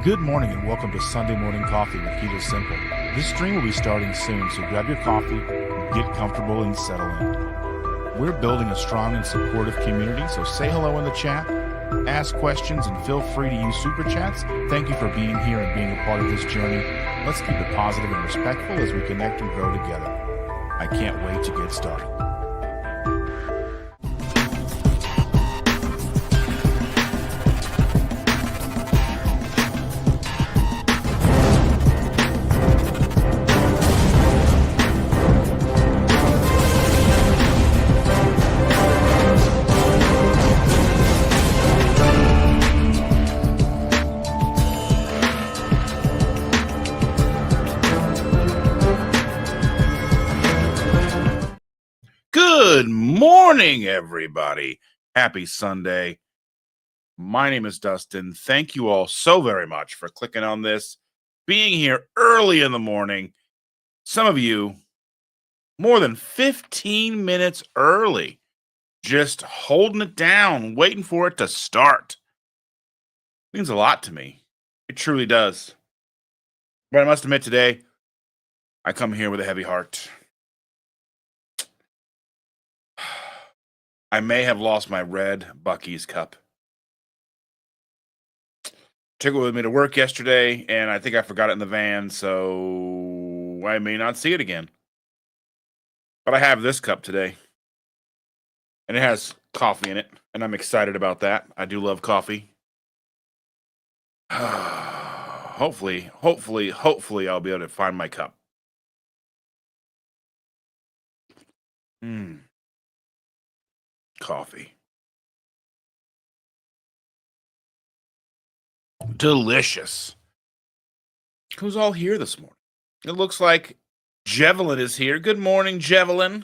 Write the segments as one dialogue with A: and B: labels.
A: Good morning and welcome to Sunday Morning Coffee with Keto Simple. This stream will be starting soon, so grab your coffee, get comfortable, and settle in. We're building a strong and supportive community, so say hello in the chat, ask questions, and feel free to use super chats. Thank you for being here and being a part of this journey. Let's keep it positive and respectful as we connect and grow together. I can't wait to get started. Good morning, everybody. Happy Sunday. My name is Dustin. Thank you all so very much for clicking on this, being here early in the morning. Some of you more than 15 minutes early, just holding it down, waiting for it to start. It means a lot to me. It truly does. But I must admit today, I come here with a heavy heart. I may have lost my red Buc-ee's cup. Took it with me to work yesterday, and I think I forgot it in the van, so I may not see it again. But I have this cup today, and it has coffee in it, and I'm excited about that. I do love coffee. Hopefully, I'll be able to find my cup. Coffee. Delicious. Who's all here this morning? It looks like Jevelin is here. Good morning, Jevelin.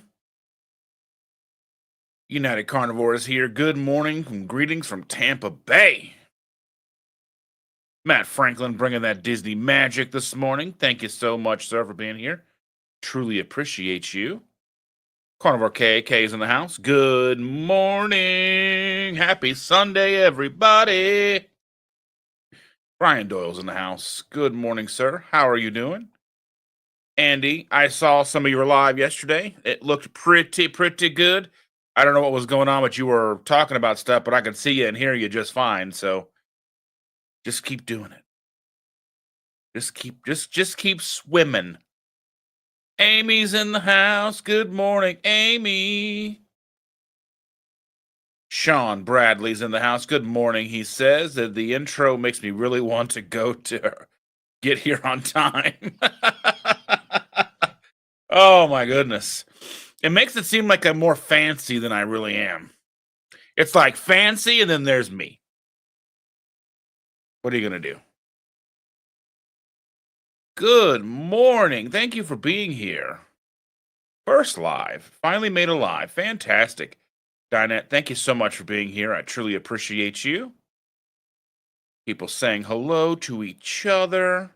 A: United Carnivore is here. Good morning. Greetings from Tampa Bay. Matt Franklin bringing that Disney magic this morning. Thank you so much, sir, for being here. Truly appreciate you. Carnivore KK is in the house. Good morning. Happy Sunday, everybody. Brian Doyle's in the house. Good morning, sir. How are you doing? Andy, I saw some of your live yesterday. It looked pretty good. I don't know what was going on, but you were talking about stuff, but I could see you and hear you just fine. So just keep doing it. Just keep swimming. Amy's in the house. Good morning, Amy. Sean Bradley's in the house. Good morning. He says that the intro makes me really want to get here on time. Oh my goodness. It makes it seem like I'm more fancy than I really am. It's like fancy and then there's me. What are you going to do? Good morning. Thank you for being here. First live. Finally made a live. Fantastic. Dinette, thank you so much for being here. I truly appreciate you. People saying hello to each other.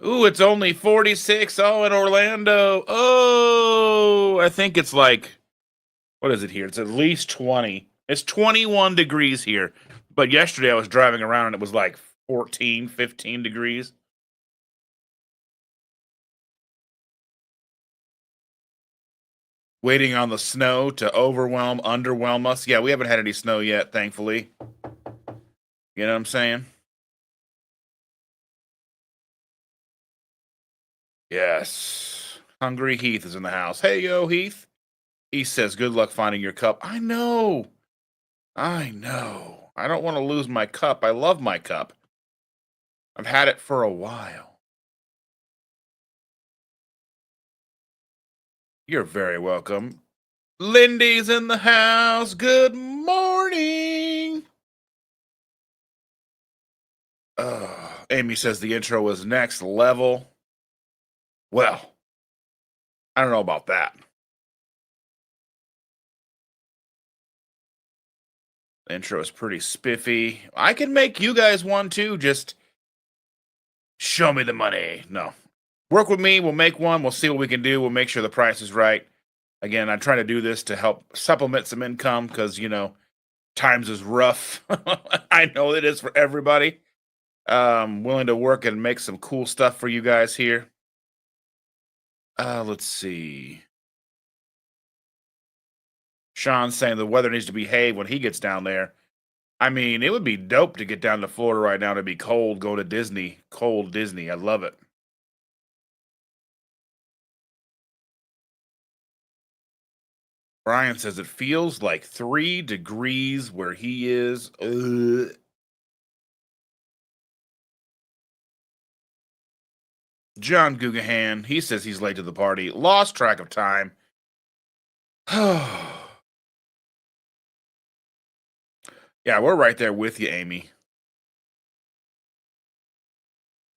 A: Ooh, it's only 46. Oh, in Orlando. Oh, I think it's like, what is it here? It's at least 20. It's 21 degrees here. But yesterday I was driving around and it was like 14, 15 degrees. Waiting on the snow to underwhelm us. Yeah, we haven't had any snow yet, thankfully. You know what I'm saying? Yes. Hungry Heath is in the house. Hey, yo, Heath. He says, good luck finding your cup. I know. I don't want to lose my cup. I love my cup. I've had it for a while. You're very welcome. Lindy's in the house. Good morning. Amy says the intro was next level. Well, I don't know about that. The intro is pretty spiffy. I can make you guys one too. Just show me the money. No. Work with me. We'll make one. We'll see what we can do. We'll make sure the price is right. Again, I try to do this to help supplement some income because, times is rough. I know it is for everybody. Willing to work and make some cool stuff for you guys here. Let's see. Sean's saying the weather needs to behave when he gets down there. I mean, it would be dope to get down to Florida right now to be cold, go to Disney, cold Disney. I love it. Brian says it feels like 3 degrees where he is. Ugh. John Gugahan, he says he's late to the party. Lost track of time. Yeah, we're right there with you, Amy.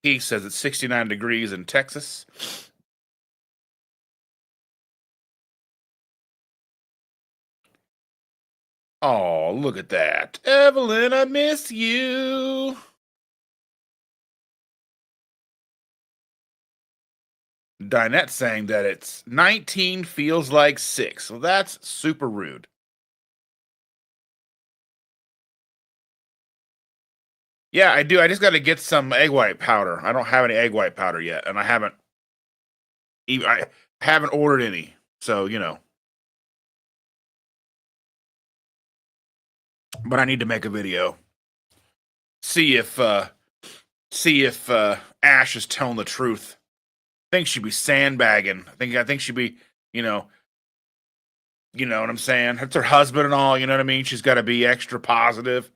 A: He says it's 69 degrees in Texas. Oh, look at that. Evelyn, I miss you. Dinette saying that it's 19 feels like 6. Well, that's super rude. Yeah, I do. I just got to get some egg white powder. I don't have any egg white powder yet, and I haven't ordered any. So, but I need to make a video. See if Ash is telling the truth. I think she'd be sandbagging. I think she'd be, you know, you know what I'm saying? It's her husband and all, you know what I mean? She's got to be extra positive.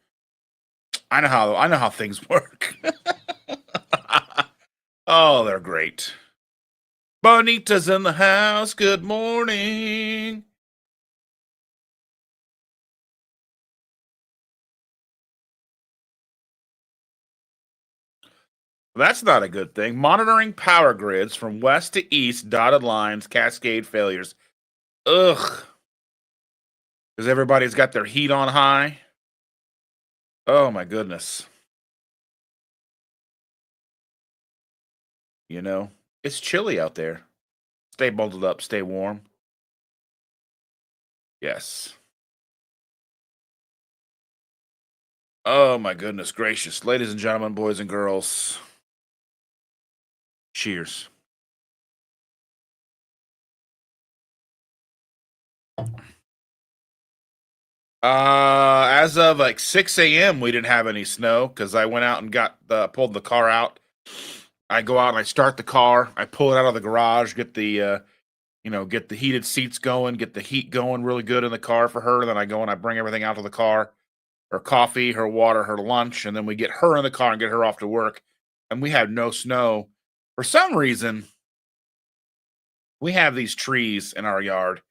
A: I know how things work. Oh, they're great. Bonita's in the house. Good morning. That's not a good thing. Monitoring power grids from west to east, dotted lines, cascade failures. Ugh. Because everybody's got their heat on high. Oh my goodness. It's chilly out there. Stay bundled up, stay warm. Yes. Oh my goodness gracious. Ladies and gentlemen, boys and girls. Cheers. As of like 6 a.m., we didn't have any snow because I went out and pulled the car out. I go out and I start the car. I pull it out of the garage, get the heated seats going, get the heat going really good in the car for her. Then I go and I bring everything out to the car, her coffee, her water, her lunch, and then we get her in the car and get her off to work. And we have no snow. For some reason, we have these trees in our yard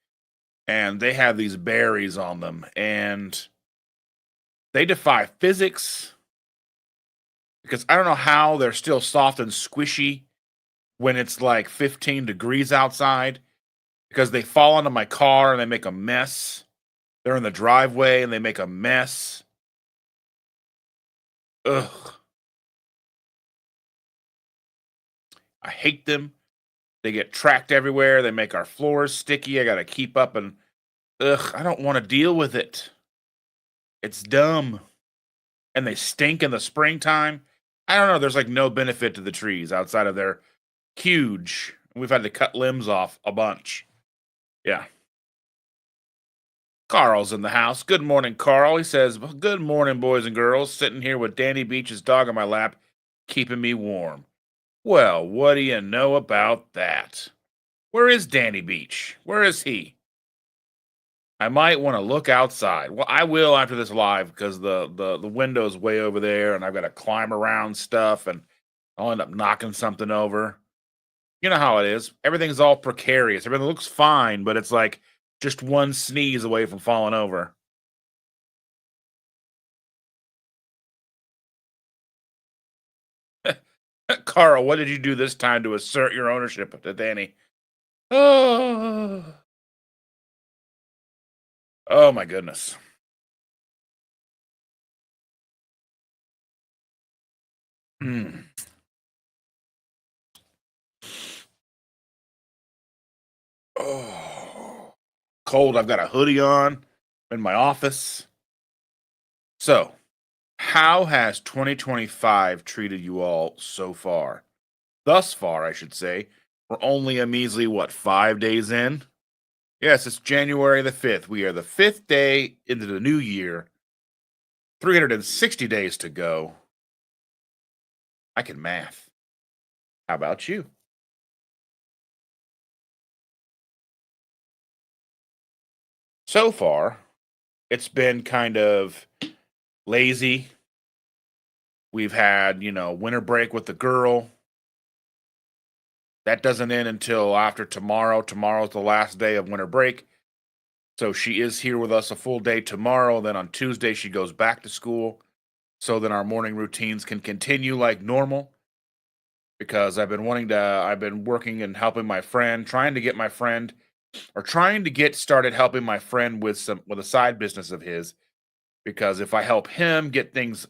A: and they have these berries on them and they defy physics because I don't know how they're still soft and squishy when it's like 15 degrees outside because they fall onto my car and they make a mess. They're in the driveway and they make a mess. Ugh. I hate them. They get tracked everywhere. They make our floors sticky. I got to keep up and I don't want to deal with it. It's dumb. And they stink in the springtime. I don't know. There's like no benefit to the trees outside of their huge. We've had to cut limbs off a bunch. Yeah. Carl's in the house. Good morning, Carl. He says, "Well, good morning, boys and girls. Sitting here with Danny Beach's dog on my lap, keeping me warm." Well, what do you know about that? Where is Danny Beach? Where is he? I might want to look outside. Well, I will after this live because the window's way over there and I've got to climb around stuff and I'll end up knocking something over. You know how it is. Everything's all precarious. Everything looks fine, but it's like just one sneeze away from falling over. Carl, what did you do this time to assert your ownership of Danny? Oh, oh my goodness. Mm. Oh, cold. I've got a hoodie on in my office. So, How has 2025 treated you all so far? Thus far, I should say. We're only a measly, what, 5 days in? Yes, it's January the 5th. We are the fifth day into the new year, 360 days to go. I can math. How about you? So far, it's been kind of lazy. We've had, winter break with the girl. That doesn't end until after tomorrow. Tomorrow's the last day of winter break. So she is here with us a full day tomorrow. Then on Tuesday, she goes back to school. So then our morning routines can continue like normal because I've been working and helping my friend, trying to get my friend or trying to get started helping my friend with a side business of his. Because if I help him get things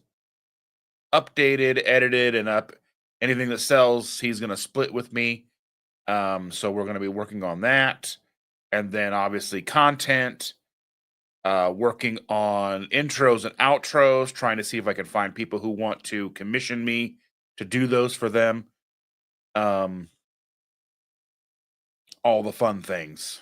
A: updated, edited, and up anything that sells, he's going to split with me. So we're going to be working on that. And then obviously content, working on intros and outros, trying to see if I can find people who want to commission me to do those for them. Um, all the fun things.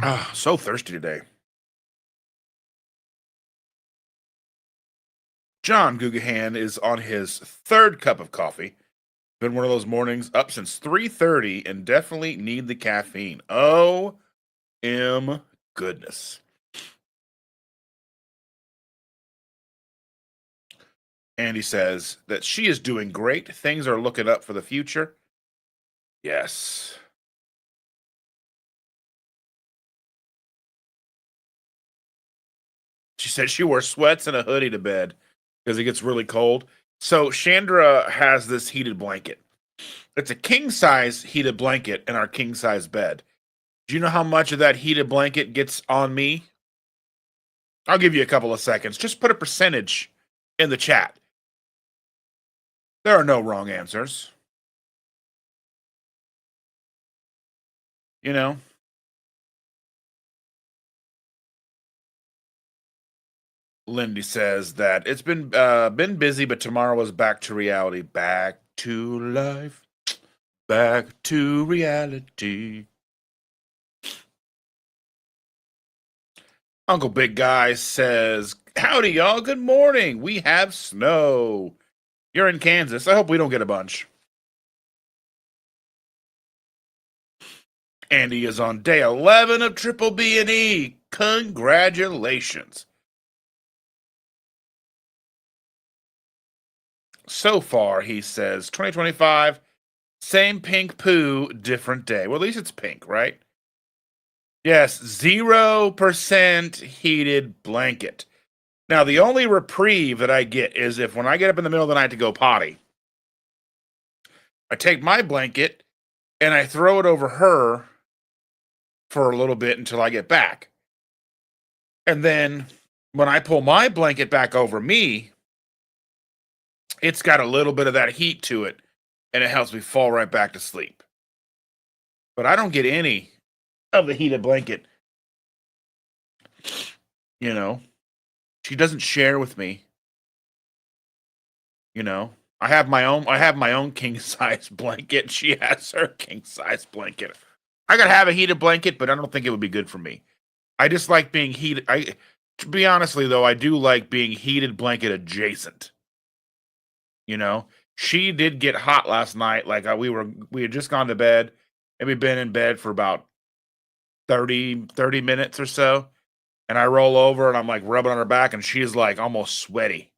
A: Ah, so thirsty today. John Gugahan is on his third cup of coffee. Been one of those mornings up since 3:30 and definitely need the caffeine. Oh, goodness. Andy says that she is doing great. Things are looking up for the future. Yes. She said she wears sweats and a hoodie to bed because it gets really cold. So Chandra has this heated blanket. It's a king size heated blanket in our king size bed. Do you know how much of that heated blanket gets on me? I'll give you a couple of seconds. Just put a percentage in the chat. There are no wrong answers. You know, Lindy says that it's been busy, but tomorrow is back to reality, back to life, back to reality. Uncle Big Guy says, "Howdy, y'all. Good morning. We have snow. You're in Kansas. I hope we don't get a bunch." Andy is on day 11 of Triple B and E. Congratulations. So far, he says 2025, same pink poo, different day. Well, at least it's pink, right? Yes, 0% heated blanket. Now, the only reprieve that I get is if when I get up in the middle of the night to go potty, I take my blanket and I throw it over her for a little bit until I get back. And then when I pull my blanket back over me, it's got a little bit of that heat to it and it helps me fall right back to sleep. But I don't get any of the heated blanket, you know. She doesn't share with me, you know. I have my own king size blanket. She has her king size blanket. I gotta have a heated blanket, but I don't think it would be good for me. I just like being heated. To be honestly though, I do like being heated blanket adjacent. You know, she did get hot last night. Like we had just gone to bed and we'd been in bed for about 30 minutes or so. And I roll over and I'm like rubbing on her back and she's like almost sweaty.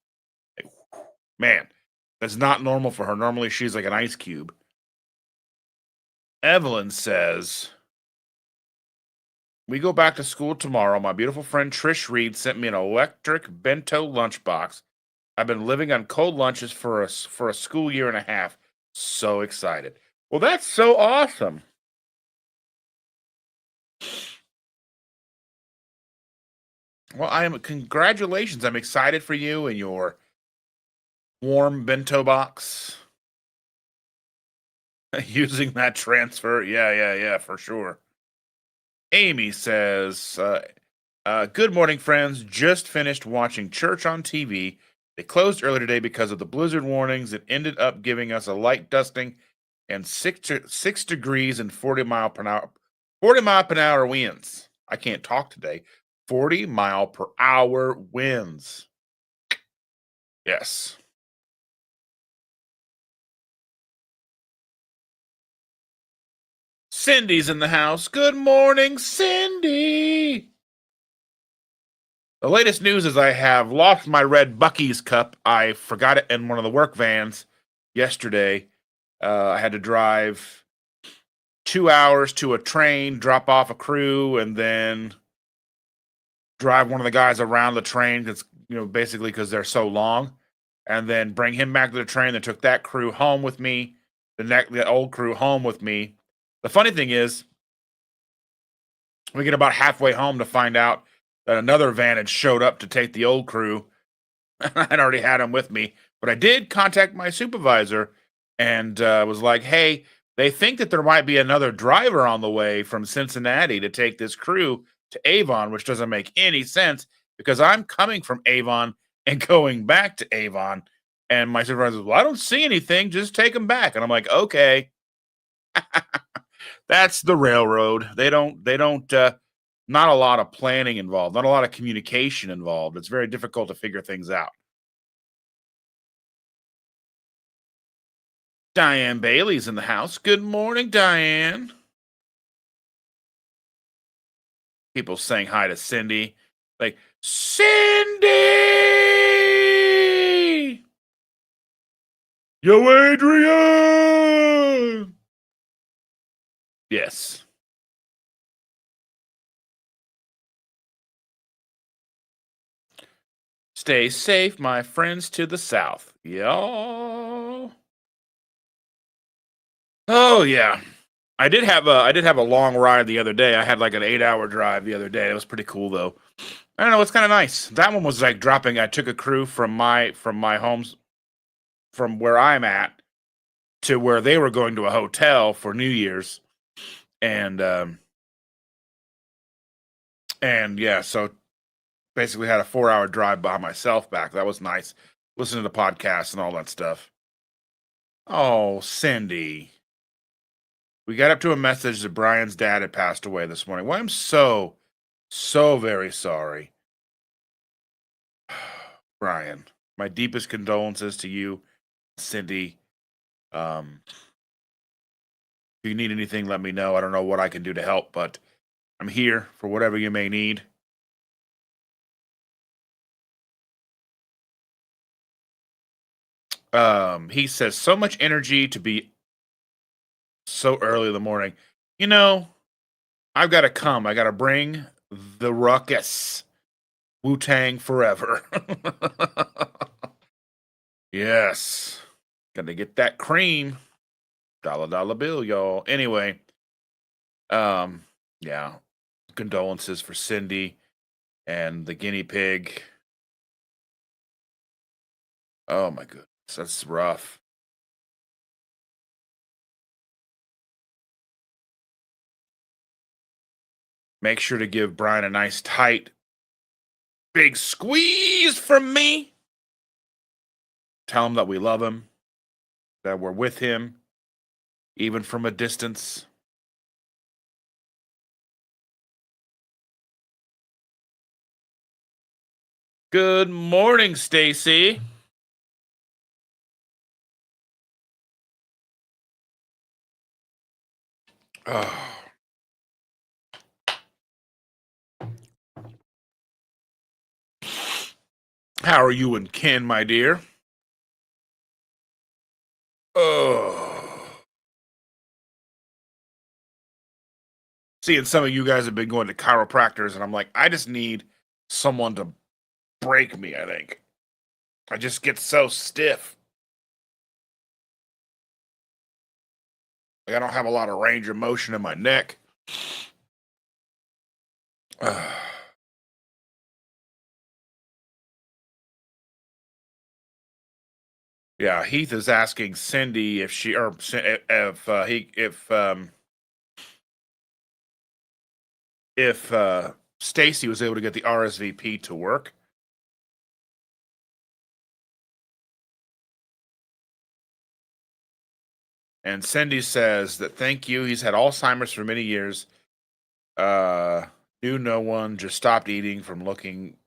A: Like, man, that's not normal for her. Normally she's like an ice cube. Evelyn says, "We go back to school tomorrow. My beautiful friend Trish Reed sent me an electric bento lunchbox. I've been living on cold lunches for a school year and a half. So excited." Well, that's so awesome. Well, I am congratulations. I'm excited for you and your warm bento box. Using that transfer. Yeah, yeah, yeah, for sure. Amy says, good morning, friends. Just finished watching church on TV. They closed early today because of the blizzard warnings. It ended up giving us a light dusting and 6 degrees and 40 mile per hour winds. I can't talk today. 40 mile per hour winds. Yes. Cindy's in the house. Good morning, Cindy. The latest news is I have lost my red Bucky's cup. I forgot it in one of the work vans yesterday. I had to drive 2 hours to a train, drop off a crew, and then drive one of the guys around the train. That's basically because they're so long, and then bring him back to the train. Then took that crew home with me, the old crew home with me. The funny thing is, we get about halfway home to find out that another van had showed up to take the old crew. I'd already had them with me, but I did contact my supervisor and was like, "Hey, they think that there might be another driver on the way from Cincinnati to take this crew to Avon, which doesn't make any sense because I'm coming from Avon and going back to Avon." And my supervisor was, "Well, I don't see anything. Just take them back." And I'm like, "Okay, that's the railroad. They don't. Not a lot of planning involved, not a lot of communication involved. It's very difficult to figure things out." Diane Bailey's in the house. Good morning, Diane. People saying hi to Cindy. Like, Cindy! Yo, Adrian! Yes. Stay safe, my friends to the south. Y'all. Oh yeah. I did have a long ride the other day. I had like an 8 hour drive the other day. It was pretty cool though. I don't know, it's kind of nice. That one was like dropping. I took a crew from my homes from where I'm at to where they were going to a hotel for New Year's, and yeah, so basically had a 4 hour drive by myself back. That was nice. Listening to podcasts and all that stuff. Oh, Cindy, we got up to a message that Brian's dad had passed away this morning. Well, I'm so very sorry, Brian. My deepest condolences to you, Cindy. If you need anything, let me know. I don't know what I can do to help, but I'm here for whatever you may need. He says so much energy to be so early in the morning. You know, I've got to come. I got to bring the ruckus. Wu Tang forever. Yes. Got to get that cream. Dollar bill, y'all. Anyway, um, yeah. Condolences for Cindy and the guinea pig. Oh my goodness. That's rough. Make sure to give Brian a nice tight big squeeze from me. Tell him that we love him, that we're with him, even from a distance. Good morning, Stacy. Oh, how are you and Ken, my dear? Oh, seeing some of you guys have been going to chiropractors, and I'm like, I just need someone to break me. I think I just get so stiff. Like I don't have a lot of range of motion in my neck. Yeah, Heath is asking Cindy if she or if he if Stacy was able to get the RSVP to work. And Cindy says that thank you. He's had Alzheimer's for many years. Uh, knew no one. Just stopped eating from looking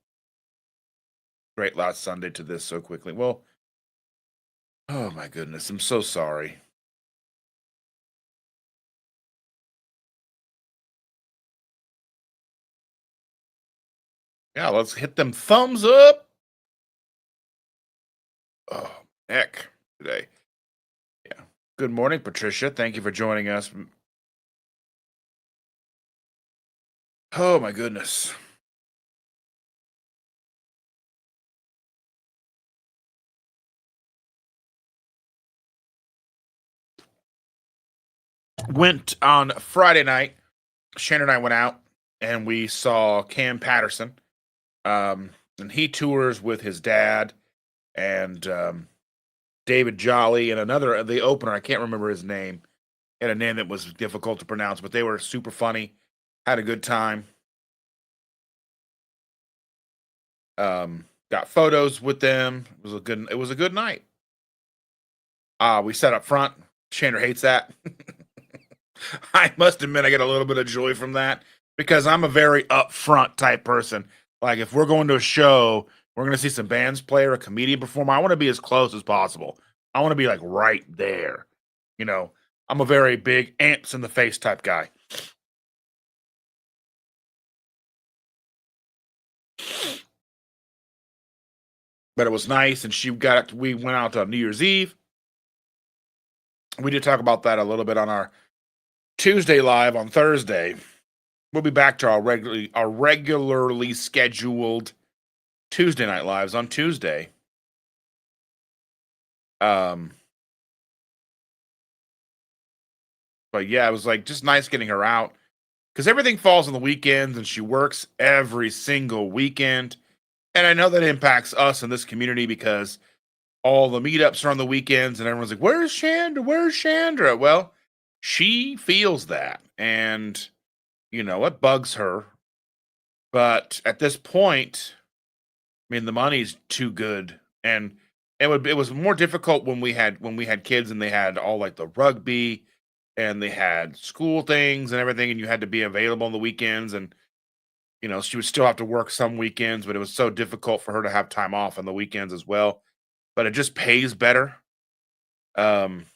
A: great last Sunday to this so quickly. Well, oh my goodness, I'm so sorry. Yeah, let's hit them thumbs up. Oh, heck, today. Yeah. Good morning, Patricia. Thank you for joining us. Oh my goodness. Went on Friday night. Shannon and I went out and we saw Cam Patterson. And he tours with his dad and David Jolly and another the opener. I can't remember his name. He had a name that was difficult to pronounce, but they were super funny. Had a good time. Got photos with them. It was a good night. We sat up front. Chandler hates that. I must admit I get a little bit of joy from that because I'm a very upfront type person. Like if we're going to a show, we're going to see some bands play or a comedian perform. I want to be as close as possible. I want to be like right there. You know, I'm a very big amps in the face type guy. But it was nice, and she got. We went out on New Year's Eve. We did talk about that a little bit on our Tuesday live on Thursday. We'll be back to our regularly scheduled Tuesday night lives on Tuesday. Um, but yeah, it was like just nice getting her out because everything falls on the weekends and she works every single weekend. And I know that impacts us in this community because all the meetups are on the weekends and everyone's like, "Where's Chandra? Where's Chandra?" Well, she feels that, and it bugs her. But at this point, I mean, the money's too good, and it was more difficult when we had kids and they had all like the rugby and they had school things and everything, and you had to be available on the weekends, and she would still have to work some weekends, but it was so difficult for her to have time off on the weekends as well. But it just pays better. Um,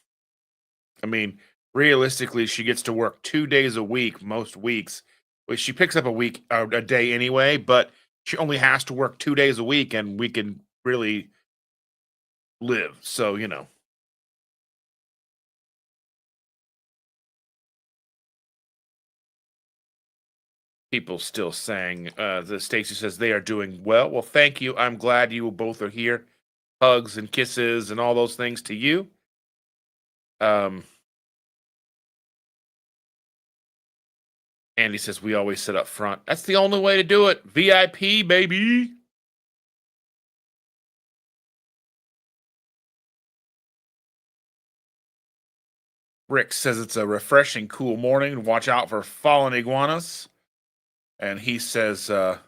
A: I mean, realistically, she gets to work 2 days a week most weeks. Well, she picks up a day anyway, but she only has to work 2 days a week, and we can really live. So people still saying the Stacy says they are doing well. Well, thank you. I'm glad you both are here. Hugs and kisses and all those things to you. Um, Andy says we always sit up front. That's the only way to do it. VIP, baby. Rick says it's a refreshing, cool morning. Watch out for fallen iguanas. And he says, um,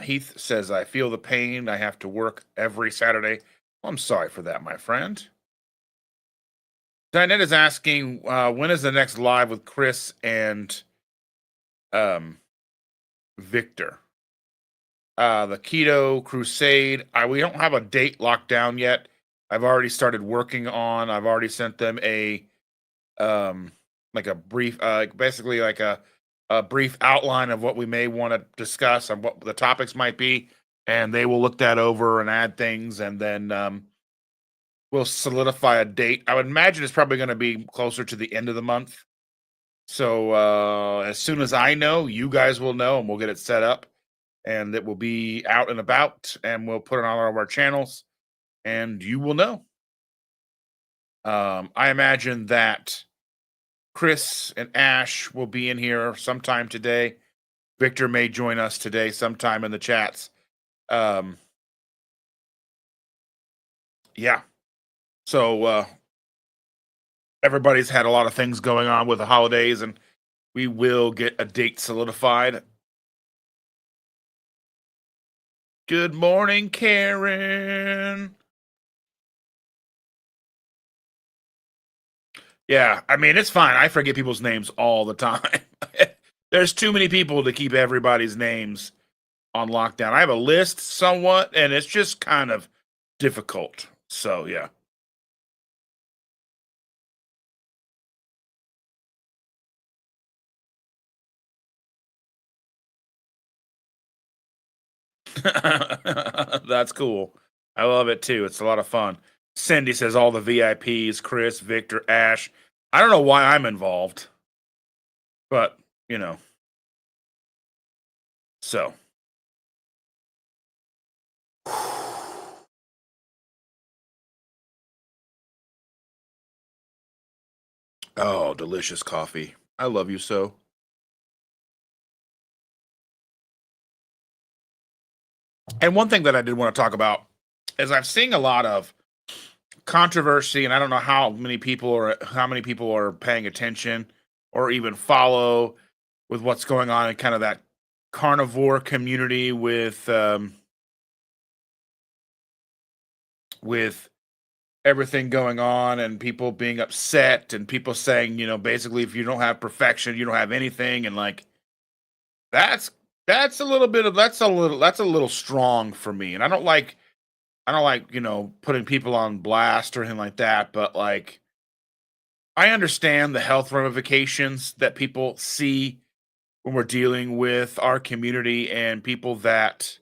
A: Heath says, I feel the pain. I have to work every Saturday. Well, I'm sorry for that, my friend. Dinette is asking, when is the next live with Chris and um, Victor? The Keto Crusade. We don't have a date locked down yet. I've already started working on. I've already sent them um like a brief, basically like a brief outline of what we may want to discuss and what the topics might be, and they will look that over and add things, and then we'll solidify a date. I would imagine it's probably going to be closer to the end of the month. So as soon as I know, you guys will know, and we'll get it set up, and it will be out and about, and we'll put it on all of our channels, and you will know. I imagine that Chris and Ash will be in here sometime today. Victor may join us today sometime in the chats. Um, yeah. So everybody's had a lot of things going on with the holidays, and we will get a date solidified. Good morning, Karen. Yeah, I mean it's fine. I forget people's names all the time. There's too many people to keep everybody's names on lockdown. I have a list somewhat, and it's just kind of difficult. So yeah. That's cool. I love it too. It's a lot of fun. Cindy says all the VIPs, Chris, Victor, Ash. I don't know why I'm involved, but you know, so. Oh, delicious coffee. I love you so. And one thing that I did want to talk about is I'm seeing a lot of controversy, and I don't know how many people are paying attention or even follow with what's going on in kind of that carnivore community with everything going on and people being upset and people saying, basically if you don't have perfection, you don't have anything, and like that's that's a little strong for me. And I don't like, putting people on blast or anything like that, but like I understand the health ramifications that people see when we're dealing with our community and people that,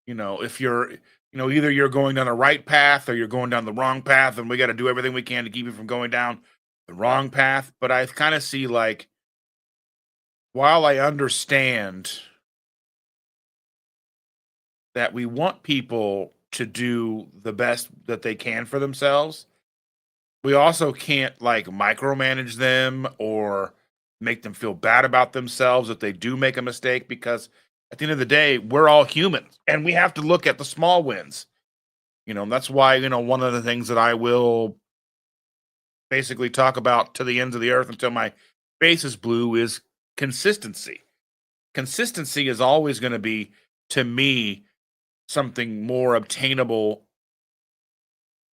A: if either you're going down the right path or you're going down the wrong path, and we got to do everything we can to keep you from going down the wrong path. But I kind of see like, while I understand that we want people to do the best that they can for themselves, we also can't like micromanage them or make them feel bad about themselves if they do make a mistake, because at the end of the day, we're all humans and we have to look at the small wins. That's why, one of the things that I will basically talk about to the ends of the earth until my face is blue is consistency. Consistency is always going to be, to me, something more obtainable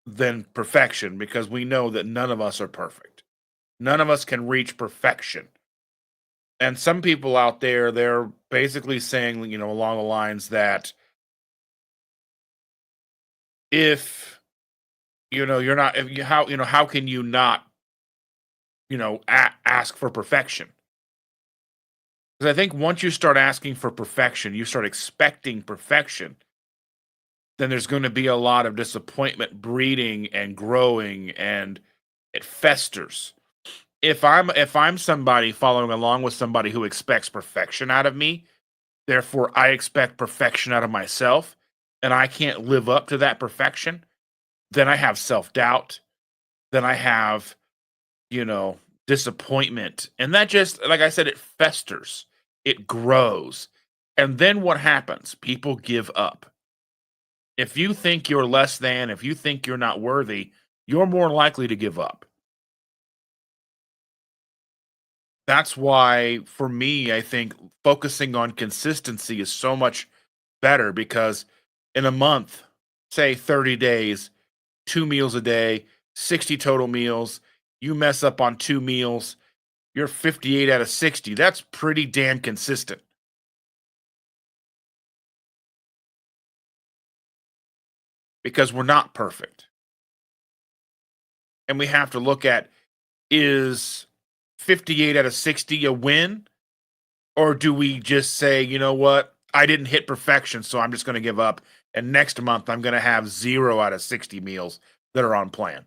A: than perfection, because we know that none of us are perfect. None of us can reach perfection. And some people out there, they're basically saying, along the lines that if, you're not, if you, how can you not, ask for perfection? Because I think once you start asking for perfection, you start expecting perfection, then there's going to be a lot of disappointment breeding and growing, and it festers. If I'm somebody following along with somebody who expects perfection out of me, therefore I expect perfection out of myself, and I can't live up to that perfection, then I have self-doubt, then I have, you know, disappointment. And that, just like I said, it festers, it grows. And then what happens? People give up. If you think you're less than, if you think you're not worthy, you're more likely to give up. That's why, for me, I think focusing on consistency is so much better, because in a month, say 30 days, 2 meals a day, 60 total meals, you mess up on 2 meals, you're 58 out of 60. That's pretty damn consistent, because we're not perfect. And we have to look at, is 58 out of 60 a win? Or do we just say, you know what? I didn't hit perfection, so I'm just going to give up. And next month, I'm going to have 0 out of 60 meals that are on plan.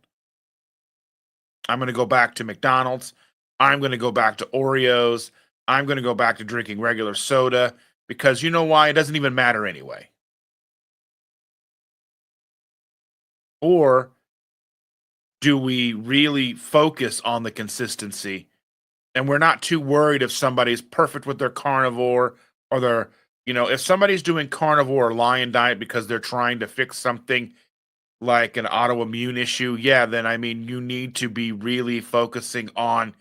A: I'm going to go back to McDonald's. I'm going to go back to Oreos. I'm going to go back to drinking regular soda, because you know why? It doesn't even matter anyway. Or do we really focus on the consistency, and we're not too worried if somebody's perfect with their carnivore, or they're If somebody's doing carnivore or lion diet because they're trying to fix something like an autoimmune issue, yeah, then I mean, you need to be really focusing on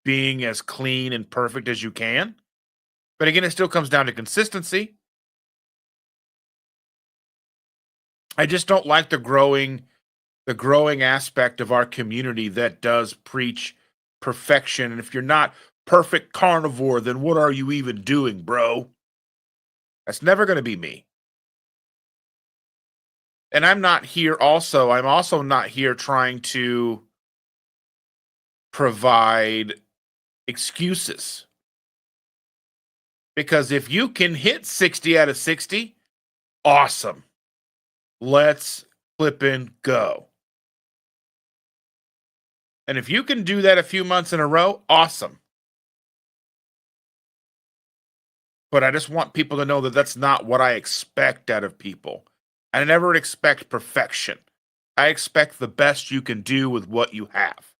A: being as clean and perfect as you can. But again, it still comes down to consistency. I just don't like the growing aspect of our community that does preach perfection. And if you're not perfect carnivore, then what are you even doing, bro? That's never going to be me. And I'm also not here trying to provide excuses. Because if you can hit 60 out of 60, awesome. Let's flippin' go. And if you can do that a few months in a row, awesome. But I just want people to know that that's not what I expect out of people. I never expect perfection. I expect the best you can do with what you have.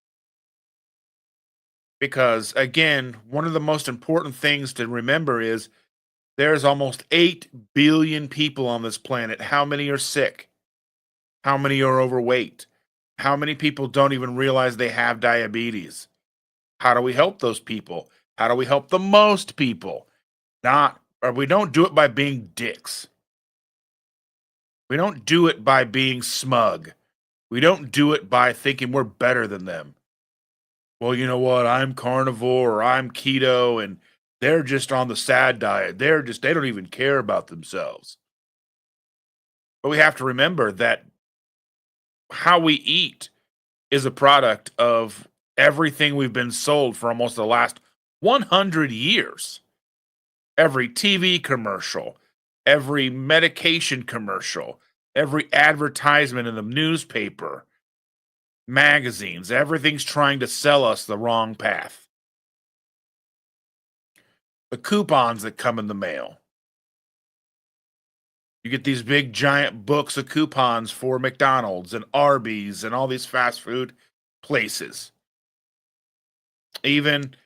A: Because again, one of the most important things to remember is there's almost 8 billion people on this planet. How many are sick? How many are overweight? How many people don't even realize they have diabetes? How do we help those people? How do we help the most people? Not, or we don't do it by being dicks. We don't do it by being smug. We don't do it by thinking we're better than them. Well, you know what? I'm carnivore or I'm keto and they're just on the sad diet. They don't even care about themselves. But we have to remember that how we eat is a product of everything we've been sold for almost the last 100 years. Every TV commercial, every medication commercial, every advertisement in the newspaper, magazines, everything's trying to sell us the wrong path. The coupons that come in the mail. You get these big giant books of coupons for McDonald's and Arby's and all these fast food places. Even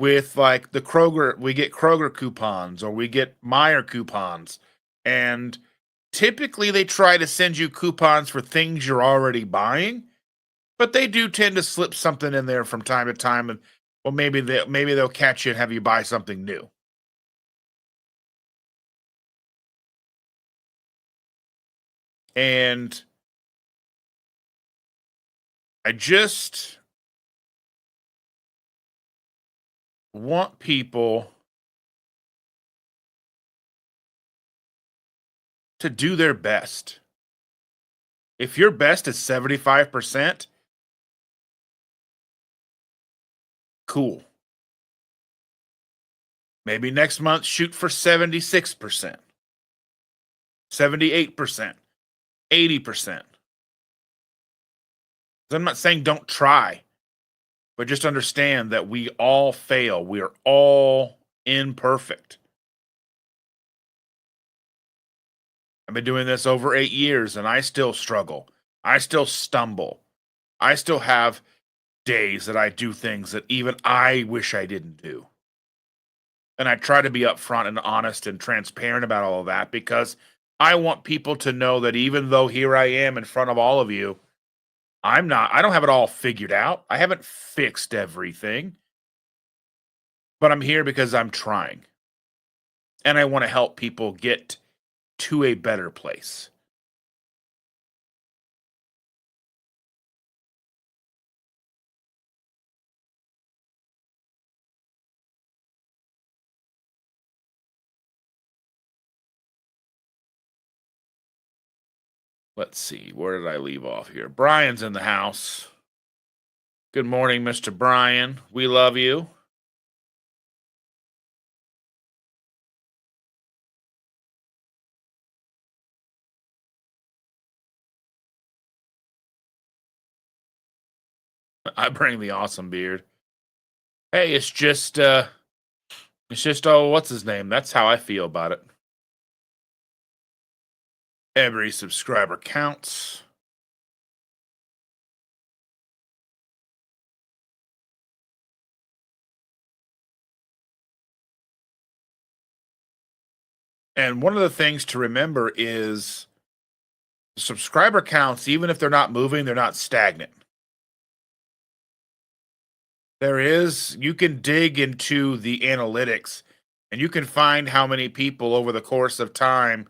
A: with like the Kroger, we get Kroger coupons or we get Meyer coupons. And typically they try to send you coupons for things you're already buying, but they do tend to slip something in there from time to time and well maybe they'll catch you and have you buy something new. And I just want people to do their best. If your best is 75%, cool. Maybe next month shoot for 76%, 78%, 80%. I'm not saying don't try, but just understand that we all fail. We are all imperfect. I've been doing this over 8 years and I still struggle. I still stumble. I still have days that I do things that even I wish I didn't do. And I try to be upfront and honest and transparent about all of that because I want people to know that even though here I am in front of all of you, I don't have it all figured out. I haven't fixed everything, but I'm here because I'm trying and I want to help people get to a better place. Let's see, where did I leave off here? Brian's in the house. Good morning, Mr. Brian. We love you. I bring the awesome beard. Hey, it's just oh, what's his name? That's how I feel about it. Every subscriber counts. And one of the things to remember is subscriber counts, even if they're not moving, they're not stagnant. You can dig into the analytics and you can find how many people over the course of time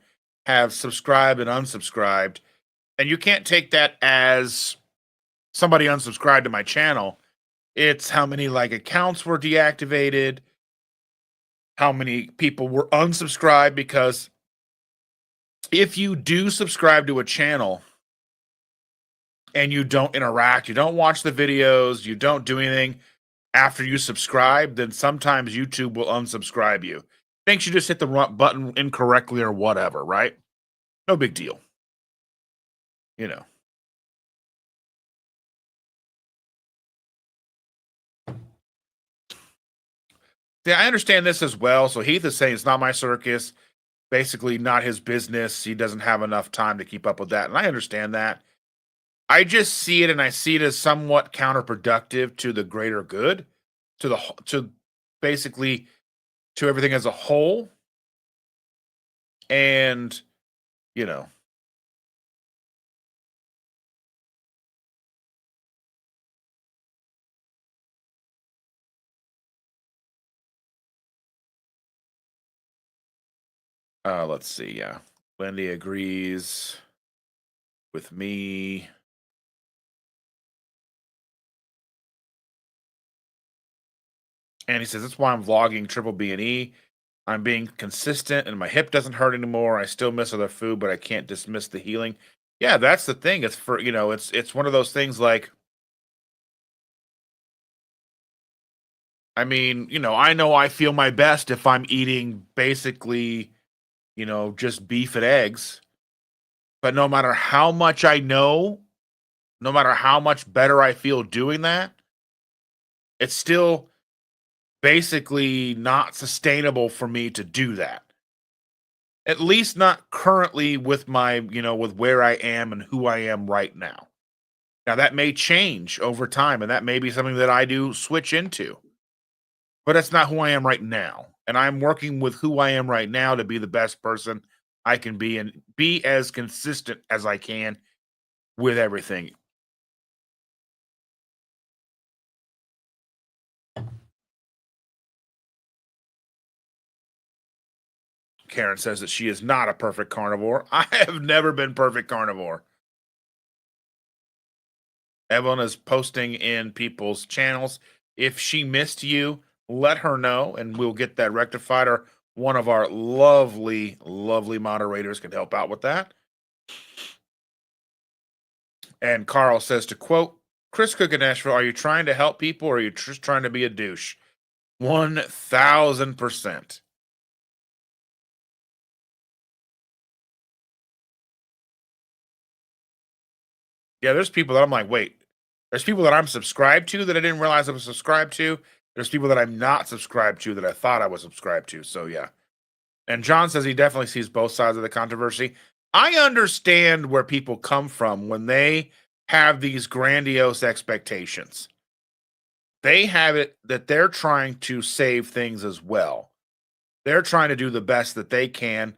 A: have subscribed and unsubscribed. And you can't take that as somebody unsubscribed to my channel. It's how many like accounts were deactivated, how many people were unsubscribed, because if you do subscribe to a channel and you don't interact, you don't watch the videos, you don't do anything after you subscribe, then sometimes YouTube will unsubscribe you. Thinks you just hit the button incorrectly or whatever, right? No big deal. You know. Yeah, I understand this as well. So Heath is saying it's not my circus, basically not his business. He doesn't have enough time to keep up with that. And I understand that. I just see it and I see it as somewhat counterproductive to the greater good, to basically to everything as a whole. And, you know, let's see, yeah. Wendy agrees with me. And he says, that's why I'm vlogging triple B and E. I'm being consistent and my hip doesn't hurt anymore. I still miss other food, but I can't dismiss the healing. Yeah, that's the thing. It's for, it's one of those things like, I mean, I know I feel my best if I'm eating basically, just beef and eggs. But no matter how much I know, no matter how much better I feel doing that, it's still basically not sustainable for me to do that. At least not currently with with where I am and who I am right now. Now that may change over time and that may be something that I do switch into. But that's not who I am right now. And I'm working with who I am right now to be the best person I can be and be as consistent as I can with everything. Karen says that she is not a perfect carnivore. I have never been perfect carnivore. Evelyn is posting in people's channels. If she missed you, let her know and we'll get that rectified, or one of our lovely, lovely moderators can help out with that. And Carl says, to quote Chris Cook in Nashville, are you trying to help people or are you just trying to be a douche? 1000%. Yeah, there's people that I'm like, wait, there's people that I'm subscribed to that I didn't realize I was subscribed to. There's people that I'm not subscribed to that I thought I was subscribed to. So, yeah. And John says he definitely sees both sides of the controversy. I understand where people come from when they have these grandiose expectations. They have it that they're trying to save things as well. They're trying to do the best that they can.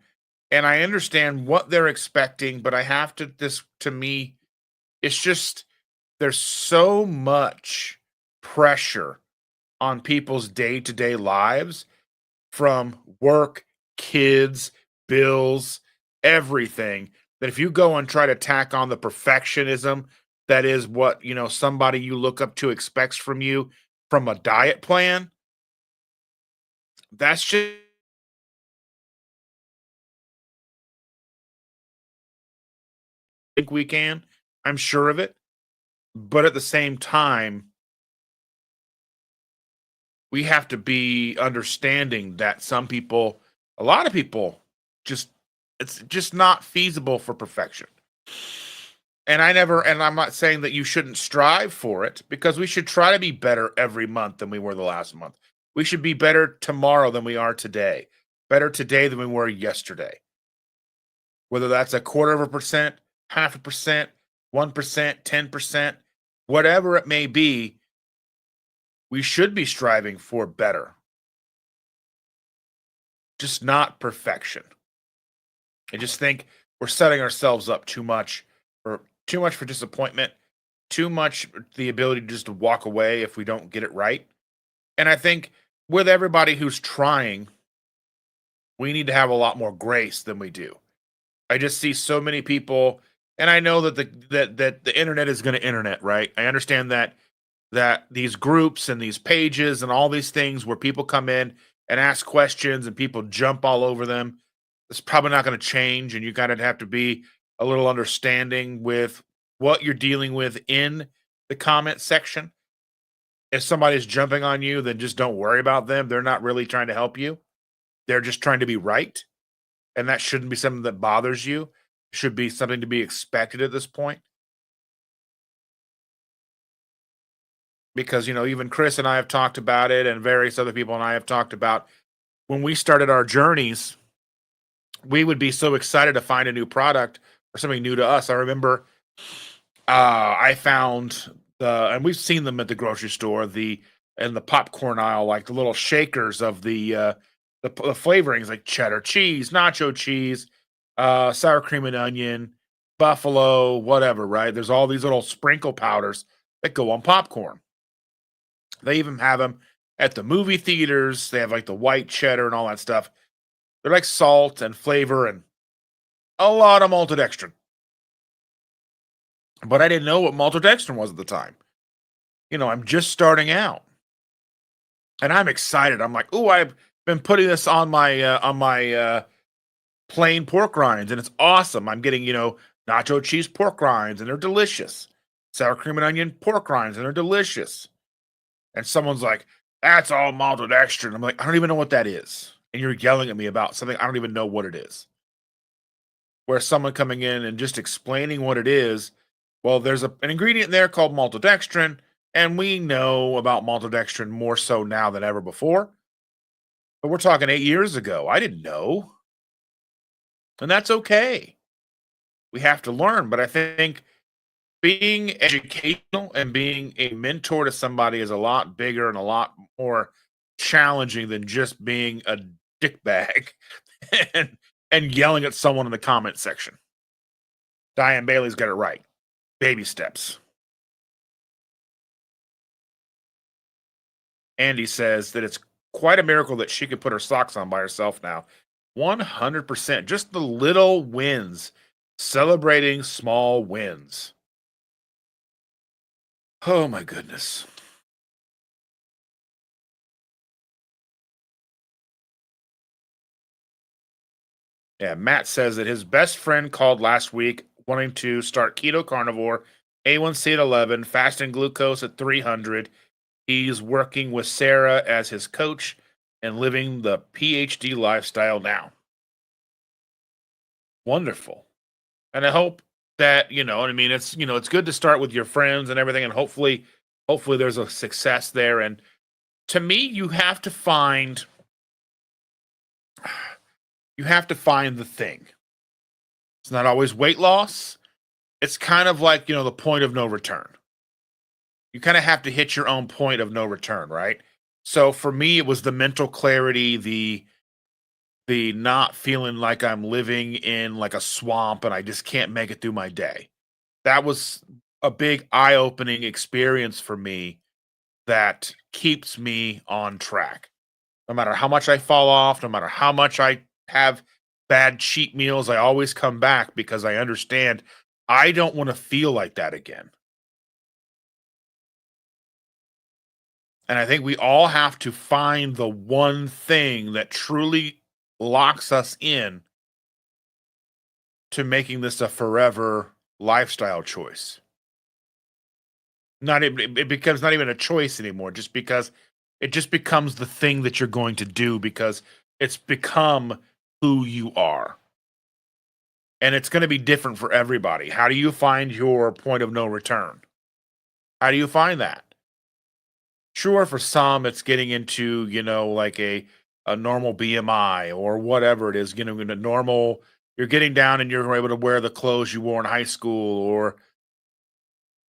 A: And I understand what they're expecting, but I have to, this to me, it's just there's so much pressure on people's day to day lives from work, kids, bills, everything, that if you go and try to tack on the perfectionism that is what, somebody you look up to expects from you from a diet plan, that's just think we can. I'm sure of it. But at the same time, we have to be understanding that some people, a lot of people, just it's just not feasible for perfection. And I'm not saying that you shouldn't strive for it, because we should try to be better every month than we were the last month. We should be better tomorrow than we are today, better today than we were yesterday. Whether that's a quarter of a percent, half a percent, 1%, 10%, whatever it may be, we should be striving for better, just not perfection. I just think we're setting ourselves up too much for disappointment, too much the ability just to walk away if we don't get it right. And I think with everybody who's trying, we need to have a lot more grace than we do. I just see so many people, and I know that the internet is going to internet, right? I understand that these groups and these pages and all these things where people come in and ask questions and people jump all over them, it's probably not going to change, and you kind of have to be a little understanding with what you're dealing with in the comment section. If somebody's jumping on you, then just don't worry about them. They're not really trying to help you. They're just trying to be right, and that shouldn't be something that bothers you. It should be something to be expected at this point. Because, even Chris and I have talked about it, and various other people and I have talked about when we started our journeys, we would be so excited to find a new product or something new to us. I remember I found and we've seen them at the grocery store, in the popcorn aisle, like the little shakers of the flavorings, like cheddar cheese, nacho cheese, sour cream and onion, buffalo, whatever. Right? There's all these little sprinkle powders that go on popcorn. They even have them at the movie theaters. They have like the white cheddar and all that stuff. They're like salt and flavor and a lot of maltodextrin. But I didn't know what maltodextrin was at the time. I'm just starting out, and I'm excited. I'm like, "Ooh, I've been putting this on my plain pork rinds, and it's awesome. I'm getting nacho cheese pork rinds, and they're delicious. Sour cream and onion pork rinds, and they're delicious." And someone's like, "That's all maltodextrin." I'm like, "I don't even know what that is," and you're yelling at me about something I don't even know what it is. Where someone coming in and just explaining what it is, well, there's an ingredient there called maltodextrin, and we know about maltodextrin more so now than ever before. But we're talking 8 years ago. I didn't know, and that's okay. We have to learn, but I think being educational and being a mentor to somebody is a lot bigger and a lot more challenging than just being a dickbag and and yelling at someone in the comment section. Diane Bailey's got it right. Baby steps. Andy says that it's quite a miracle that she could put her socks on by herself now. 100%. Just the little wins. Celebrating small wins. Oh my goodness. Yeah, Matt says that his best friend called last week wanting to start keto carnivore, A1C at 11, fasting glucose at 300. He's working with Sarah as his coach and living the PhD lifestyle now. Wonderful. And I hope that, what I mean, it's good to start with your friends and everything, and hopefully there's a success there. And to me, you have to find the thing. It's not always weight loss. It's kind of like, the point of no return. You kind of have to hit your own point of no return, right? So for me, it was the mental clarity, the not feeling like I'm living in like a swamp and I just can't make it through my day. That was a big eye-opening experience for me that keeps me on track. No matter how much I fall off, no matter how much I have bad cheat meals, I always come back because I understand I don't want to feel like that again. And I think we all have to find the one thing that truly locks us in to making this a forever lifestyle choice. Not it becomes not even a choice anymore, just because it just becomes the thing that you're going to do because it's become who you are. And it's going to be different for everybody. How do you find your point of no return? How do you find that? Sure, for some, it's getting into, like a normal BMI or whatever it is, in a normal, you're getting down and you're able to wear the clothes you wore in high school, or,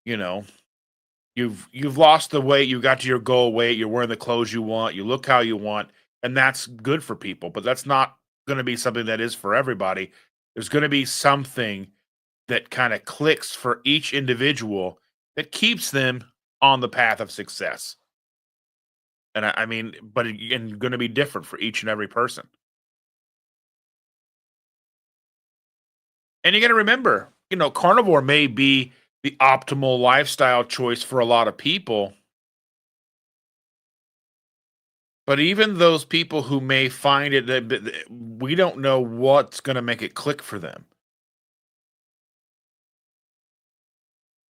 A: you know, you've lost the weight, you got to your goal weight, you're wearing the clothes you want, you look how you want, and that's good for people, but that's not going to be something that is for everybody. There's going to be something that kind of clicks for each individual that keeps them on the path of success. And I mean, but and going to be different for each and every person. And you got to remember, carnivore may be the optimal lifestyle choice for a lot of people, but even those people who may find it, we don't know what's going to make it click for them.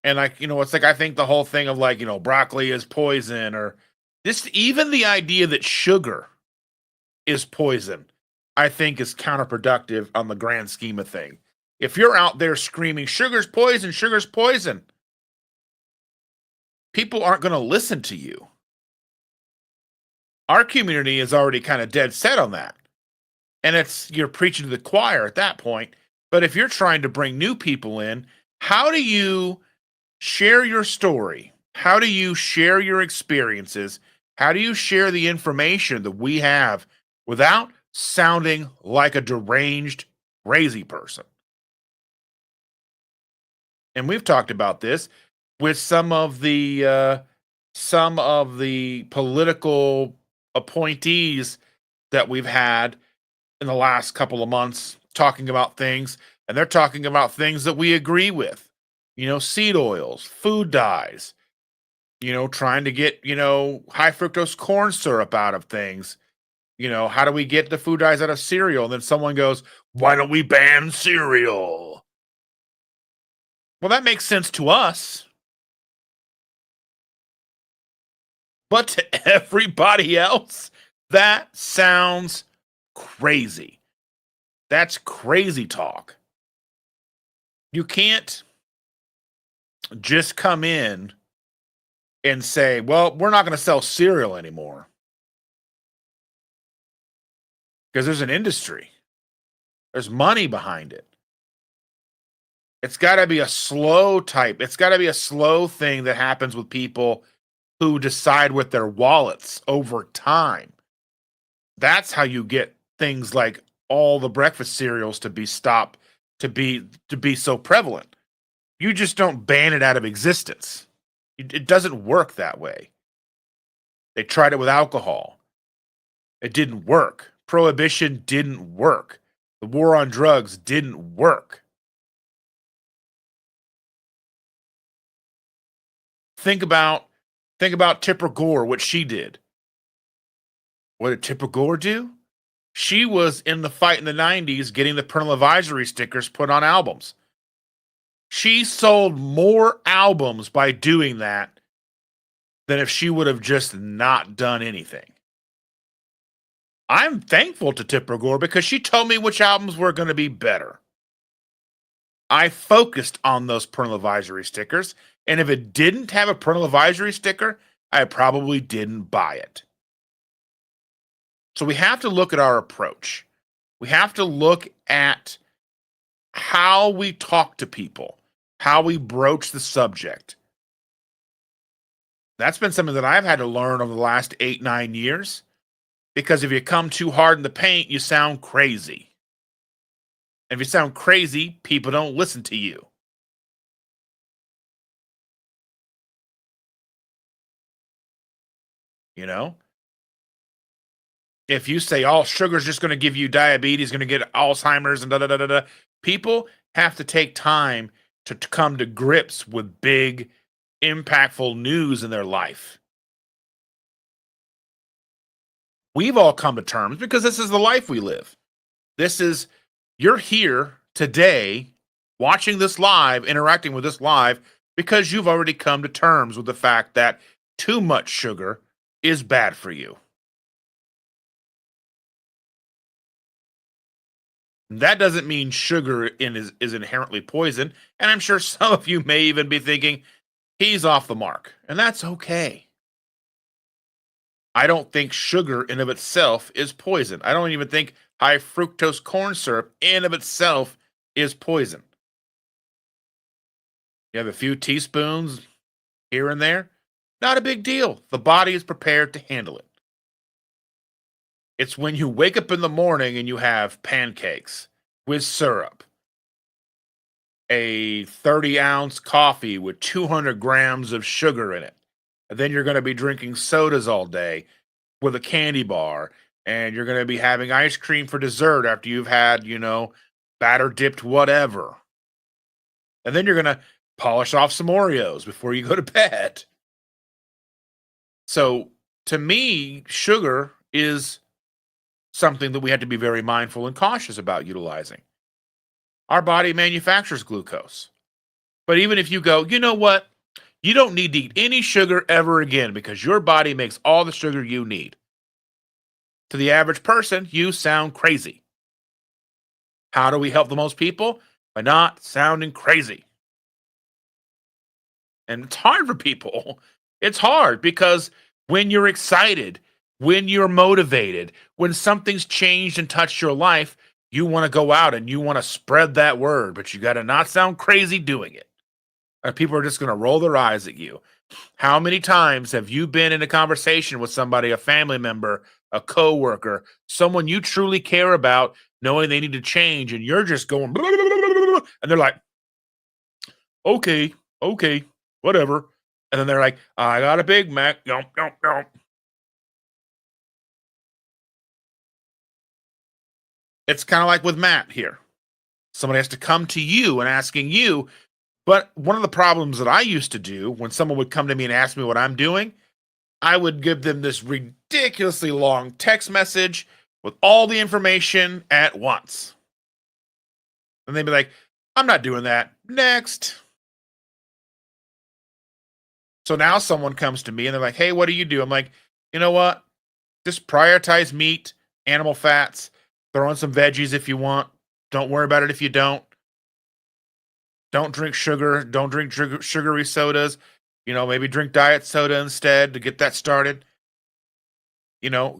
A: And like, it's like I think the whole thing of like, broccoli is poison or this even the idea that sugar is poison, I think is counterproductive on the grand scheme of thing. If you're out there screaming sugar's poison, people aren't going to listen to you. Our community is already kind of dead set on that. And you're preaching to the choir at that point. But if you're trying to bring new people in, how do you share your story? How do you share your experiences? How do you share the information that we have without sounding like a deranged, crazy person? And we've talked about this with some of the political appointees that we've had in the last couple of months talking about things, and they're talking about things that we agree with. Seed oils, food dyes, trying to get, high fructose corn syrup out of things. How do we get the food dyes out of cereal? And then someone goes, why don't we ban cereal? Well, that makes sense to us. But to everybody else, that sounds crazy. That's crazy talk. You can't just come in and say, well, we're not going to sell cereal anymore. Because there's an industry, there's money behind it. It's got to be a slow type. It's got to be a slow thing that happens with people who decide with their wallets over time. That's how you get things like all the breakfast cereals to be stopped, to be so prevalent. You just don't ban it out of existence. It doesn't work that way. They tried it with alcohol. It didn't work. Prohibition didn't work. The war on drugs didn't work. Think about Tipper Gore, what she did. What did Tipper Gore do? She was in the fight in the 90s getting the parental advisory stickers put on albums. She sold more albums by doing that than if she would have just not done anything. I'm thankful to Tipper Gore because she told me which albums were going to be better. I focused on those parental advisory stickers, and if it didn't have a parental advisory sticker, I probably didn't buy it. So we have to look at our approach. We have to look at how we talk to people, how we broach the subject. That's been something that I've had to learn over the last 8, 9 years. Because if you come too hard in the paint, you sound crazy. And if you sound crazy, people don't listen to you. You know? If you say all sugar is just going to give you diabetes, going to get Alzheimer's and da da da da da, people have to take time to come to grips with big, impactful news in their life. We've all come to terms because this is the life we live. You're here today watching this live, interacting with this live, because you've already come to terms with the fact that too much sugar is bad for you. That doesn't mean sugar is inherently poison. And I'm sure some of you may even be thinking, he's off the mark. And that's okay. I don't think sugar in of itself is poison. I don't even think high fructose corn syrup in of itself is poison. You have a few teaspoons here and there, not a big deal. The body is prepared to handle it. It's when you wake up in the morning and you have pancakes with syrup a 30-ounce coffee with 200 grams of sugar in it. And then you're going to be drinking sodas all day with a candy bar. And you're going to be having ice cream for dessert after you've had, batter dipped whatever. And then you're going to polish off some Oreos before you go to bed. So to me, sugar is something that we have to be very mindful and cautious about utilizing. Our body manufactures glucose. But even if you go, you know what? You don't need to eat any sugar ever again because your body makes all the sugar you need. To the average person, you sound crazy. How do we help the most people? By not sounding crazy. And it's hard for people. It's hard because when you're excited, when you're motivated, when something's changed and touched your life, you want to go out and you want to spread that word, but you got to not sound crazy doing it. Or people are just going to roll their eyes at you. How many times have you been in a conversation with somebody, a family member, a coworker, someone you truly care about, knowing they need to change, and you're just going, blah, blah, blah, blah, blah, and they're like, okay, whatever. And then they're like, I got a Big Mac. Yum, yum, yum. It's kind of like with Matt here. Somebody has to come to you and asking you. But one of the problems that I used to do when someone would come to me and ask me what I'm doing, I would give them this ridiculously long text message with all the information at once. And they'd be like, I'm not doing that. Next. So now someone comes to me and they're like, hey, what do you do? I'm like, you know what? Just prioritize meat, animal fats, throw in some veggies if you want. Don't worry about it if you don't. Don't drink sugar. Don't drink sugary sodas. Maybe drink diet soda instead to get that started.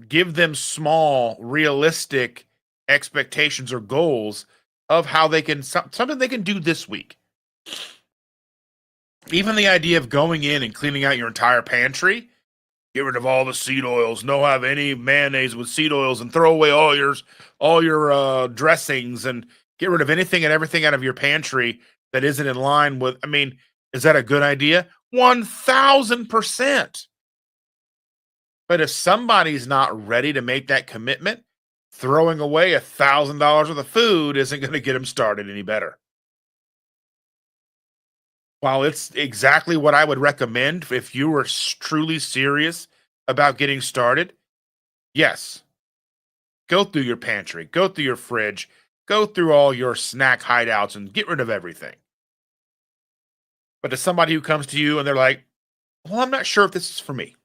A: Give them small, realistic expectations or goals of how they can, something they can do this week. Even the idea of going in and cleaning out your entire pantry, get rid of all the seed oils, no have any mayonnaise with seed oils, and throw away all your dressings, and get rid of anything and everything out of your pantry that isn't in line with. I mean, is that a good idea? 1,000%. But if somebody's not ready to make that commitment, throwing away $1,000 worth of food isn't going to get them started any better. While it's exactly what I would recommend if you were truly serious about getting started, yes, go through your pantry, go through your fridge, go through all your snack hideouts and get rid of everything. But to somebody who comes to you and they're like, well, I'm not sure if this is for me.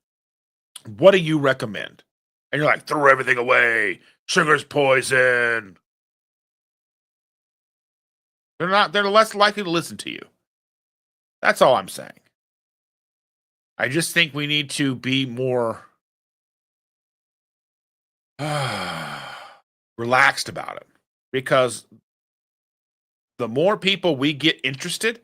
A: What do you recommend? And you're like, throw everything away. Sugar's poison. They're less likely to listen to you. That's all I'm saying. I just think we need to be more relaxed about it, because the more people we get interested,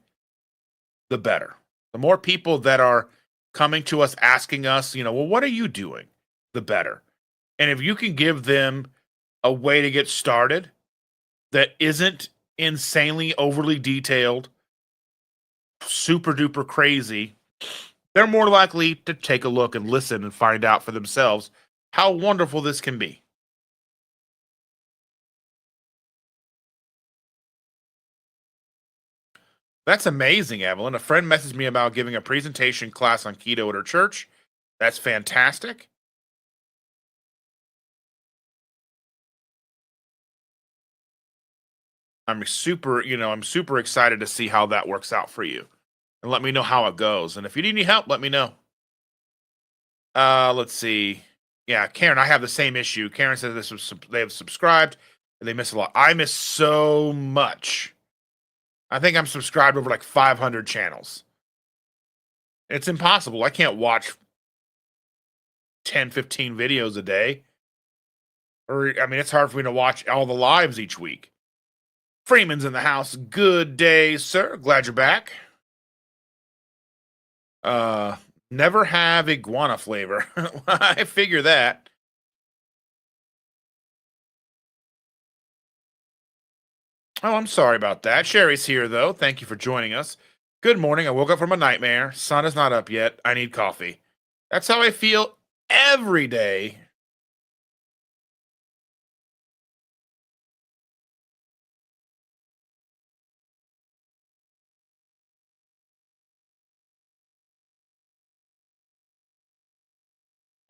A: the better. The more people that are coming to us asking us, well, what are you doing? The better. And if you can give them a way to get started that isn't insanely overly detailed, super duper crazy, they're more likely to take a look and listen and find out for themselves how wonderful this can be. That's amazing, Evelyn. A friend messaged me about giving a presentation class on keto at her church. That's fantastic. I'm super excited to see how that works out for you. And let me know how it goes. And if you need any help, let me know. Let's see. Yeah, Karen, I have the same issue. Karen says they have subscribed and they miss a lot. I miss so much. I think I'm subscribed over like 500 channels. It's impossible. I can't watch 10, 15 videos a day. It's hard for me to watch all the lives each week. Freeman's in the house. Good day, sir. Glad you're back. Uh, Never have iguana flavor. I figure that. Oh, I'm sorry about that. Sherry's here, though. Thank you for joining us. Good morning. I woke up from a nightmare. Sun is not up yet. I need coffee. That's how I feel every day.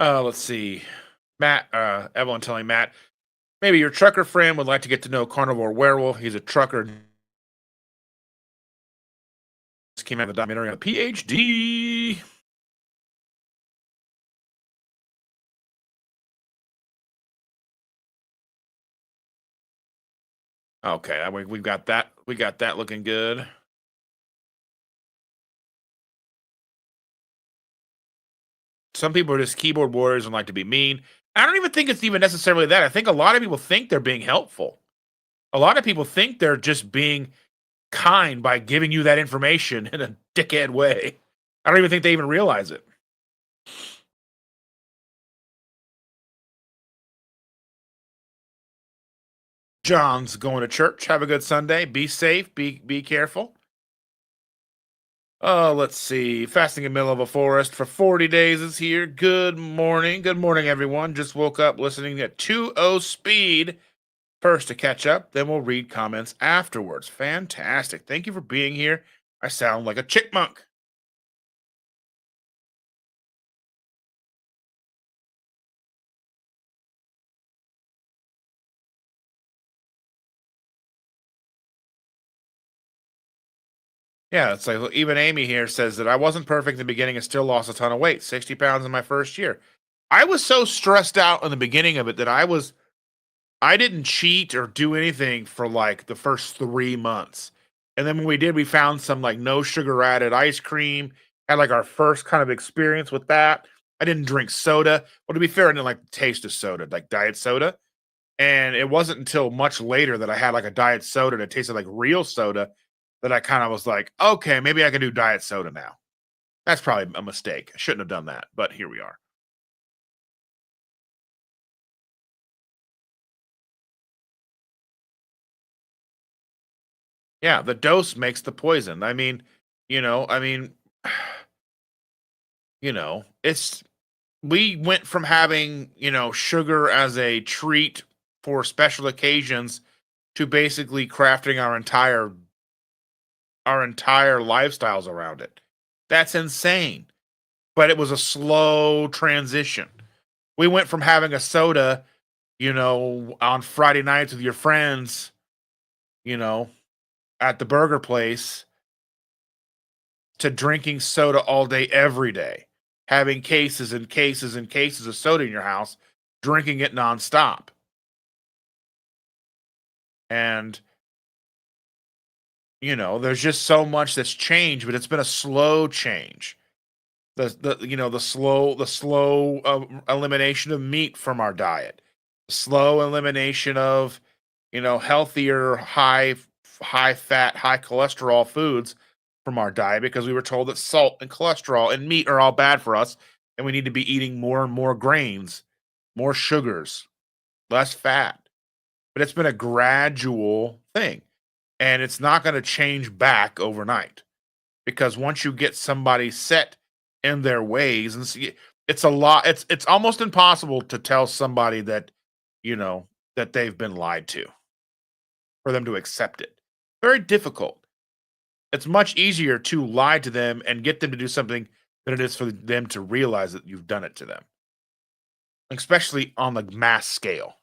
A: Let's see. Evelyn telling Matt, maybe your trucker friend would like to get to know Carnivore Werewolf. He's a trucker. Just came out of the documentary on a PhD. Okay, we've got that. We got that looking good. Some people are just keyboard warriors and like to be mean. I don't even think it's even necessarily that. I think a lot of people think they're being helpful. A lot of people think they're just being kind by giving you that information in a dickhead way. I don't even think they even realize it. John's going to church. Have a good Sunday. Be safe. Be careful. Oh, let's see. Fasting in the middle of a forest for 40 days is here. Good morning. Good morning, everyone. Just woke up listening at 2:0 speed. First to catch up, then we'll read comments afterwards. Fantastic. Thank you for being here. I sound like a chickmunk. Yeah, it's like even Amy here says that I wasn't perfect in the beginning and still lost a ton of weight, 60 pounds in my first year. I was so stressed out in the beginning of it that I didn't cheat or do anything for like the first 3 months. And then when we did, we found some like no sugar added ice cream, had like our first kind of experience with that. I didn't drink soda. Well, to be fair, I didn't like the taste of soda, like diet soda. And it wasn't until much later that I had like a diet soda that tasted like real soda that I kind of was like, okay, maybe I can do diet soda now. That's probably a mistake. I shouldn't have done that, but here we are. Yeah, the dose makes the poison. I mean, it's we went from having, sugar as a treat for special occasions to basically crafting our entire lifestyles around it. That's insane. But it was a slow transition. We went from having a soda, on Friday nights with your friends, you know, at the burger place to drinking soda all day, every day, having cases and cases and cases of soda in your house, drinking it nonstop. And, there's just so much that's changed, but it's been a slow change. The slow elimination of meat from our diet, slow elimination of healthier high fat, high cholesterol foods from our diet because we were told that salt and cholesterol and meat are all bad for us and we need to be eating more and more grains, more sugars, less fat. But it's been a gradual thing and it's not going to change back overnight because once you get somebody set in their ways and see, it's a lot, it's almost impossible to tell somebody that you know that they've been lied to for them to accept it. Very difficult. It's much easier to lie to them and get them to do something than it is for them to realize that you've done it to them, especially on the mass scale.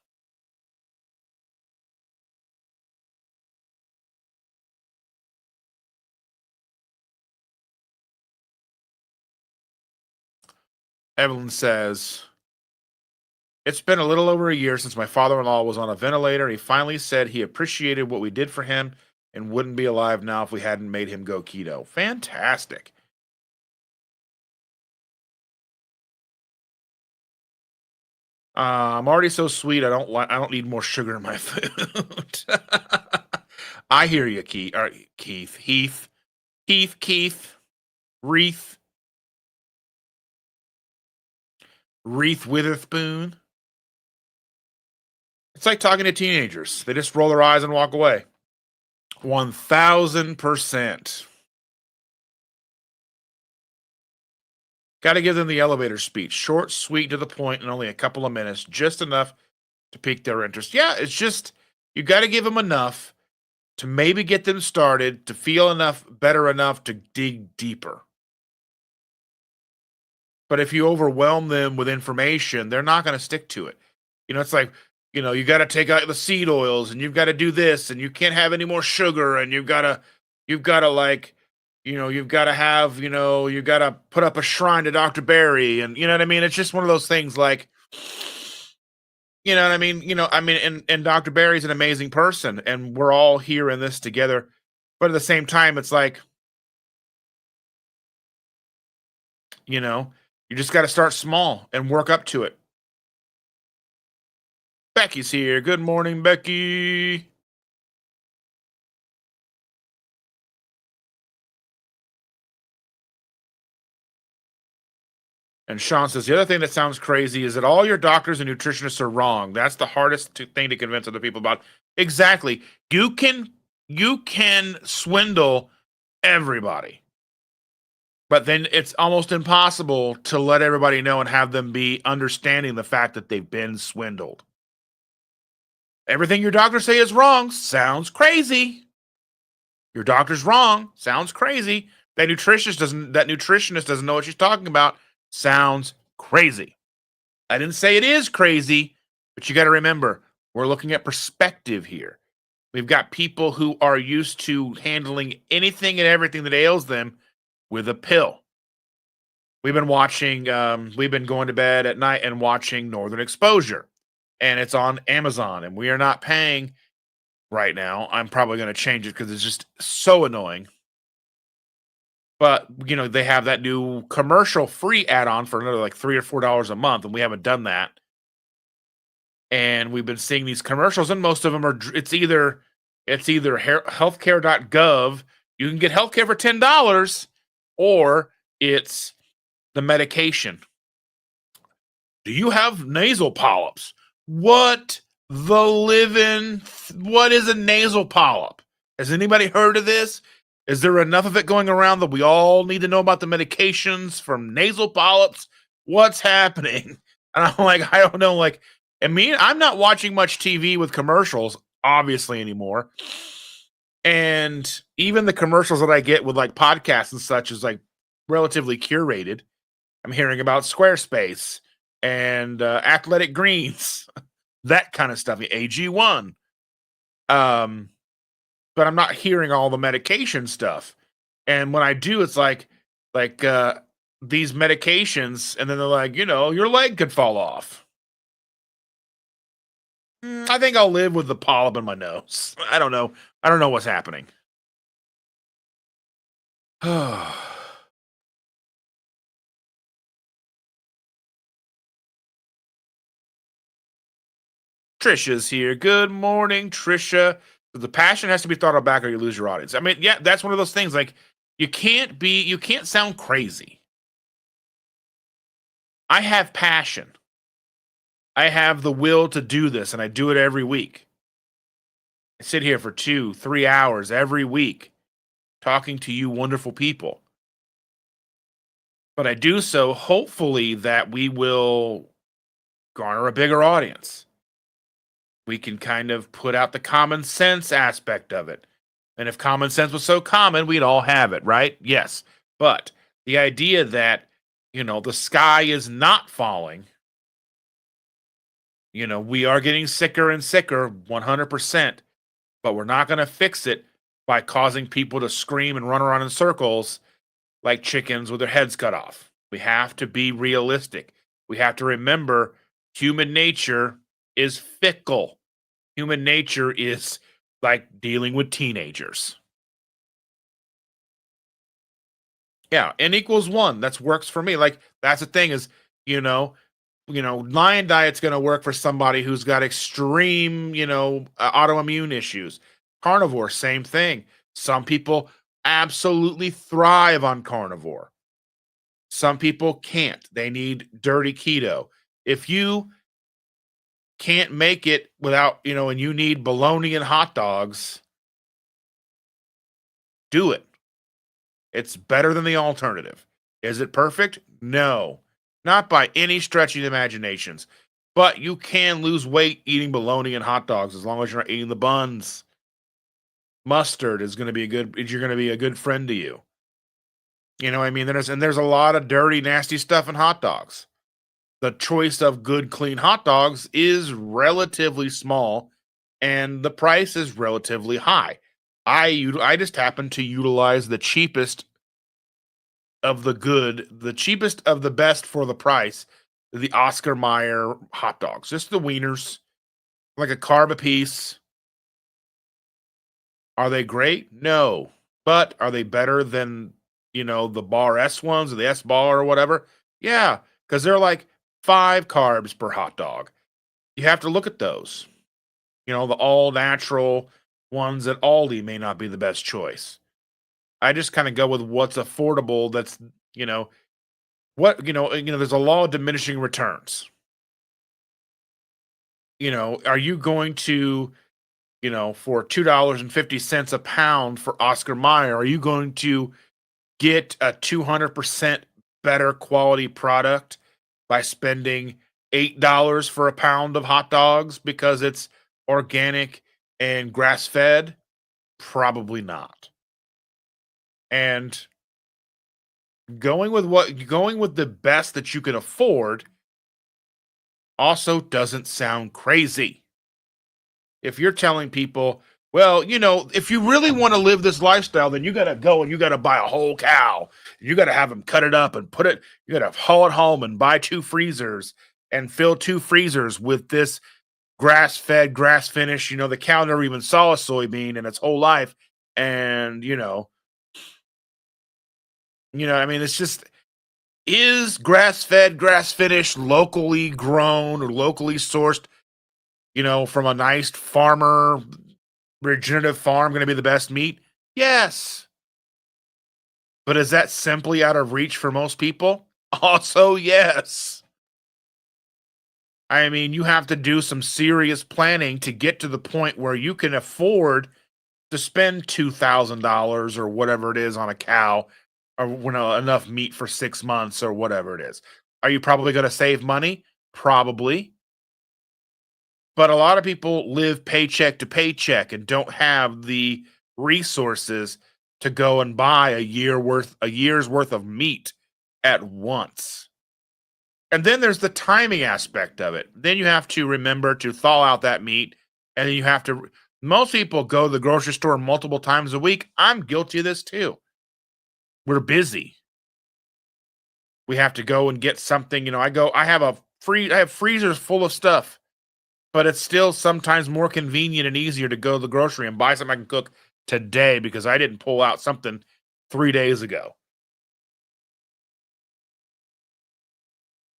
A: Evelyn says, it's been a little over a year since my father in law was on a ventilator. He finally said he appreciated what we did for him and wouldn't be alive now if we hadn't made him go keto. Fantastic. I'm already so sweet. I don't need more sugar in my food. I hear you, Keith. Keith. Keith. Reith. Reith Witherspoon. It's like talking to teenagers. They just roll their eyes and walk away. 1000%. Got to give them the elevator speech. Short, sweet, to the point, and only a couple of minutes, just enough to pique their interest. Yeah, it's just you got to give them enough to maybe get them started, to feel enough better enough to dig deeper. But if you overwhelm them with information, they're not going to stick to it. It's like, you got to take out the seed oils and you've got to do this and you can't have any more sugar and you've got to like, you've got to have, you've got to put up a shrine to Dr. Barry and you know what I mean? It's just one of those things like, you know what I mean? And Dr. Barry's an amazing person and we're all here in this together. But at the same time, it's like, you know, you just got to start small and work up to it. Becky's here. Good morning, Becky. And Sean says the other thing that sounds crazy is that all your doctors and nutritionists are wrong. That's the hardest thing to convince other people about. Exactly. You can swindle everybody, but then it's almost impossible to let everybody know and have them be understanding the fact that they've been swindled. Everything your doctors say is wrong sounds crazy. Your doctor's wrong sounds crazy. That nutritionist doesn't know what she's talking about. Sounds crazy. I didn't say it is crazy, but you got to remember, we're looking at perspective here. We've got people who are used to handling anything and everything that ails them with a pill. We've been going to bed at night and watching Northern Exposure, and it's on Amazon, and we are not paying right now. I'm probably going to change it because it's just so annoying. But they have that new commercial free add-on for another like $3 or $4 a month, and we haven't done that. And we've been seeing these commercials, and most of them are it's either healthcare.gov. You can get healthcare for $10, or it's the medication. Do you have nasal polyps? What what is a nasal polyp? Has anybody heard of this? Is there enough of it going around that we all need to know about the medications from nasal polyps? What's happening? And I'm like, I don't know. Like, I'm not watching much TV with commercials, obviously, anymore. And even the commercials that I get with like podcasts and such is like relatively curated. I'm hearing about Squarespace and Athletic Greens, that kind of stuff. AG1. Um, but I'm not hearing all the medication stuff. And when I do, it's like these medications, and then they're like, your leg could fall off. I think I'll live with the polyp in my nose. I don't know. I don't know what's happening. Trisha's here. Good morning, Trisha. The passion has to be thought of back or you lose your audience. I mean, yeah, that's one of those things. Like, you can't sound crazy. I have passion. I have the will to do this, and I do it every week. I sit here for 2-3 hours every week talking to you wonderful people. But I do so hopefully that we will garner a bigger audience. We can kind of put out the common sense aspect of it. And if common sense was so common, we'd all have it, right? Yes. But the idea that, the sky is not falling, we are getting sicker and sicker 100%, but we're not going to fix it by causing people to scream and run around in circles like chickens with their heads cut off. We have to be realistic. We have to remember human nature is fickle. Human nature is like dealing with teenagers. Yeah, n equals 1. That's works for me. Like, that's the thing is, lion diet's going to work for somebody who's got extreme, autoimmune issues. Carnivore, same thing. Some people absolutely thrive on carnivore. Some people can't. They need dirty keto. If you can't make it without, and you need bologna and hot dogs, Do it. It's better than the alternative. Is it perfect? No. Not by any stretch of the imaginations. But you can lose weight eating bologna and hot dogs as long as you're not eating the buns. Mustard is going to be a good you're going to be a good friend to you. You know what I mean? There's a lot of dirty, nasty stuff in hot dogs. The choice of good, clean hot dogs is relatively small, and the price is relatively high. I just happen to utilize the cheapest of the good, the cheapest of the best for the price, the Oscar Mayer hot dogs, just the wieners, like a carb a piece. Are they great? No. But are they better than, the bar S ones or the S bar or whatever? Yeah, because they're like 5 carbs per hot dog. You have to look at those. The all natural ones at Aldi may not be the best choice. I just kind of go with what's affordable. That's, there's a law of diminishing returns. Are you going to, for $2.50 a pound for Oscar Mayer, are you going to get a 200% better quality product by spending $8 for a pound of hot dogs because it's organic and grass fed? Probably not. And going with the best that you can afford also doesn't sound crazy. If you're telling people, well, if you really want to live this lifestyle, then you got to go and you got to buy a whole cow. You got to have them cut it up and put it, you got to haul it home and buy 2 freezers and fill 2 freezers with this grass fed, grass finished. The cow never even saw a soybean in its whole life. And, I mean, it's just, is grass fed, grass finished, locally grown or locally sourced, from a nice farmer, regenerative farm going to be the best meat? Yes. But is that simply out of reach for most people? Also, yes. I mean, you have to do some serious planning to get to the point where you can afford to spend $2,000 or whatever it is on a cow or enough meat for 6 months or whatever it is. Are you probably going to save money? Probably. But a lot of people live paycheck to paycheck and don't have the resources to go and buy a year's worth of meat at once. And then there's the timing aspect of it. Then you have to remember to thaw out that meat, and then you have to most people go to the grocery store multiple times a week. I'm guilty of this too. We're busy. We have to go and get something, I have freezers full of stuff, but it's still sometimes more convenient and easier to go to the grocery and buy something I can cook today because I didn't pull out something 3 days ago.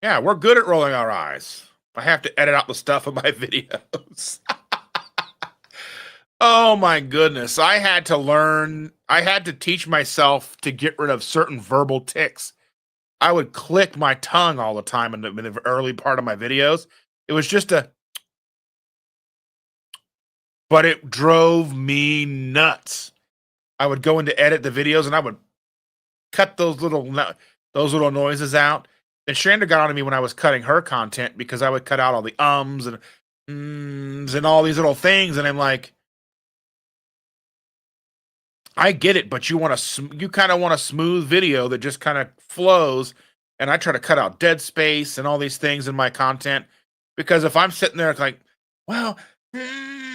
A: Yeah, we're good at rolling our eyes. I have to edit out the stuff in my videos. Oh my goodness. I had to teach myself to get rid of certain verbal tics. I would click my tongue all the time in the early part of my videos. It was just but it drove me nuts. I would go in to edit the videos and I would cut those little noises out. And Shanda got on to me when I was cutting her content because I would cut out all the ums and and all these little things, and I'm like, I get it, but you kind of want a smooth video that just kind of flows, and I try to cut out dead space and all these things in my content because if I'm sitting there like, well, and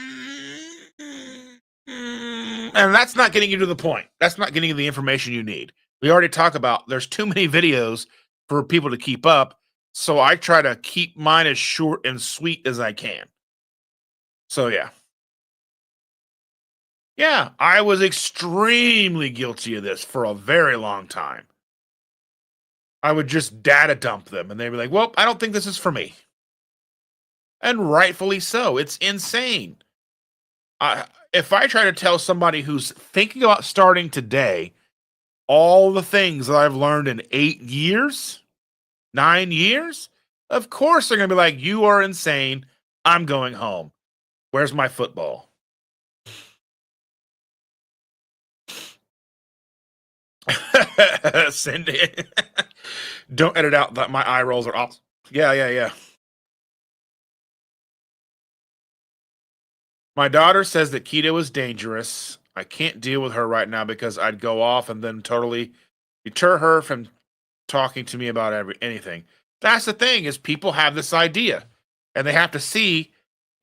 A: that's not getting you to the point. That's not getting you the information you need. We already talked about there's too many videos for people to keep up, so I try to keep mine as short and sweet as I can. So yeah. Yeah, I was extremely guilty of this for a very long time. I would just data dump them and they'd be like, well, I don't think this is for me. And rightfully so. It's insane. If I try to tell somebody who's thinking about starting today all the things that I've learned in 8 years, 9 years, of course they're going to be like, you are insane. I'm going home. Where's my football? Send it. Don't edit out that my eye rolls are off. Yeah, yeah, yeah. My daughter says that keto is dangerous. I can't deal with her right now because I'd go off and then totally deter her from talking to me about anything. That's the thing is people have this idea and they have to see,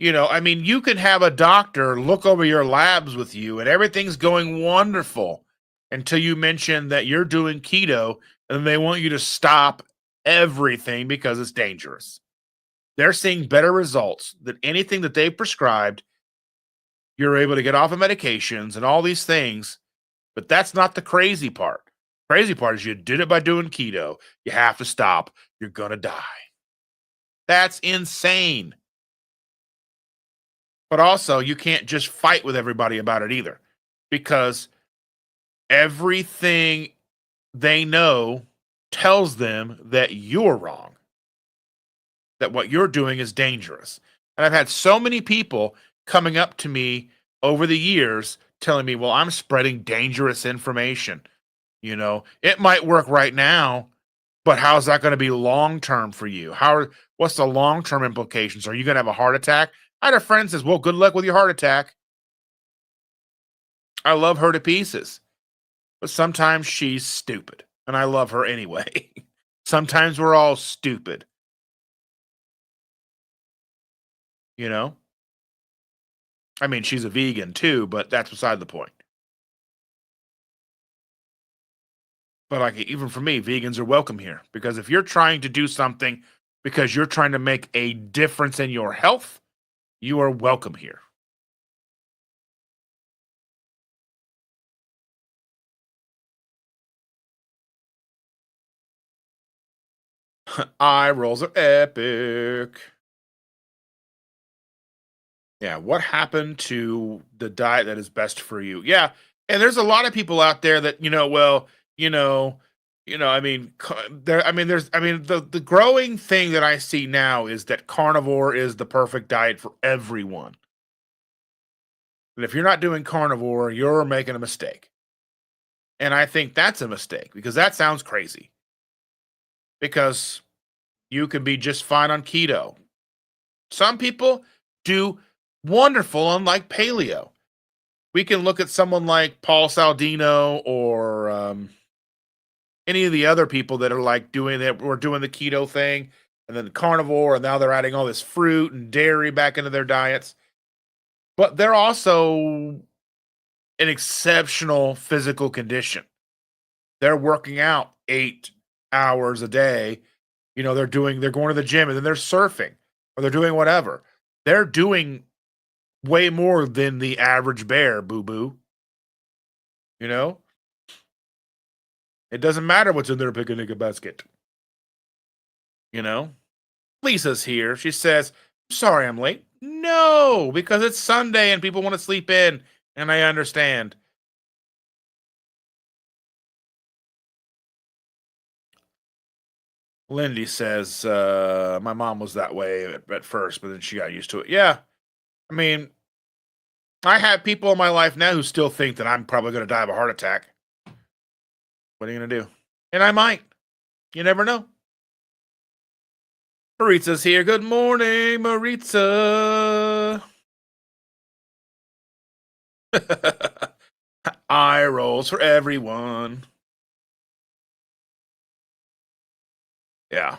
A: I mean, you can have a doctor look over your labs with you and everything's going wonderful until you mention that you're doing keto and they want you to stop everything because it's dangerous. They're seeing better results than anything that they've prescribed. You're able to get off of medications and all these things, but that's not the crazy part. Crazy part is you did it by doing keto. You have to stop. You're going to die. That's insane. But also, you can't just fight with everybody about it either because everything they know tells them that you're wrong, that what you're doing is dangerous. And I've had so many people coming up to me over the years telling me, well, I'm spreading dangerous information. It might work right now, but how's that going to be long term for you? What's the long term implications? Are you going to have a heart attack? I had a friend says, well, good luck with your heart attack. I love her to pieces, but sometimes she's stupid, and I love her anyway. Sometimes we're all stupid, you know? I mean, she's a vegan too, but that's beside the point. But like even for me, vegans are welcome here because if you're trying to do something because you're trying to make a difference in your health, you are welcome here. Eye rolls are epic. Yeah, what happened to the diet that is best for you? Yeah, and there's a lot of people out there that you know, I mean, the growing thing that I see now is that carnivore is the perfect diet for everyone. And if you're not doing carnivore, you're making a mistake. And I think that's a mistake because that sounds crazy. Because you can be just fine on keto. Some people do wonderful on like paleo. We can look at someone like Paul Saldino or any of the other people that are like doing that were doing the keto thing and then carnivore, and now they're adding all this fruit and dairy back into their diets. But they're also in exceptional physical condition. They're working out 8 hours a day. They're going to the gym and then they're surfing or they're doing whatever. They're doing way more than the average bear, boo boo. You know, it doesn't matter what's in their picnic basket. You know, Lisa's here. She says, sorry I'm late. No, because it's Sunday and people want to sleep in. And I understand. Lindy says, my mom was that way at first, but then she got used to it. Yeah. I mean, I have people in my life now who still think that I'm probably going to die of a heart attack. What are you going to do? And I might. You never know. Maritza's here. Good morning, Maritza. Eye rolls for everyone. Yeah.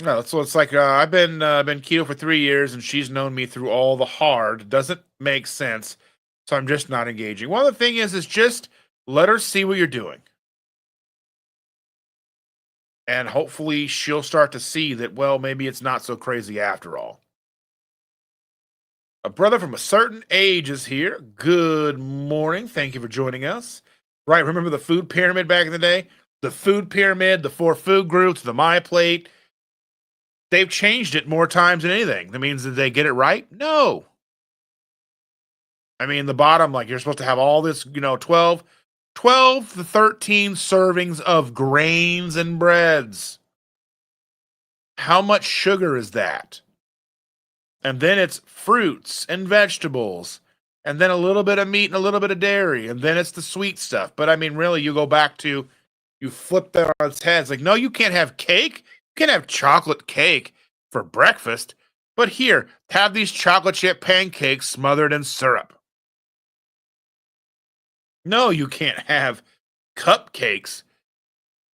A: No, so it's like I've been keto for 3 years, and she's known me through all the hard. Doesn't make sense, so I'm just not engaging. One of the thing is just let her see what you're doing, and hopefully she'll start to see that. Well, maybe it's not so crazy after all. A brother from a certain age is here. Good morning. Thank you for joining us. Right, remember the food pyramid back in the day? The food pyramid, the 4 food groups, the My Plate. They've changed it more times than anything. That means that they get it right? No. I mean, the bottom, like you're supposed to have all this, 12 12 to 13 servings of grains and breads. How much sugar is that? And then it's fruits and vegetables, and then a little bit of meat and a little bit of dairy, and then it's the sweet stuff. But I mean, really, you go back to, you flip that on its head. It's like, no, you can't have cake. You can't have chocolate cake for breakfast. But here, have these chocolate chip pancakes smothered in syrup. No, you can't have cupcakes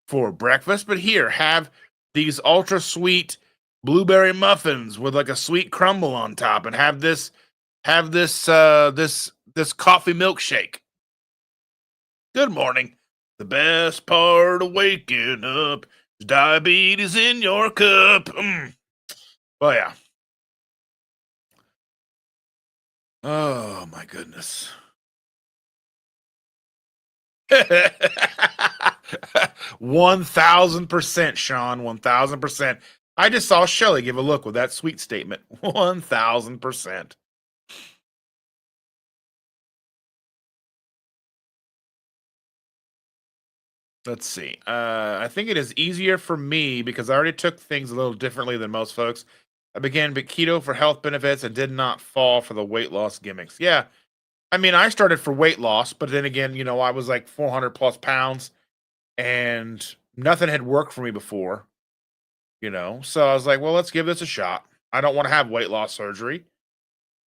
A: for breakfast. But here, have these ultra sweet blueberry muffins with like a sweet crumble on top, and have this coffee milkshake. Good morning. The best part of waking up is diabetes in your cup. Well, yeah. Oh my goodness. 1000%, Sean. 1000%. I just saw Shelly give a look with that sweet statement. 1000%. Let's see. I think it is easier for me because I already took things a little differently than most folks. I began keto for health benefits and did not fall for the weight loss gimmicks. Yeah. I mean, I started for weight loss, but then again, I was like 400 plus pounds and nothing had worked for me before. So I was like, well, let's give this a shot. I don't want to have weight loss surgery.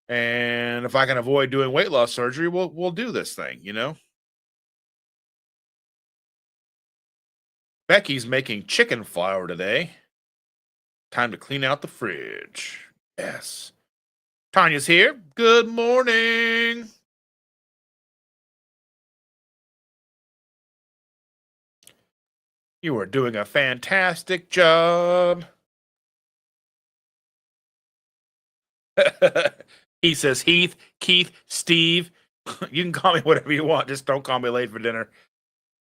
A: And if I can avoid doing weight loss surgery, we'll do this thing. Becky's making chicken flour today. Time to clean out the fridge. Yes. Tanya's here. Good morning. You are doing a fantastic job. He says, Heath, Keith, Steve. You can call me whatever you want. Just don't call me late for dinner.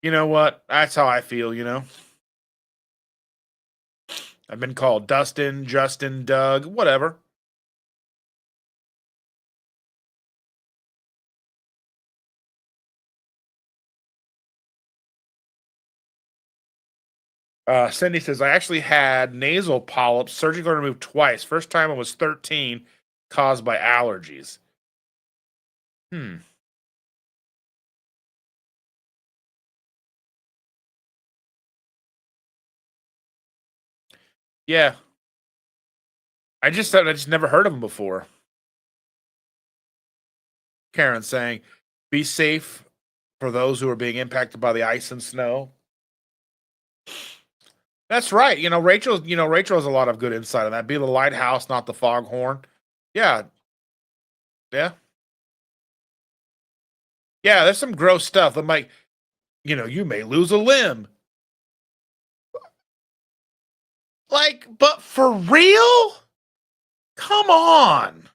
A: You know what? That's how I feel. I've been called Dustin, Justin, Doug, whatever. Cindy says, I actually had nasal polyps surgically removed twice. First time I was 13, caused by allergies. Hmm. Yeah. I just never heard of them before. Karen saying, be safe for those who are being impacted by the ice and snow. That's right. Rachel has a lot of good insight on that. Be the lighthouse, not the foghorn. Yeah. Yeah. Yeah. There's some gross stuff that might, you may lose a limb. Like, but for real? Come on.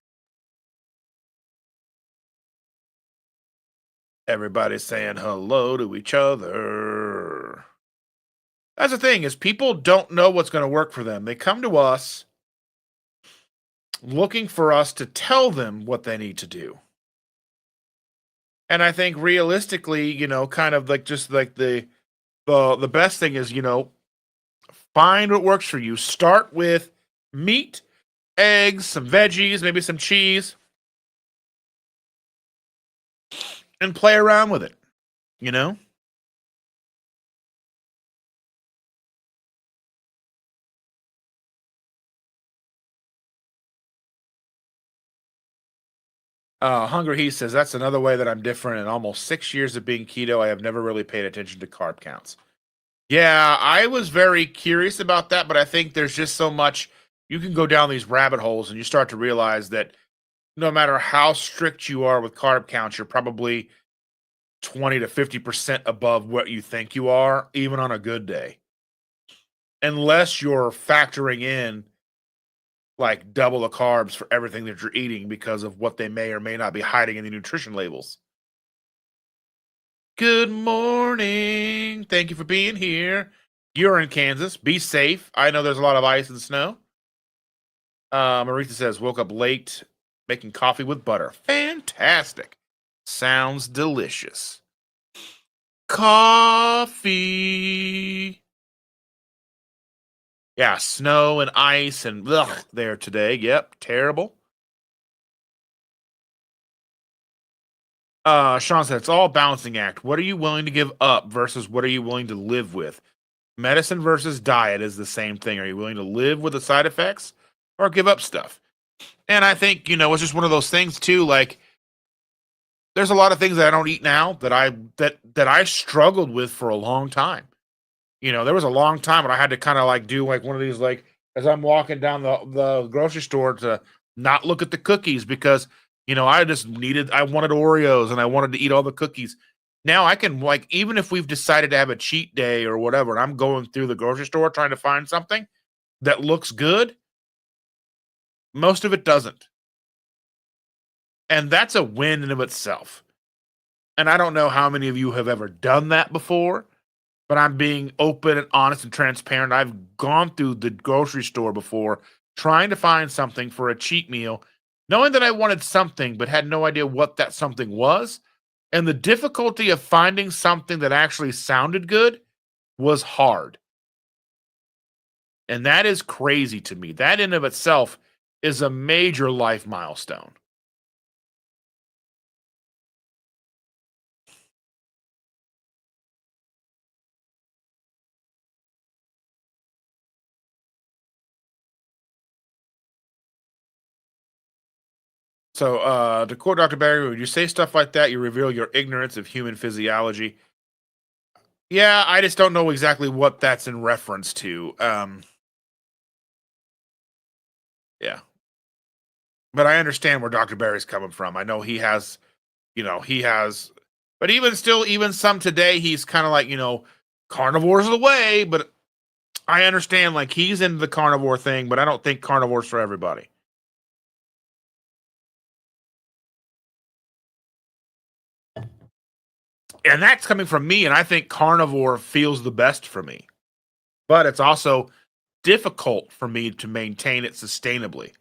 A: Everybody's saying hello to each other. That's the thing, is people don't know what's going to work for them. They come to us looking for us to tell them what they need to do. And I think realistically, kind of like just like the best thing is, find what works for you. Start with meat, eggs, some veggies, maybe some cheese, and play around with it, you know? Hunger He says, that's another way that I'm different. In almost 6 years of being keto, I have never really paid attention to carb counts. Yeah, I was very curious about that, but I think there's just so much you can go down these rabbit holes and you start to realize that no matter how strict you are with carb counts, you're probably 20 to 50% above what you think you are, even on a good day. Unless you're factoring in like double the carbs for everything that you're eating because of what they may or may not be hiding in the nutrition labels. Good morning. Thank you for being here. You're in Kansas. Be safe. I know there's a lot of ice and snow. Marisa says, woke up late making coffee with butter. Fantastic. Sounds delicious. coffee. Yeah, snow and ice and ugh, there today. Yep, terrible. Sean said it's all a balancing act. What are you willing to give up versus what are you willing to live with? Medicine versus diet is the same thing. Are you willing to live with the side effects or give up stuff? And I think, it's just one of those things too. Like, there's a lot of things that I don't eat now that I struggled with for a long time. There was a long time when I had to kind of like do like one of these like as I'm walking down the grocery store to not look at the cookies because I wanted Oreos and I wanted to eat all the cookies. Now I can like even if we've decided to have a cheat day or whatever, and I'm going through the grocery store trying to find something that looks good, most of it doesn't. And that's a win in of itself. And I don't know how many of you have ever done that before, but I'm being open and honest and transparent. I've gone through the grocery store before trying to find something for a cheat meal, knowing that I wanted something, but had no idea what that something was. And the difficulty of finding something that actually sounded good was hard. And that is crazy to me. That in of itself is a major life milestone. So, to quote Dr. Barry, when you say stuff like that, you reveal your ignorance of human physiology. Yeah, I just don't know exactly what that's in reference to. Yeah, but I understand where Dr. Barry's coming from. I know he has, but even still, even some today, he's kind of like, carnivores the way, but I understand like he's into the carnivore thing, but I don't think carnivore's for everybody. And that's coming from me, and I think carnivore feels the best for me. But it's also difficult for me to maintain it sustainably.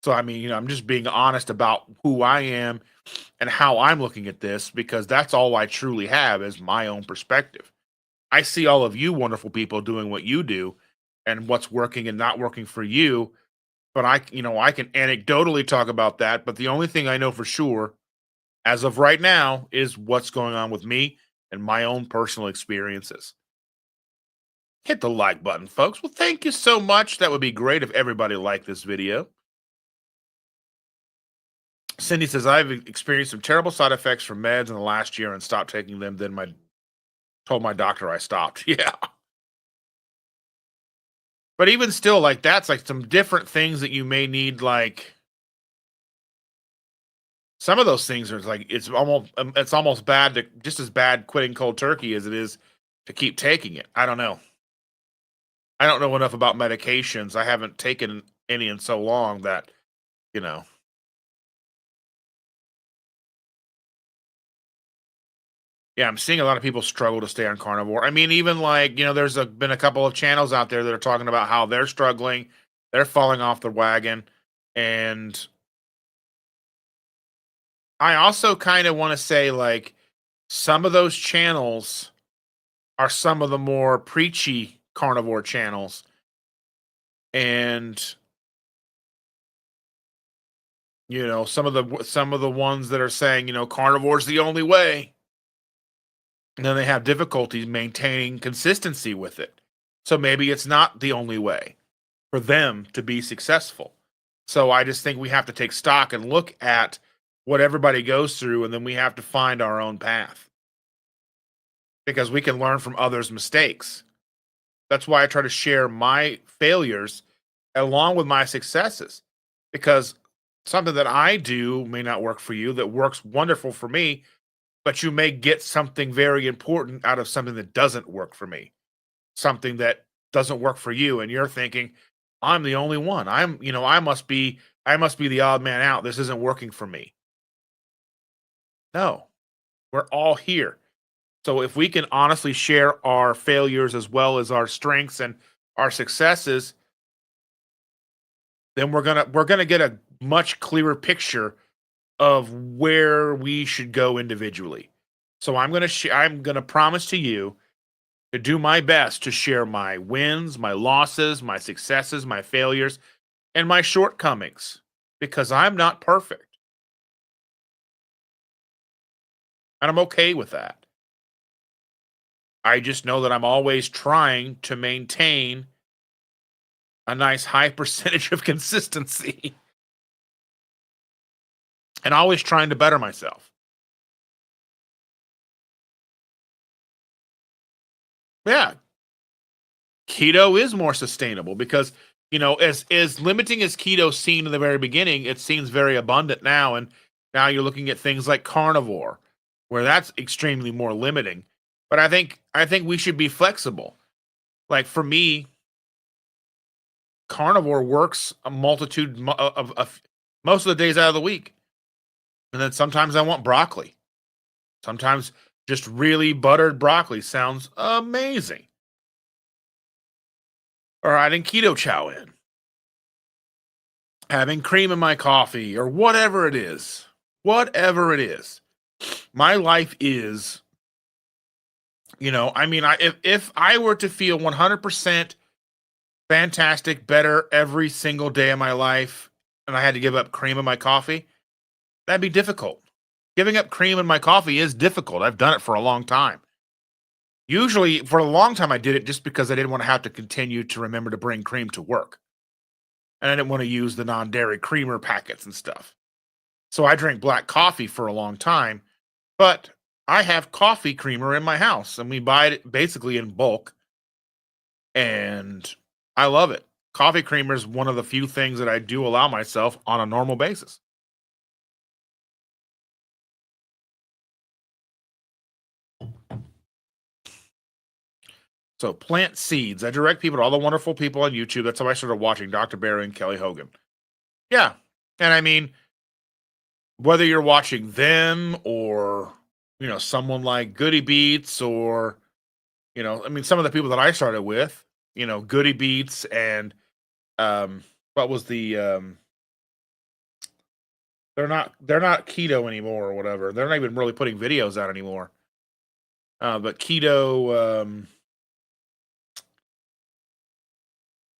A: So I mean, I'm just being honest about who I am and how I'm looking at this because that's all I truly have is my own perspective. I see all of you wonderful people doing what you do and what's working and not working for you, but I can anecdotally talk about that, but the only thing I know for sure as of right now is what's going on with me and my own personal experiences. Hit the like button, folks. Well, thank you so much. That would be great if everybody liked this video. Cindy says, I've experienced some terrible side effects from meds in the last year and stopped taking them. Then told my doctor I stopped. Yeah. But even still, like that's like some different things that you may need, like some of those things are like it's almost bad to just as bad quitting cold turkey as it is to keep taking it. I don't know. I don't know enough about medications. I haven't taken any in so long that, you know. Yeah, I'm seeing a lot of people struggle to stay on carnivore. I mean, even like, there's been a couple of channels out there that are talking about how they're struggling, they're falling off the wagon. And I also kind of want to say, like, some of those channels are some of the more preachy carnivore channels. And, some of the ones that are saying, carnivore's the only way. And then they have difficulties maintaining consistency with it. So maybe it's not the only way for them to be successful. So I just think we have to take stock and look at what everybody goes through, and then we have to find our own path because we can learn from others' mistakes. That's why I try to share my failures along with my successes because something that I do may not work for you that works wonderful for me, but you may get something very important out of something that doesn't work for me, something that doesn't work for you, and you're thinking, I'm the only one. I must be the odd man out. This isn't working for me. No, we're all here. So if we can honestly share our failures as well as our strengths and our successes, then we're gonna get a much clearer picture of where we should go individually. So I'm gonna promise to you to do my best to share my wins, my losses, my successes, my failures, and my shortcomings because I'm not perfect, and I'm okay with that. I just know that I'm always trying to maintain a nice high percentage of consistency and always trying to better myself. Yeah, keto is more sustainable because, as limiting as keto seemed in the very beginning, it seems very abundant now, and now you're looking at things like carnivore, where that's extremely more limiting. But I think we should be flexible. Like for me, carnivore works a multitude of most of the days out of the week, and then sometimes I want broccoli. Sometimes just really buttered broccoli sounds amazing. Or adding keto chow in, having cream in my coffee, or whatever it is. Whatever it is. My life is, I mean, if I were to feel 100% fantastic, better every single day of my life, and I had to give up cream in my coffee, that'd be difficult. Giving up cream in my coffee is difficult. I've done it for a long time. Usually, for a long time, I did it just because I didn't want to have to continue to remember to bring cream to work. And I didn't want to use the non dairy creamer packets and stuff. So I drank black coffee for a long time, but I have coffee creamer in my house and we buy it basically in bulk. And I love it. Coffee creamer is one of the few things that I do allow myself on a normal basis. So plant seeds. I direct people to all the wonderful people on YouTube. That's how I started watching Dr. Barry and Kelly Hogan. Yeah. And I mean, whether you're watching them or, someone like Goody Beats or, I mean, some of the people that I started with, Goody Beats and what was they're not keto anymore or whatever. They're not even really putting videos out anymore. But keto,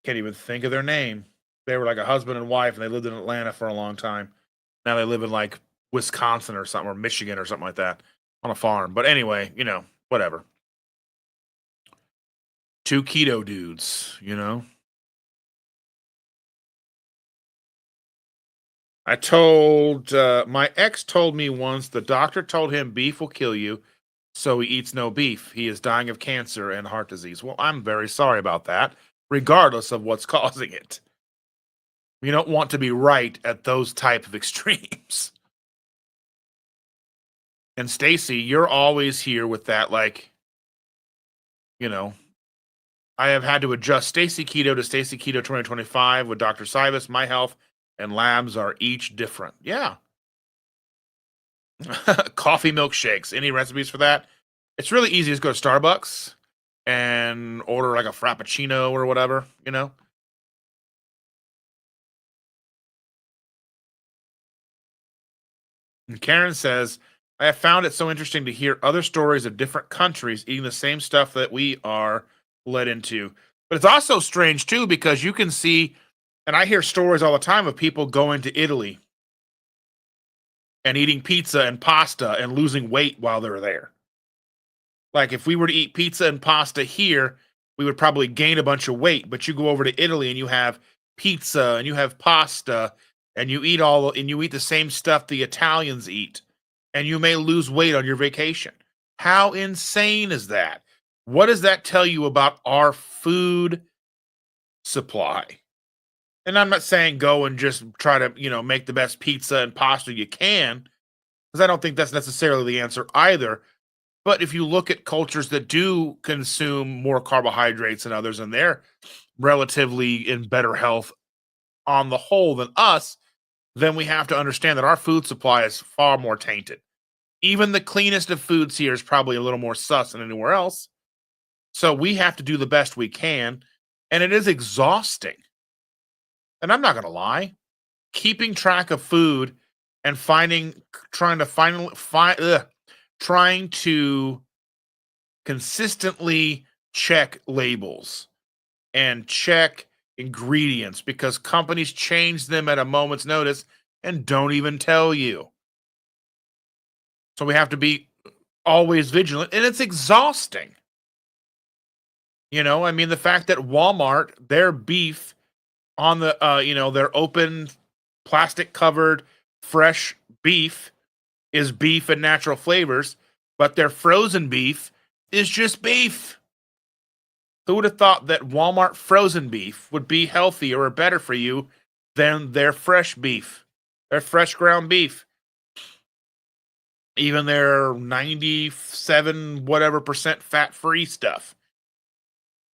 A: can't even think of their name. They were like a husband and wife, and they lived in Atlanta for a long time. Now they live in like Wisconsin or something, or Michigan or something like that on a farm. But anyway, whatever. Two keto dudes. My ex told me once the doctor told him beef will kill you, so he eats no beef. He is dying of cancer and heart disease. Well, I'm very sorry about that, regardless of what's causing it. You don't want to be right at those type of extremes. And Stacy, you're always here with that, like, you know, I have had to adjust Stacy Keto to Stacy Keto 2025 with Dr. Cybus. My health and labs are each different. Yeah. Coffee milkshakes. Any recipes for that? It's really easy. Just go to Starbucks and order like a Frappuccino or whatever. And Karen says, I have found it so interesting to hear other stories of different countries eating the same stuff that we are led into. But it's also strange too, because you can see, and I hear stories all the time of people going to Italy and eating pizza and pasta and losing weight while they're there. Like if we were to eat pizza and pasta here, we would probably gain a bunch of weight. But you go over to Italy and you have pizza and you have pasta and you eat the same stuff the Italians eat, and you may lose weight on your vacation. How insane is that? What does that tell you about our food supply? And I'm not saying go and just try to, make the best pizza and pasta you can, because I don't think that's necessarily the answer either. But if you look at cultures that do consume more carbohydrates than others, and they're relatively in better health on the whole than us, then we have to understand that our food supply is far more tainted. Even the cleanest of foods here is probably a little more sus than anywhere else. So we have to do the best we can. And it is exhausting. And I'm not going to lie. Keeping track of food and trying to trying to consistently check labels and check ingredients because companies change them at a moment's notice and don't even tell you. So we have to be always vigilant, and it's exhausting. I mean, the fact that Walmart, their beef on the, their open, plastic covered, fresh beef is beef and natural flavors, but their frozen beef is just beef. Who would have thought that Walmart frozen beef would be healthier or better for you than their fresh beef, their fresh ground beef? Even their 97 whatever percent fat free stuff.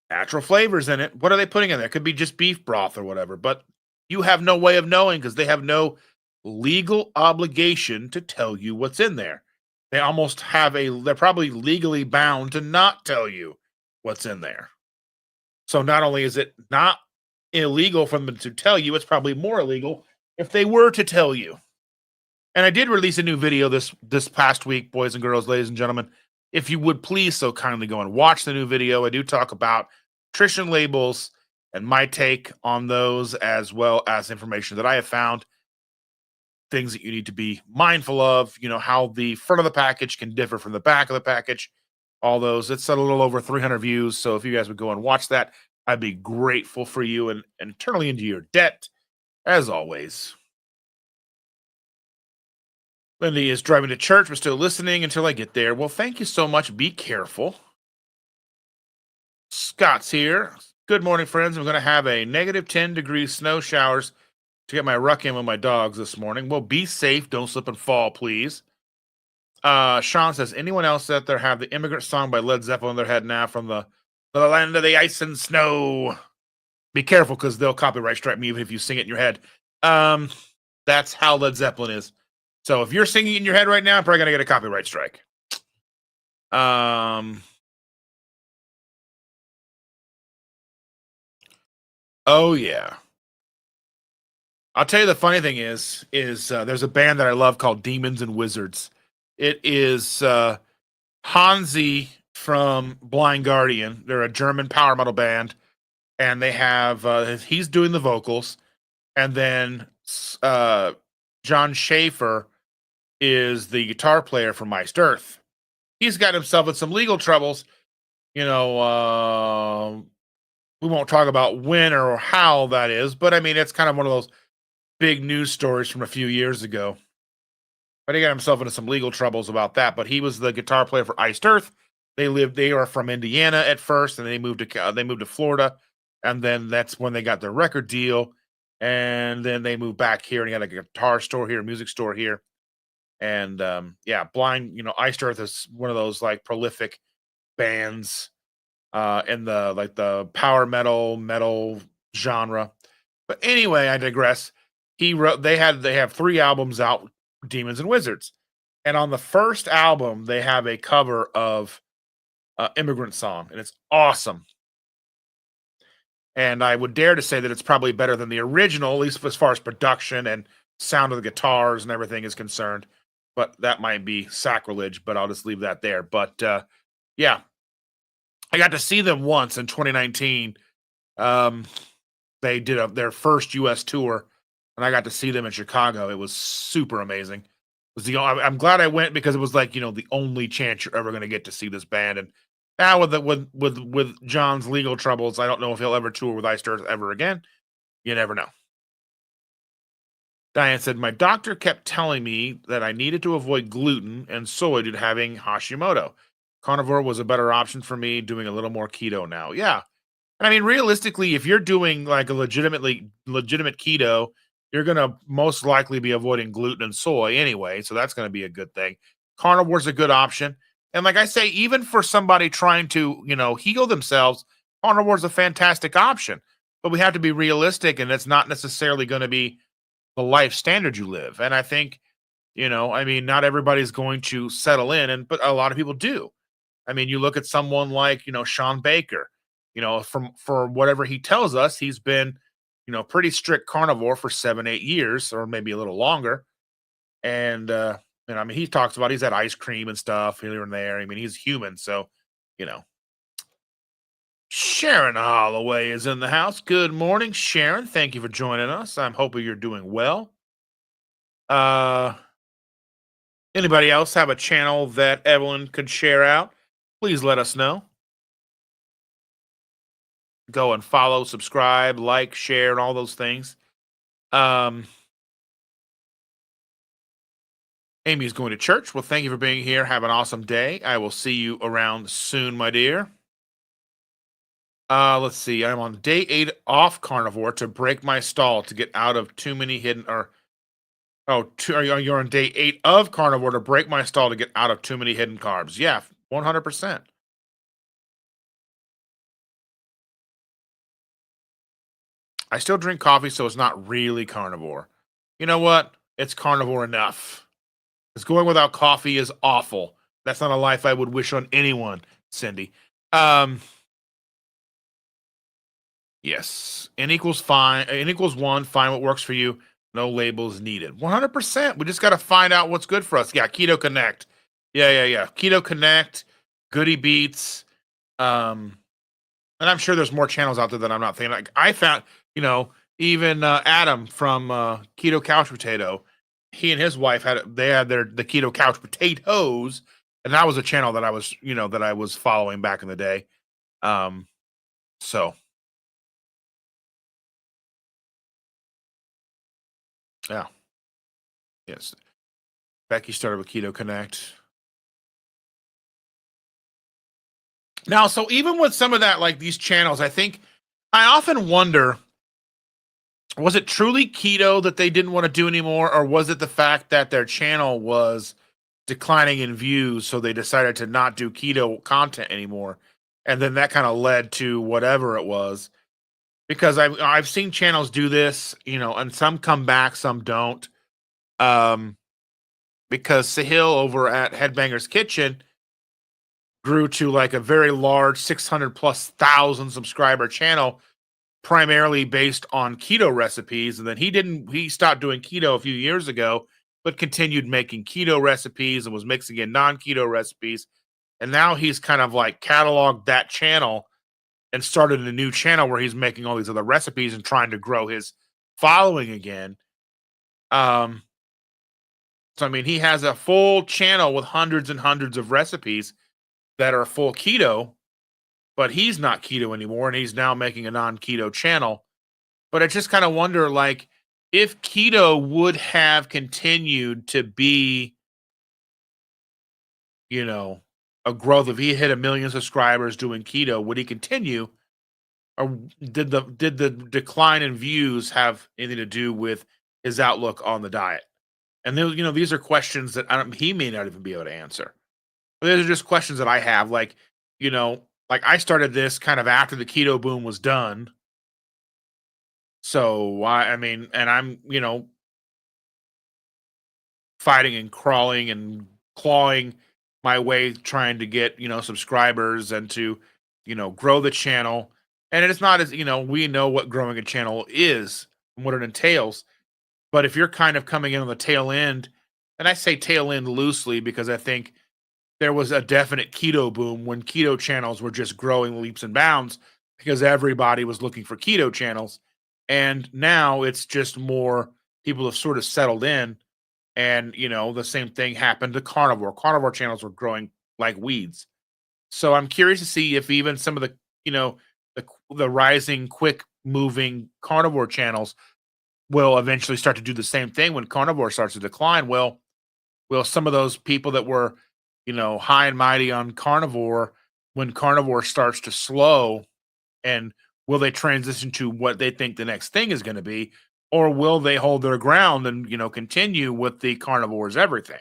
A: Natural flavors in it. What are they putting in there? It could be just beef broth or whatever, but you have no way of knowing because they have no legal obligation to tell you what's in there. They're probably legally bound to not tell you what's in there. So not only is it not illegal for them to tell you, it's probably more illegal if they were to tell you. And I did release a new video this past week, boys and girls, ladies and gentlemen. If you would please so kindly go and watch the new video. I do talk about nutrition labels and my take on those, as well as information that I have found, things that you need to be mindful of, how the front of the package can differ from the back of the package, all those. It's a little over 300 views. So if you guys would go and watch that, I'd be grateful for you and eternally into your debt, as always. Lindy is driving to church, but still listening until I get there. Well, thank you so much. Be careful. Scott's here. Good morning, friends. I'm going to have a negative 10 degree snow showers to get my ruck in with my dogs this morning. Well, be safe. Don't slip and fall, please. Sean says, anyone else out there have the Immigrant Song by Led Zeppelin in their head now from the land of the ice and snow? Be careful because they'll copyright strike me even if you sing it in your head. That's how Led Zeppelin is. So if you're singing in your head right now, I'm probably going to get a copyright strike. Oh, yeah. I'll tell you the funny thing is there's a band that I love called Demons and Wizards. It is Hansi from Blind Guardian. They're a German power metal band, and they have he's doing the vocals, and then John Schaefer is the guitar player from Iced Earth. He's got himself in some legal troubles. We won't talk about when or how that is, but I mean, it's kind of one of those big news stories from a few years ago. But he got himself into some legal troubles about that. But he was the guitar player for Iced Earth. They are from Indiana at first, and they moved to Florida, and then that's when they got their record deal, and then they moved back here, and he had a guitar store here, a music store here. And Iced Earth is one of those like prolific bands in the power metal genre. But anyway, I digress. They have 3 albums out, Demons and Wizards. And on the first album, they have a cover of Immigrant Song, and it's awesome. And I would dare to say that it's probably better than the original, at least as far as production and sound of the guitars and everything is concerned. But that might be sacrilege, but I'll just leave that there. But yeah, I got to see them once in 2019. They did their first U.S. tour, and I got to see them in Chicago. It was super amazing. I'm glad I went because it was like the only chance you're ever going to get to see this band. And now with John's legal troubles, I don't know if he'll ever tour with Iced Earth ever again. You never know. Diane said, my doctor kept telling me that I needed to avoid gluten and soy due to having Hashimoto. Carnivore was a better option for me, doing a little more keto now. Yeah. I mean, realistically, if you're doing like a legitimate keto, you're going to most likely be avoiding gluten and soy anyway. So that's going to be a good thing. Carnivore's a good option. And like I say, even for somebody trying to, heal themselves, carnivore's a fantastic option. But we have to be realistic, and it's not necessarily going to be the life standard you live. And I think, not everybody's going to settle in, but a lot of people do. I mean, you look at someone like, Sean Baker, for whatever he tells us, he's been, pretty strict carnivore for 7-8 years, or maybe a little longer. And And I mean, he talks about he's had ice cream and stuff here and there. I mean, he's human, so you know. Sharon Holloway is in the house. Good morning, Sharon. Thank you for joining us. I'm hoping you're doing well. Uh, Anybody else have a channel that Evelyn could share out? Please let us know. Go and follow, subscribe, like, share, and all those things. Um, Amy's going to church. Well, thank you for being here. Have an awesome day. I will see you around soon, my dear. Let's see. I'm on day 8 off carnivore to break my stall to get out of too many hidden or you're on day 8 of carnivore to break my stall to get out of too many hidden carbs. Yeah, 100%. I still drink coffee, so it's not really carnivore. You know what? It's carnivore enough. Because going without coffee is awful. That's not a life I would wish on anyone, Cindy. Um, yes. N equals fine. N equals 1. Find what works for you. No labels needed. 100%. We just got to find out what's good for us. Yeah, Keto Connect. Yeah. Keto Connect, Goody Beats. Um, and I'm sure there's more channels out there that I'm not thinking. Like I found, even Adam from Keto Couch Potato, he and his wife had the Keto Couch Potatoes, and that was a channel that I was following back in the day. Um, so yeah, yes. Becky started with Keto Connect. Now, so even with some of that, like these channels, I often wonder, was it truly keto that they didn't want to do anymore, or was it the fact that their channel was declining in views, so they decided to not do keto content anymore, and then that kind of led to whatever it was? Because I've seen channels do this, and some come back, some don't. Um, because Sahil over at Headbangers Kitchen grew to like a very large 600 plus thousand subscriber channel primarily based on keto recipes, and then he stopped doing keto a few years ago but continued making keto recipes and was mixing in non-keto recipes, and now he's kind of like cataloged that channel and started a new channel where he's making all these other recipes and trying to grow his following again. um so I mean, he has a full channel with hundreds and hundreds of recipes that are full keto, but he's not keto anymore and he's now making a non-keto channel. But I just kind of wonder, like, if keto would have continued to be, you know, a growth, if he hit 1 million subscribers doing keto, would he continue? Or did the decline in views have anything to do with his outlook on the diet? And these are questions that he may not even be able to answer. But these are just questions that I have. Like I started this kind of after the keto boom was done. So I mean, and I'm, fighting and crawling and clawing my way trying to get, subscribers and to, grow the channel. And it's not as, we know what growing a channel is and what it entails. But if you're kind of coming in on the tail end, and I say tail end loosely because I think there was a definite keto boom when keto channels were just growing leaps and bounds because everybody was looking for keto channels. And now it's just more people have sort of settled in, and the same thing happened to carnivore channels were growing like weeds. So I'm curious to see if even some of the you know the rising quick moving carnivore channels will eventually start to do the same thing when carnivore starts to decline. Will some of those people that were high and mighty on carnivore, when carnivore starts to slow, and will they transition to what they think the next thing is going to be, or will they hold their ground and continue with the carnivores everything?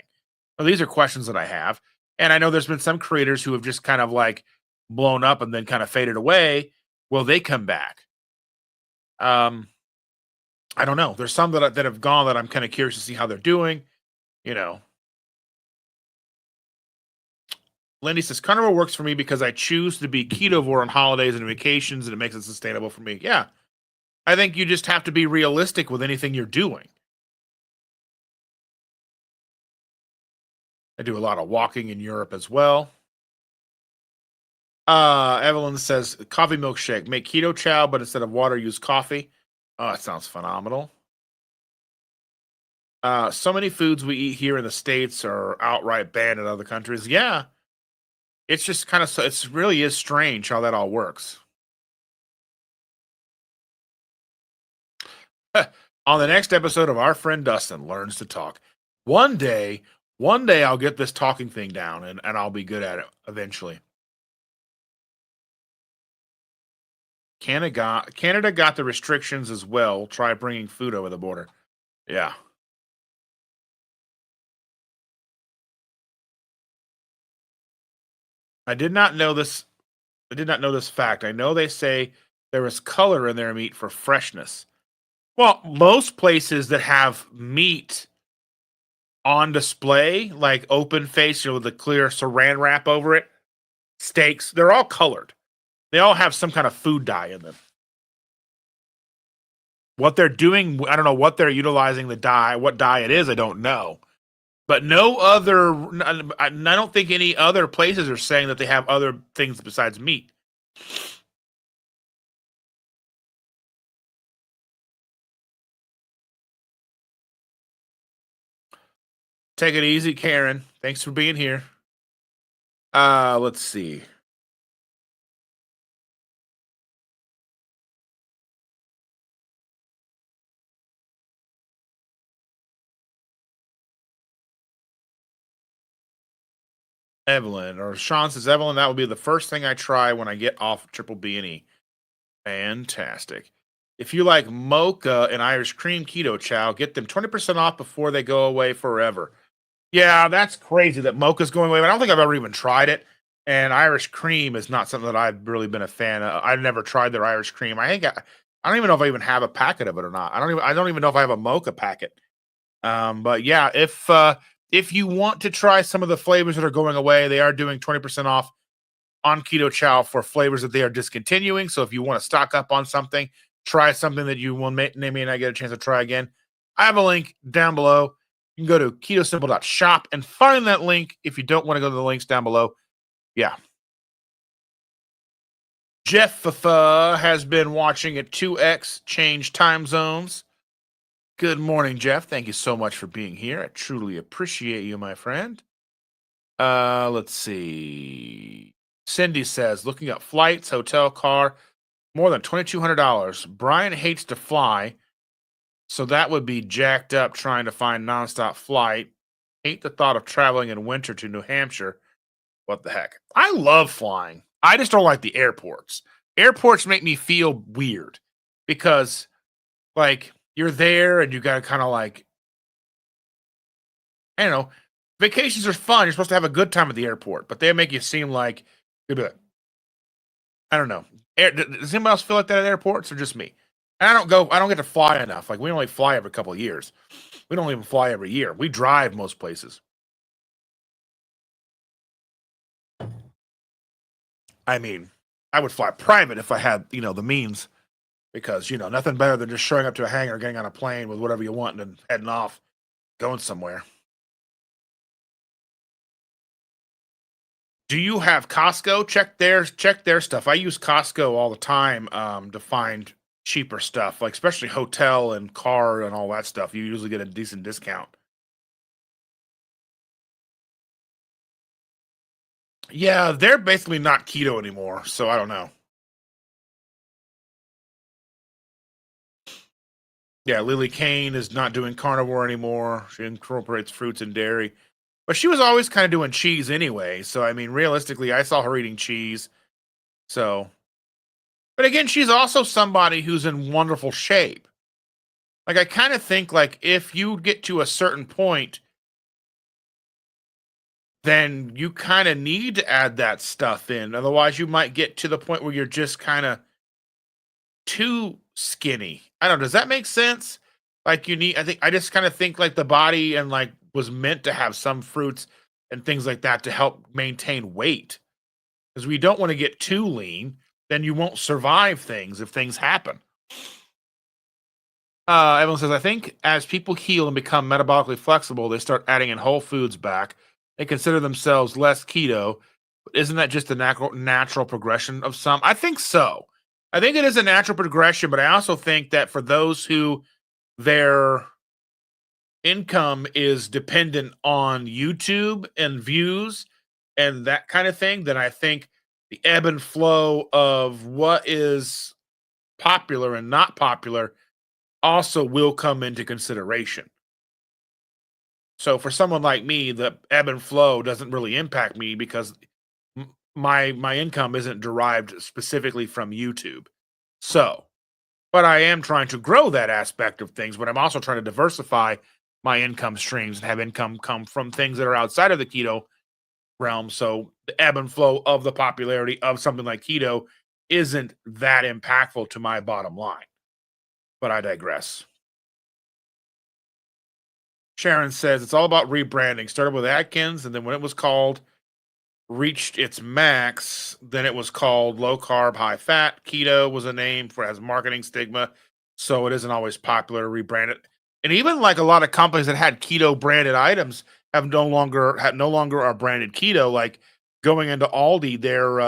A: Well, these are questions that I have, and I know there's been some creators who have just kind of like blown up and then kind of faded away. Will they come back? um I don't know. There's some that have gone that I'm kind of curious to see how they're doing. you know Lindy says carnivore works for me because I choose to be ketovore on holidays and vacations, and it makes it sustainable for me. Yeah, I think you just have to be realistic with anything you're doing. I do a lot of walking in Europe as well. Evelyn says coffee milkshake. Make keto chow, but instead of water, use coffee. Oh, that sounds phenomenal. So many foods we eat here in the States are outright banned in other countries. Yeah, it's just kind of it's really is strange how that all works. On the next episode of Our Friend Dustin Learns to Talk. One day, one day I'll get this talking thing down and I'll be good at it eventually. Canada got the restrictions as well. Try bringing food over the border. Yeah. I did not know this. I did not know this fact. I know they say there is color in their meat for freshness. Well, most places that have meat on display, like open face, with the clear saran wrap over it, steaks, they're all colored. They all have some kind of food dye in them. What they're doing, I don't know what they're utilizing the dye, what dye it is, I don't know. But no other, I don't think any other places are saying that they have other things besides meat. Take it easy, Karen. Thanks for being here. Let's see. Evelyn or Sean says, Evelyn, that will be the first thing I try when I get off Triple B and E. Fantastic. If you like mocha and Irish cream keto chow, get them 20% off before they go away forever. Yeah, that's crazy that mocha's going away. I don't think I've ever even tried it. And Irish cream is not something that I've really been a fan of. I've never tried their Irish cream. I don't even know if I even have a packet of it or not. I don't even know if I have a mocha packet. But yeah, if you want to try some of the flavors that are going away, they are doing 20% off on Keto Chow for flavors that they are discontinuing. So if you want to stock up on something, try something that you will may not get a chance to try again. I have a link down below. You can go to ketosimple.shop and find that link if you don't want to go to the links down below. Yeah. Jeff has been watching at 2x change time zones. Good morning, Jeff. Thank you so much for being here. I truly appreciate you, my friend. Let's see. Cindy says, looking up flights, hotel, car, more than $2,200. Brian hates to fly, so that would be jacked up trying to find nonstop flight. Hate the thought of traveling in winter to New Hampshire. What the heck? I love flying. I just don't like the airports. Airports make me feel weird because, like, you're there and you got to kind of like, I don't know, vacations are fun. You're supposed to have a good time at the airport, but they make you seem like you'd be like, I don't know. Does anybody else feel like that at airports or just me? And I don't get to fly enough. Like, we only fly every couple of years. We don't even fly every year. We drive most places. I mean, I would fly private if I had, the means because, nothing better than just showing up to a hangar, getting on a plane with whatever you want and then heading off, going somewhere. Do you have Costco? Check their stuff. I use Costco all the time to find cheaper stuff, like especially hotel and car and all that stuff. You usually get a decent discount. Yeah, they're basically not keto anymore, so I don't know. Yeah, Lily Kane is not doing carnivore anymore. She incorporates fruits and dairy. But she was always kind of doing cheese anyway. So I mean, realistically, I saw her eating cheese. So, but again, she's also somebody who's in wonderful shape. Like, I kind of think like if you get to a certain point, then you kind of need to add that stuff in. Otherwise, you might get to the point where you're just kind of too skinny. I don't know. Does that make sense? Like, I just kind of think like the body and like was meant to have some fruits and things like that to help maintain weight. Because we don't want to get too lean, then you won't survive things if things happen. Evelyn says, I think as people heal and become metabolically flexible, they start adding in whole foods back they consider themselves less keto. But isn't that just a natural progression of some? I think so. I think it is a natural progression, but I also think that for those who their income is dependent on YouTube and views and that kind of thing, then I think the ebb and flow of what is popular and not popular also will come into consideration. So for someone like me, the ebb and flow doesn't really impact me because my income isn't derived specifically from YouTube. So, but I am trying to grow that aspect of things, but I'm also trying to diversify my income streams and have income come from things that are outside of the keto realm. So the ebb and flow of the popularity of something like keto isn't that impactful to my bottom line. But I digress. Sharon says it's all about rebranding. Started with Atkins, and then when it was called reached its max, then it was called low carb, high fat. Keto was a name for has marketing stigma, so it isn't always popular to rebrand it. And even like a lot of companies that had keto branded items have no longer are branded keto. Like going into Aldi, their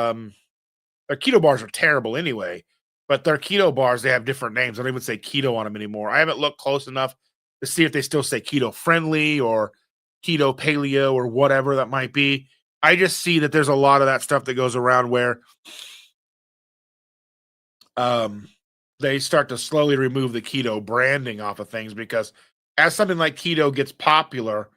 A: keto bars are terrible anyway, but their keto bars, they have different names. I don't even say keto on them anymore. I haven't looked close enough to see if they still say keto friendly or keto paleo or whatever that might be. I just see that there's a lot of that stuff that goes around where um, they start to slowly remove the keto branding off of things because as something like keto gets popular,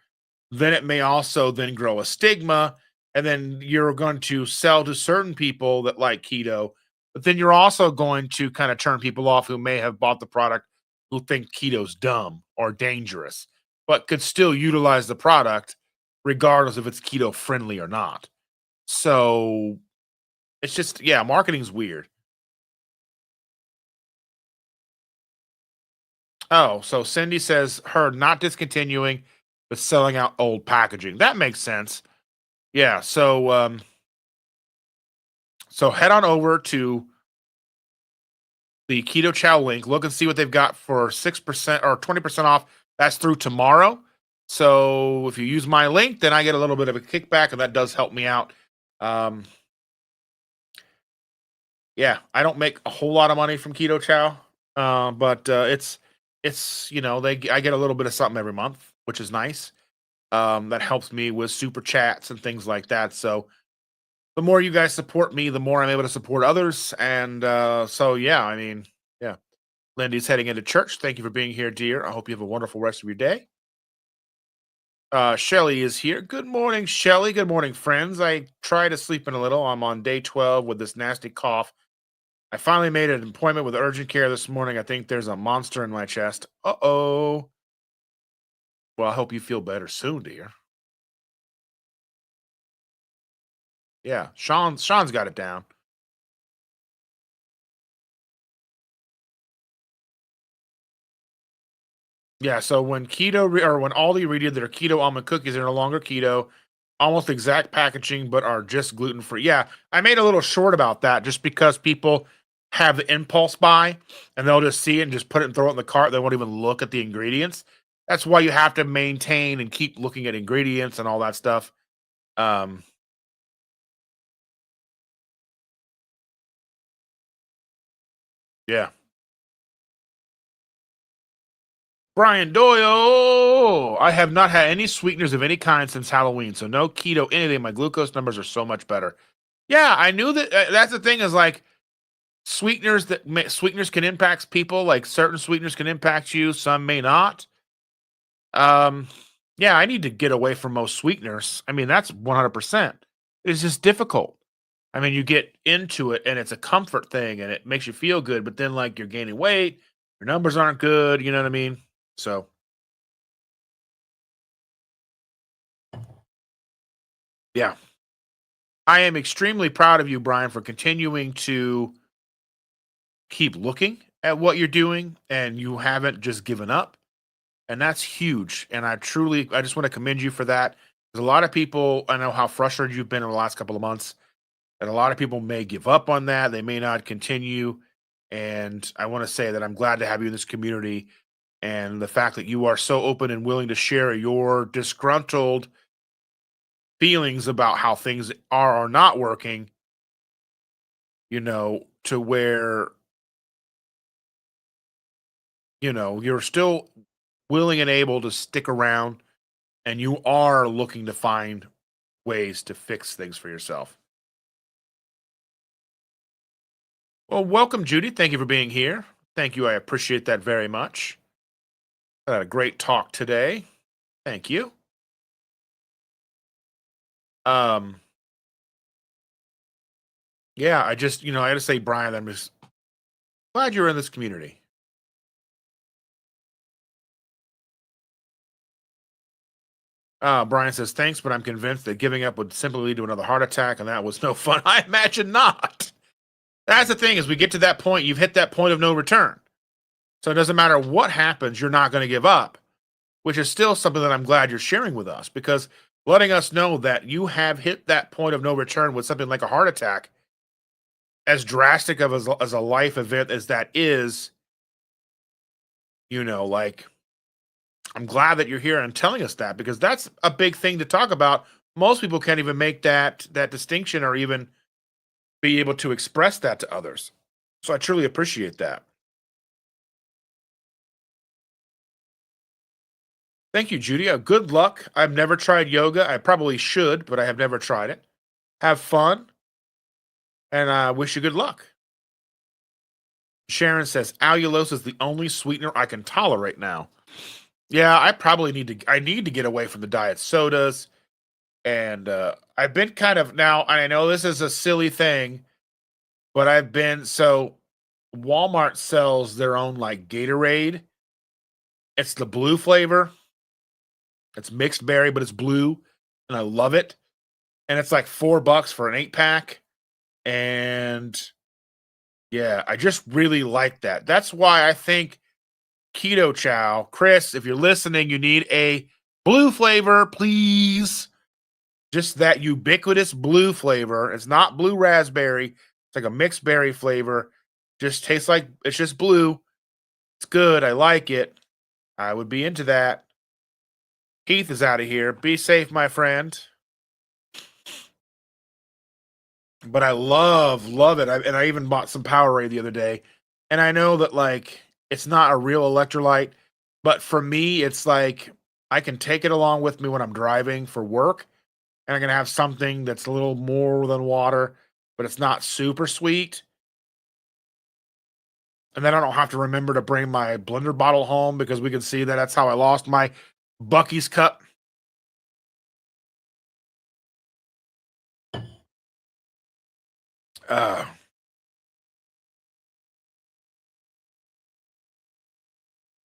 A: then it may also then grow a stigma, and then you're going to sell to certain people that like keto, but then you're also going to kind of turn people off who may have bought the product who think keto's dumb or dangerous, but could still utilize the product regardless if it's keto friendly or not. So it's just, yeah, marketing's weird. Oh, so Cindy says her not discontinuing, but selling out old packaging. That makes sense. Yeah. So head on over to the Keto Chow link. Look and see what they've got for 6% or 20% off. That's through tomorrow. So if you use my link, then I get a little bit of a kickback, and that does help me out. Um, yeah, I don't make a whole lot of money from Keto Chow, but it's they I get a little bit of something every month, which is nice. That helps me with super chats and things like that. So the more you guys support me, the more I'm able to support others. And so yeah, I mean, yeah. Lindy's heading into church. Thank you for being here, dear. I hope you have a wonderful rest of your day. Shelly is here. Good morning, Shelly. Good morning, friends. I try to sleep in a little. I'm on day 12 with this nasty cough. I finally made an appointment with urgent care this morning. I think there's a monster in my chest. Uh-oh. Well, I hope you feel better soon, dear. Yeah, Sean's got it down. Yeah, so when or when Aldi redid their keto almond cookies, they're no longer keto, almost exact packaging, but are just gluten free. Yeah, I made a little short about that just because people have the impulse buy and they'll just see it and just put it and throw it in the cart. They won't even look at the ingredients. That's why you have to maintain and keep looking at ingredients and all that stuff. Um, yeah. Brian Doyle. I have not had any sweeteners of any kind since Halloween, so no keto anything. My glucose numbers are so much better. Yeah, I knew that. That's the thing is like sweeteners can impact people. Like certain sweeteners can impact you, some may not. Um, yeah, I need to get away from most sweeteners. I mean, that's 100%. It's just difficult. I mean, you get into it and it's a comfort thing and it makes you feel good, but then like you're gaining weight, your numbers aren't good. You know what I mean? So yeah, I am extremely proud of you, Brian, for continuing to keep looking at what you're doing and you haven't just given up. And that's huge. And I just want to commend you for that. There's a lot of people, I know how frustrated you've been in the last couple of months, and a lot of people may give up on that. They may not continue. And I want to say that I'm glad to have you in this community. And the fact that you are so open and willing to share your disgruntled feelings about how things are or not working, to where, you're still willing and able to stick around and you are looking to find ways to fix things for yourself. Well, welcome, Judy. Thank you for being here. Thank you. I appreciate that very much. Had a great talk today. Thank you. Um, yeah, I had to say, Brian, I'm just glad you're in this community. Brian says, thanks, but I'm convinced that giving up would simply lead to another heart attack, and that was no fun. I imagine not. That's the thing is we get to that point, you've hit that point of no return. So it doesn't matter what happens, you're not going to give up, which is still something that I'm glad you're sharing with us because letting us know that you have hit that point of no return with something like a heart attack, as drastic of as a life event as that is, like I'm glad that you're here and telling us that because that's a big thing to talk about. Most people can't even make that distinction or even be able to express that to others. So I truly appreciate that. Thank you, Judy. Good luck. I've never tried yoga. I probably should, but I have never tried it. Have fun, and I wish you good luck. Sharon says allulose is the only sweetener I can tolerate now. Yeah, I probably need to get away from the diet sodas, and I've been kind of now. I know this is a silly thing, but I've been so Walmart sells their own like Gatorade. It's the blue flavor. It's mixed berry, but it's blue, and I love it. And it's like $4 for an 8 pack. And yeah, I just really like that. That's why I think Keto Chow, Chris, if you're listening, you need a blue flavor, please. Just that ubiquitous blue flavor. It's not blue raspberry. It's like a mixed berry flavor. Just tastes like it's just blue. It's good. I like it. I would be into that. Keith is out of here. Be safe, my friend. But I love it. And I even bought some Powerade the other day. And I know that like it's not a real electrolyte, but for me, it's like I can take it along with me when I'm driving for work, and I'm gonna have something that's a little more than water, but it's not super sweet. And then I don't have to remember to bring my blender bottle home because we can see that that's how I lost my Bucky's cup. Uh,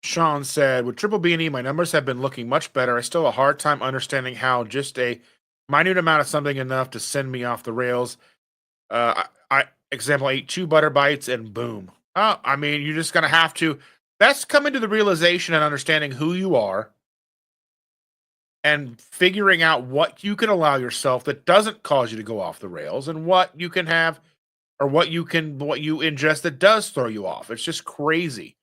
A: Sean said, with triple B and E, my numbers have been looking much better. I still have a hard time understanding how just a minute amount of something enough to send me off the rails. Example, I ate 2 butter bites and boom. I mean, you're just gonna have to. That's coming to the realization and understanding who you are and figuring out what you can allow yourself that doesn't cause you to go off the rails and what you can have or what you ingest that does throw you off. It's just crazy.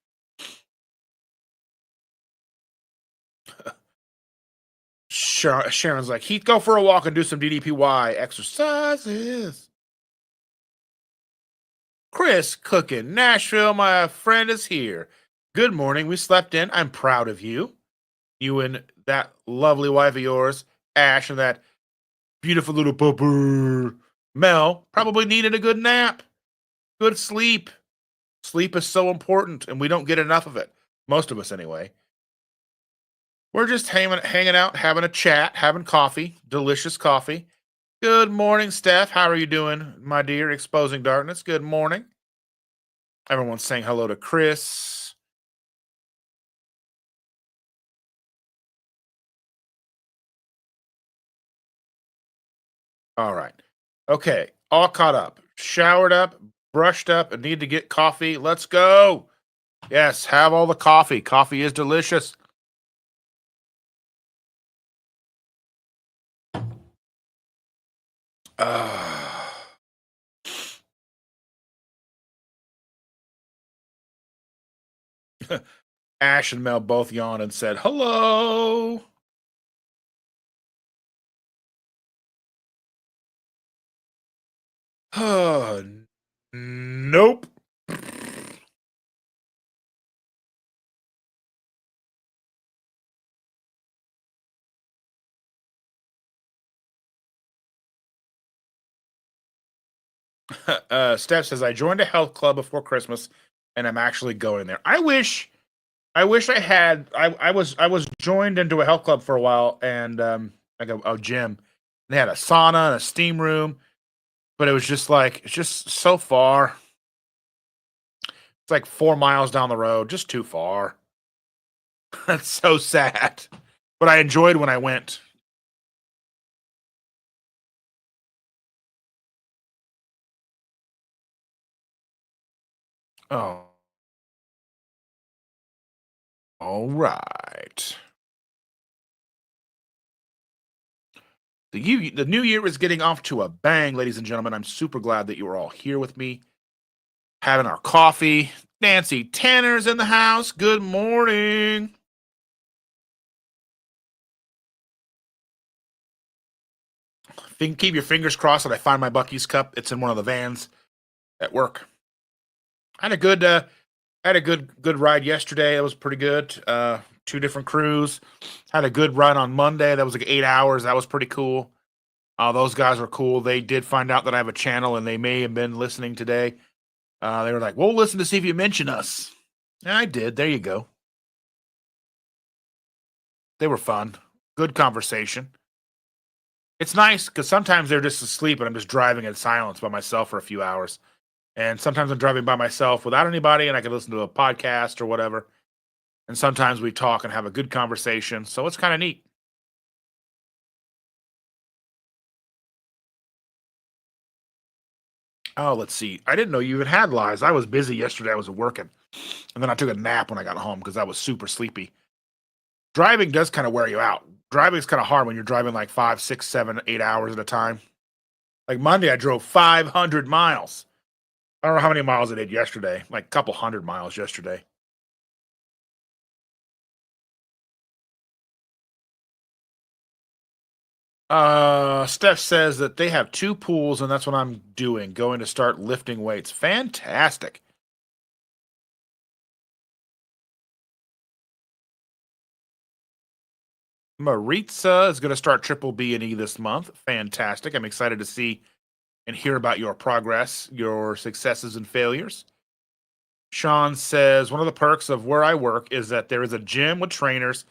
A: Sharon's like, Heath, go for a walk and do some DDPY exercises. Chris cooking. Nashville, my friend is here. Good morning. We slept in. I'm proud of you. You and that lovely wife of yours, Ash, and that beautiful little pupper, Mel, probably needed a good nap. Good sleep. Sleep is so important, and we don't get enough of it. Most of us, anyway. We're just hanging out, having a chat, having coffee, delicious coffee. Good morning, Steph. How are you doing, my dear? Exposing darkness. Good morning. Everyone's saying hello to Chris. All right. Okay. All caught up, showered up, brushed up, and need to get coffee. Let's go. Yes, have all the coffee. Coffee is delicious. Uh, Ash and Mel both yawned and said, hello. Nope. Steph says I joined a health club before Christmas, and I'm actually going there. I wish I had. I was joined into a health club for a while, and like a gym. They had a sauna and a steam room, but it was just like it's just so far. It's like 4 miles down the road, just too far. That's so sad. But I enjoyed when I went. Oh, all right. The new year is getting off to a bang, ladies and gentlemen. I'm super glad that you are all here with me, having our coffee. Nancy Tanner's in the house. Good morning. Keep your fingers crossed that I find my Bucky's cup. It's in one of the vans at work. I had a good good ride yesterday. It was pretty good. Two different crews. Had a good run on Monday. That was like 8 hours. That was pretty cool. Those guys were cool. They did find out that I have a channel, and they may have been listening today. They were like, "We'll listen to see if you mention us." And I did. There you go. They were fun. Good conversation. It's nice because sometimes they're just asleep, and I'm just driving in silence by myself for a few hours. And sometimes I'm driving by myself without anybody, and I can listen to a podcast or whatever. And sometimes we talk and have a good conversation. So it's kind of neat. Oh, let's see. I didn't know you even had lives. I was busy yesterday. I was working. And then I took a nap when I got home because I was super sleepy. Driving does kind of wear you out. Driving is kind of hard when you're driving like 5, 6, 7, 8 hours at a time. Like Monday, I drove 500 miles. I don't know how many miles I did yesterday, like a couple hundred miles yesterday. Steph says that they have two pools, and that's what I'm doing, going to start lifting weights. Fantastic. Maritza is going to start Triple B and E this month. Fantastic. I'm excited to see and hear about your progress, your successes and failures. Sean says one of the perks of where I work is that there is a gym with trainers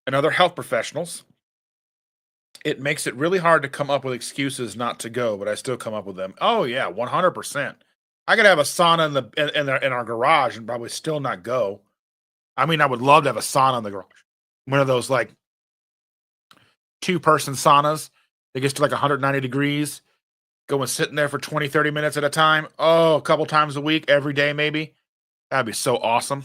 A: and other health professionals. It makes it really hard to come up with excuses not to go, but I still come up with them. Oh yeah, 100%. I could have a sauna in our garage and probably still not go. I mean, I would love to have a sauna in the garage. One of those like two-person saunas that gets to like 190 degrees. Go and sit in there for 20, 30 minutes at a time. Oh, a couple times a week, every day maybe. That'd be so awesome.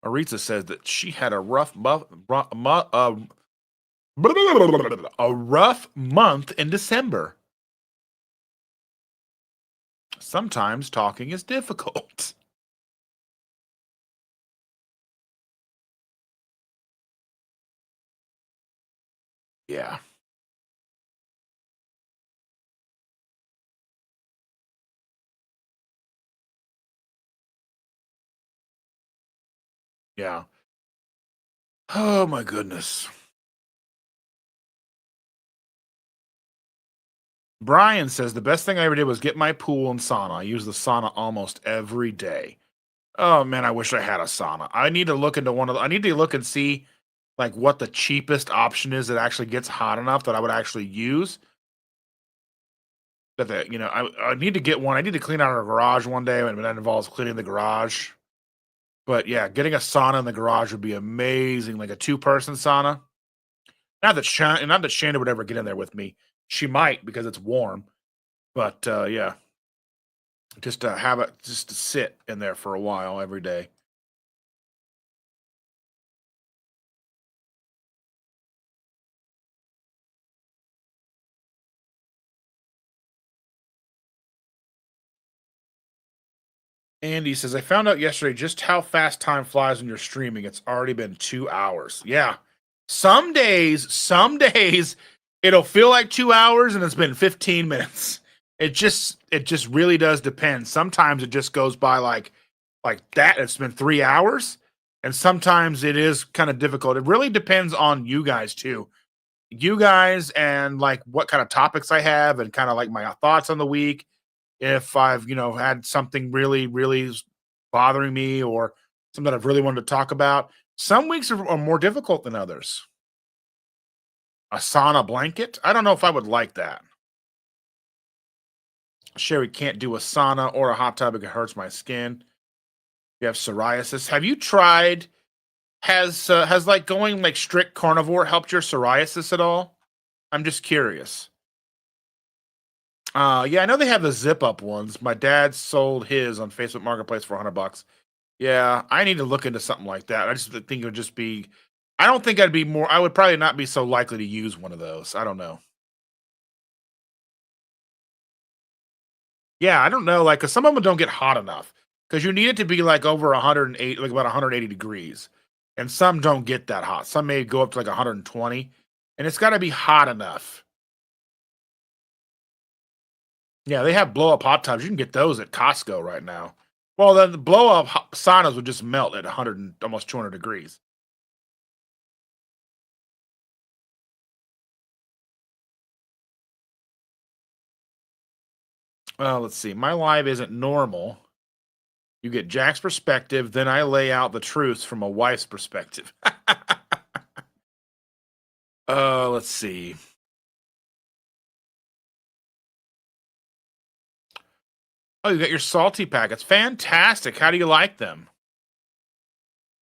A: Aritza says that she had a rough month in December. Sometimes talking is difficult. Yeah, yeah. Oh my goodness. Brian says the best thing I ever did was get my pool and sauna. I use the sauna almost every day. Oh man, I wish I had a sauna. I need to look into one of the, I need to look and see like what the cheapest option is that actually gets hot enough that I would actually use. I need to get one. I need to clean out our garage one day, and that involves cleaning the garage. But yeah, getting a sauna in the garage would be amazing, like a two-person sauna. Not that Shanda would ever get in there with me. She might because it's warm. But yeah, just to have it, just to sit in there for a while every day. Andy says, I found out yesterday just how fast time flies when you're streaming. It's already been 2 hours. Yeah. Some days it'll feel like 2 hours and it's been 15 minutes. It just really does depend. Sometimes it just goes by like that. It's been 3 hours, and sometimes it is kind of difficult. It really depends on you guys too. You guys and like what kind of topics I have and kind of like my thoughts on the week. If I've, had something really bothering me or something that I've really wanted to talk about. Some weeks are more difficult than others. A sauna blanket? I don't know if I would like that. Sherry can't do a sauna or a hot tub. It hurts my skin. You have psoriasis. Have you tried? Has like going like strict carnivore helped your psoriasis at all? I'm just curious. Yeah, I know they have the zip up ones. My dad sold his on Facebook Marketplace for $100. Yeah, I need to look into something like that. I just think it would just be. I don't think I'd be more. I would probably not be so likely to use one of those. I don't know. Yeah, I don't know, like, 'cause some of them don't get hot enough, because you need it to be, like, over 108, like, about 180 degrees, and some don't get that hot. Some may go up to, like, 120, and it's gotta be hot enough. Yeah, they have blow-up hot tubs. You can get those at Costco right now. Well, then the blow-up saunas would just melt at 100 and almost 200 degrees. Let's see. My live isn't normal. You get Jack's perspective, then I lay out the truths from a wife's perspective. Let's see. Oh, you got your salty packets. Fantastic. How do you like them?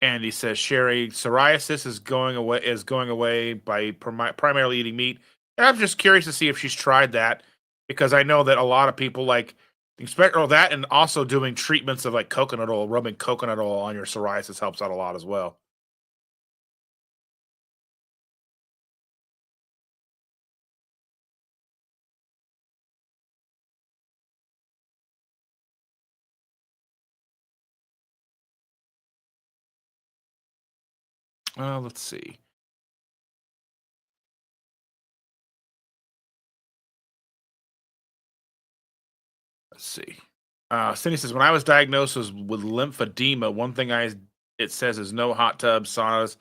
A: And he says, Sherry, psoriasis is going away by primarily eating meat. And I'm just curious to see if she's tried that because I know that a lot of people like expect all that and also doing treatments of like coconut oil, rubbing coconut oil on your psoriasis helps out a lot as well. Let's see. Let's see. Cindy says, when I was diagnosed with lymphedema, one thing it says is no hot tubs, saunas,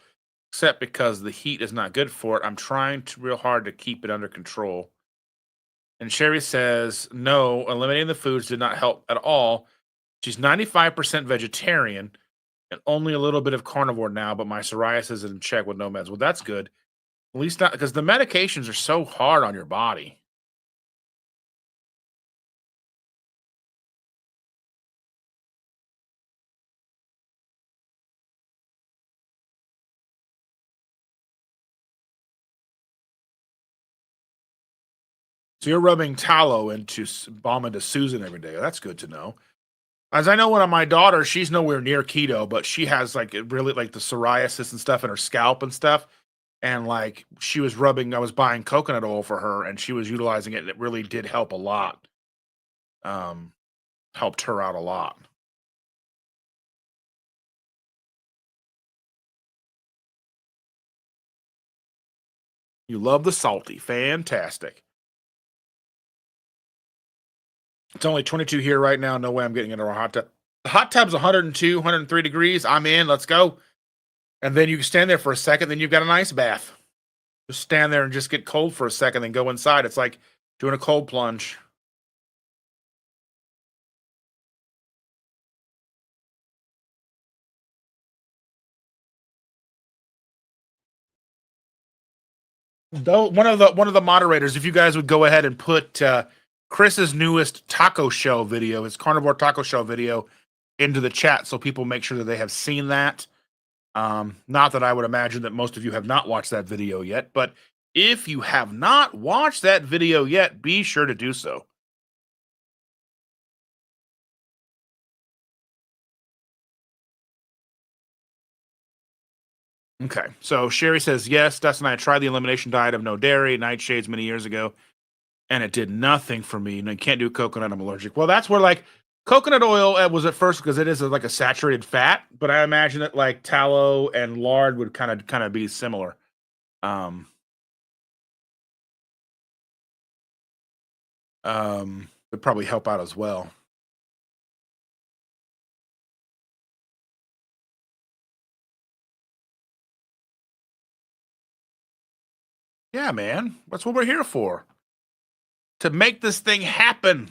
A: except because the heat is not good for it. I'm trying real hard to keep it under control. And Sherry says, no, eliminating the foods did not help at all. She's 95% vegetarian and only a little bit of carnivore now, but my psoriasis is in check with no meds. Well, that's good. At least not because the medications are so hard on your body. So you're rubbing tallow into balm into Susan every day. That's good to know. As I know, one of my daughters, she's nowhere near keto, but she has like it really like the psoriasis and stuff in her scalp and stuff. And like she was rubbing, I was buying coconut oil for her, and she was utilizing it, and it really did help a lot. Um, Helped her out a lot. You love the salty, fantastic. It's only 22 here right now. No way I'm getting into a hot tub. The hot tub's 102, 103 degrees. I'm in. Let's go. And then you can stand there for a second. Then you've got an ice bath. Just stand there and just get cold for a second, then go inside. It's like doing a cold plunge. Though one of the moderators, if you guys would go ahead and put Chris's newest taco shell video, his carnivore taco shell video, into the chat, so people make sure that they have seen that. Not that I would imagine that most of you have not watched that video yet, but if you have not watched that video yet, be sure to do so. Okay, so Sherry says yes. Dustin and I tried the elimination diet of no dairy, nightshades many years ago, and it did nothing for me. And I can't do coconut; I'm allergic. Well, that's where like coconut oil was at first because it is like a saturated fat, but I imagine that like tallow and lard would kind of be similar. Um, would probably help out as well. Yeah, man. That's what we're here for. To make this thing happen.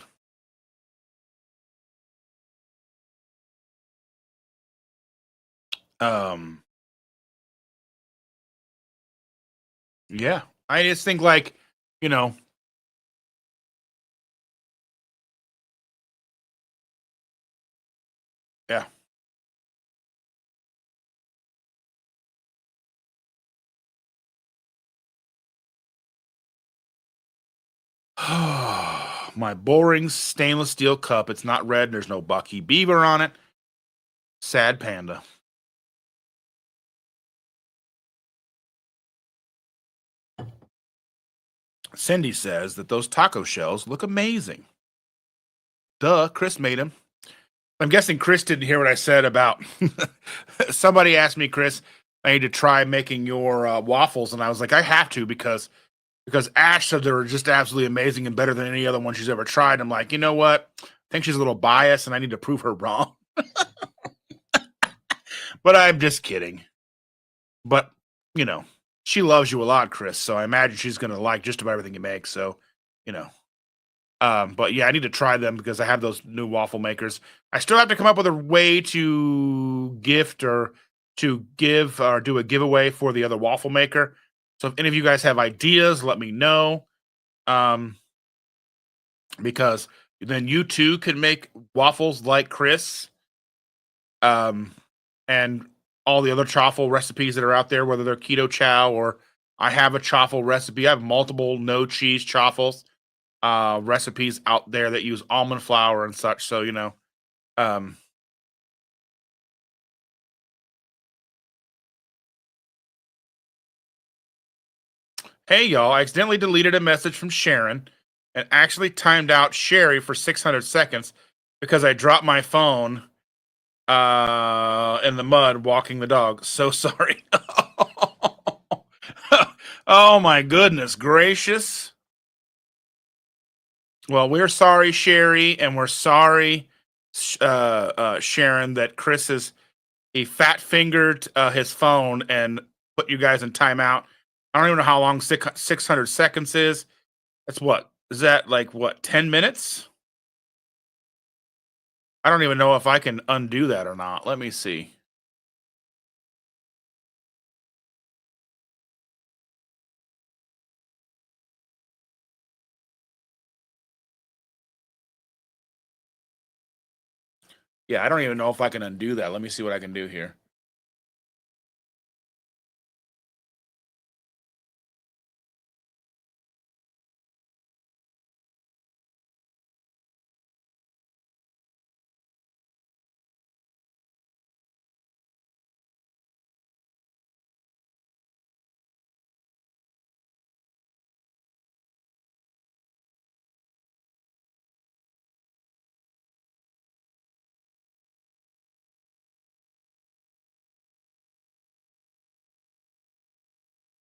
A: Um, yeah. I just think like, you know, yeah. My boring stainless steel cup. It's not red. There's no Bucky Beaver on it. Sad panda. Cindy says that those taco shells look amazing. Duh, Chris made them. I'm guessing Chris didn't hear what I said about. Somebody asked me, Chris, I need to try making your waffles, and I was like, I have to because Ash said they were just absolutely amazing and better than any other one she's ever tried. I'm like, you know what? I think she's a little biased, and I need to prove her wrong. But I'm just kidding. But you know, she loves you a lot, Chris. So I imagine she's gonna like just about everything you make. So, you know, but yeah, I need to try them because I have those new waffle makers. I still have to come up with a way to gift or to give or do a giveaway for the other waffle maker. So if any of you guys have ideas, let me know. Um, because then you too can make waffles like Chris. Um, and all the other chaffle recipes that are out there, whether they're keto chow or I have a chaffle recipe. I have multiple no cheese chaffles recipes out there that use almond flour and such. So, you know, um, hey, y'all, I accidentally deleted a message from Sharon and actually timed out Sherry for 600 seconds because I dropped my phone in the mud walking the dog. So sorry. Oh, my goodness gracious. Well, we're sorry, Sherry, and we're sorry, Sharon, that Chris has he fat fingered his phone and put you guys in timeout. I don't even know how long 600 seconds is. That's what is that like? What 10 minutes? I don't even know if I can undo that or not. Let me see. Yeah, I don't even know if I can undo that. Let me see what I can do here.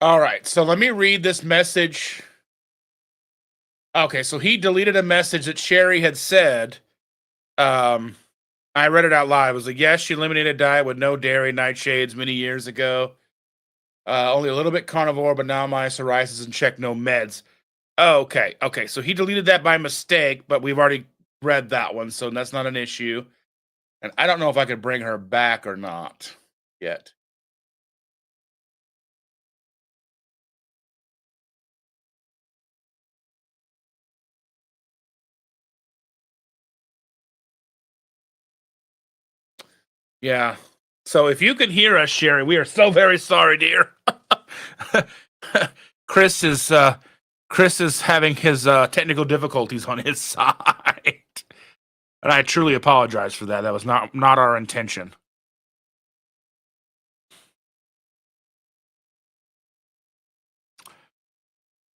A: All right, so let me read this message. Okay, so he deleted a message that Sherry had said. Um, I read it out loud. It was like, yes, she eliminated diet with no dairy, nightshades many years ago. Only a little bit carnivore, but now my psoriasis in check, no meds. Oh, okay, okay. So he deleted that by mistake, but we've already read that one, so that's not an issue. And I don't know if I could bring her back or not yet. Yeah. So if you can hear us, Sherry, we are so very sorry, dear. Chris is uh Chris is having his technical difficulties on his side. And I truly apologize for that. That was not our intention.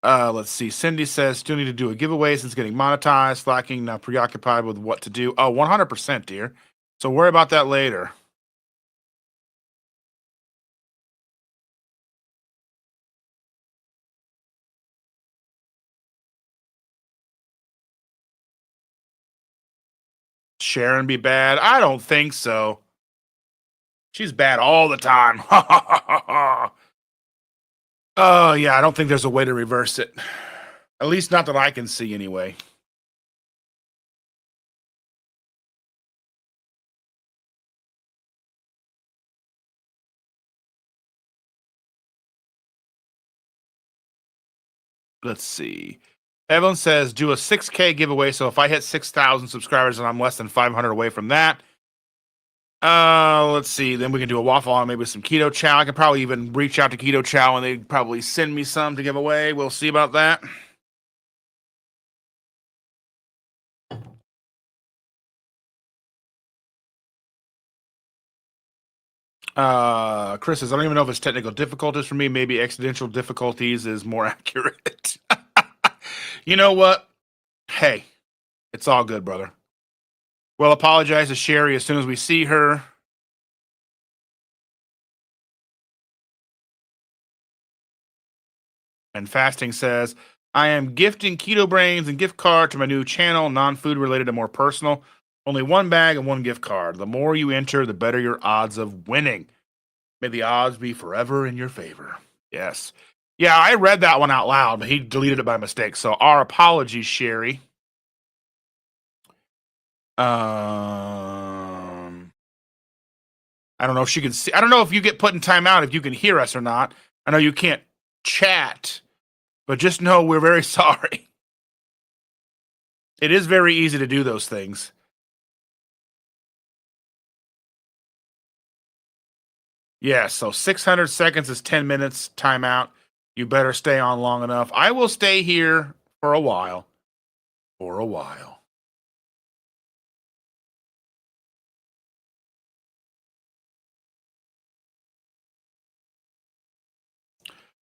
A: Let's see. Cindy says still need to do a giveaway since getting monetized, slacking, now preoccupied with what to do. Oh, 100%, dear. So worry about that later. Sharon be bad? I don't think so. She's bad all the time. Oh, yeah, I don't think there's a way to reverse it. At least not that I can see, anyway. Let's see. Evelyn says, do a 6K giveaway. So if I hit 6,000 subscribers and I'm less than 500 away from that, let's see. Then we can do a waffle on maybe some Keto Chow. I can probably even reach out to Keto Chow and they'd probably send me some to give away. We'll see about that. Chris says, I don't even know if it's technical difficulties for me. Maybe accidental difficulties is more accurate. You know what? Hey, it's all good, brother. We'll apologize to Sherry as soon as we see her. And Fasting says, I am gifting Keto Brains and gift card to my new channel, non-food related and more personal. Only one bag and one gift card. The more you enter, the better your odds of winning. May the odds be forever in your favor. Yes. Yeah, I read that one out loud, but he deleted it by mistake. So our apologies, Sherry. I don't know if she can see. I don't know if you get put in timeout if you can hear us or not. I know you can't chat, but just know we're very sorry. It is very easy to do those things. Yeah, so 600 seconds is 10 minutes timeout. You better stay on long enough. I will stay here for a while. For a while.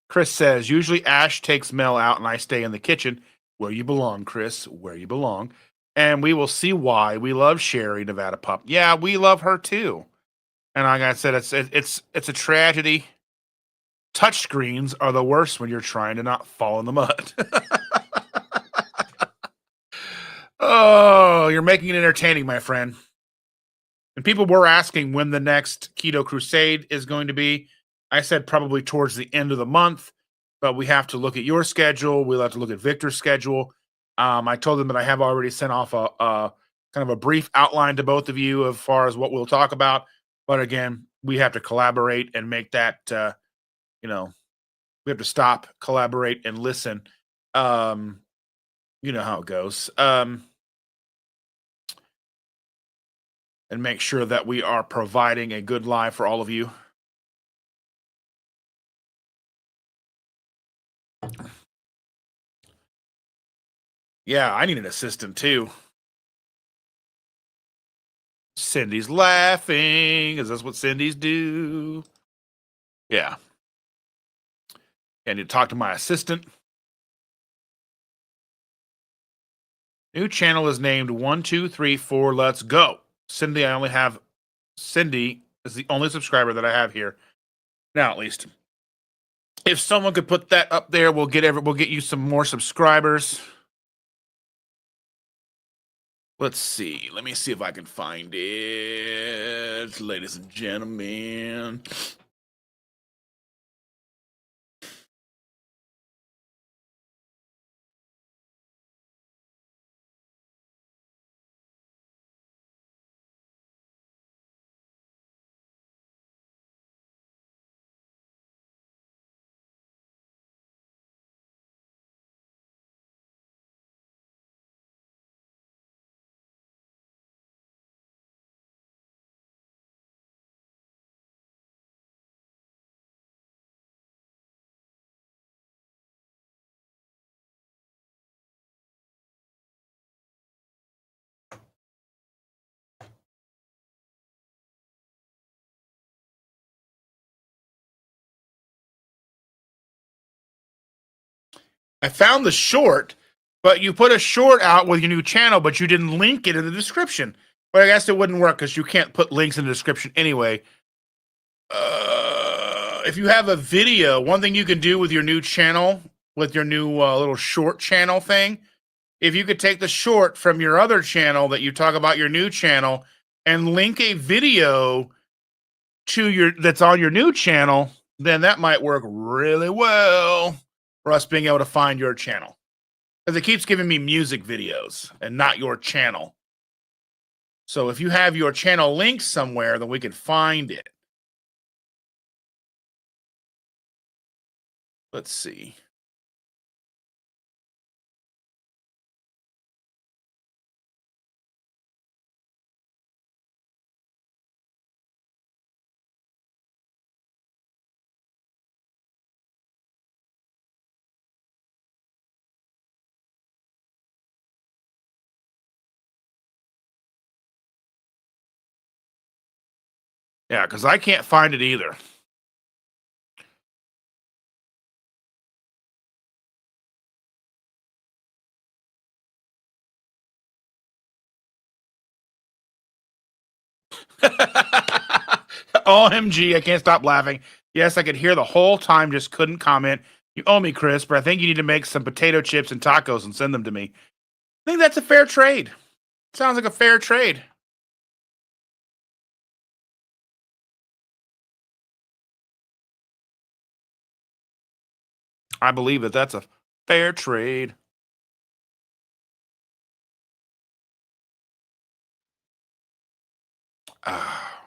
A: Chris says, usually Ash takes Mel out and I stay in the kitchen. Where you belong, Chris. Where you belong. And we will see why. We love Sherry, Nevada Pup. Yeah, we love her too. And like I said, it's a tragedy. Touchscreens are the worst when you're trying to not fall in the mud. Oh, you're making it entertaining, my friend. And people were asking when the next Keto Crusade is going to be. I said probably towards the end of the month, but we have to look at your schedule. We'll have to look at Victor's schedule. I told them that I have already sent off a kind of a brief outline to both of you as far as what we'll talk about. But again, we have to collaborate and make that, we have to stop, collaborate, and listen. You know how it goes. And make sure that we are providing a good live for all of you. Yeah, I need an assistant too. Cindy's laughing, because that's what Cindy's do. Yeah. I need to talk to my assistant. New channel is named 1234 Let's Go. Cindy is the only subscriber that I have here. Now, at least. If someone could put that up there, we'll get you some more subscribers. Let's see. Let me see if I can find it, ladies and gentlemen. I found the short, but you put a short out with your new channel, but you didn't link it in the description. But I guess it wouldn't work because you can't put links in the description anyway. If you have a video, one thing you can do with your new channel, with your new little short channel thing, if you could take the short from your other channel that you talk about your new channel and link a video to your that's on your new channel, then that might work really well for us being able to find your channel. Because it keeps giving me music videos and not your channel. So if you have your channel linked somewhere, then we can find it. Let's see. Yeah, because I can't find it either. OMG, I can't stop laughing. Yes, I could hear the whole time, just couldn't comment. You owe me, Chris, but I think you need to make some potato chips and tacos and send them to me. I think that's a fair trade. Sounds like a fair trade. I believe that that's a fair trade. Ah,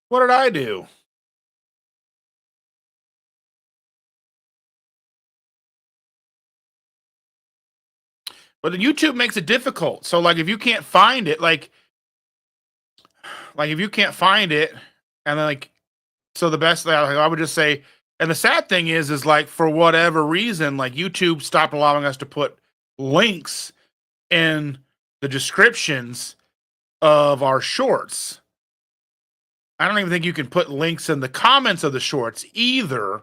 A: what did I do? But YouTube makes it difficult. So like if you can't find it, like if you can't find it, and then like so the best thing I would just say, and the sad thing is like for whatever reason, like YouTube stopped allowing us to put links in the descriptions of our shorts. I don't even think you can put links in the comments of the shorts either.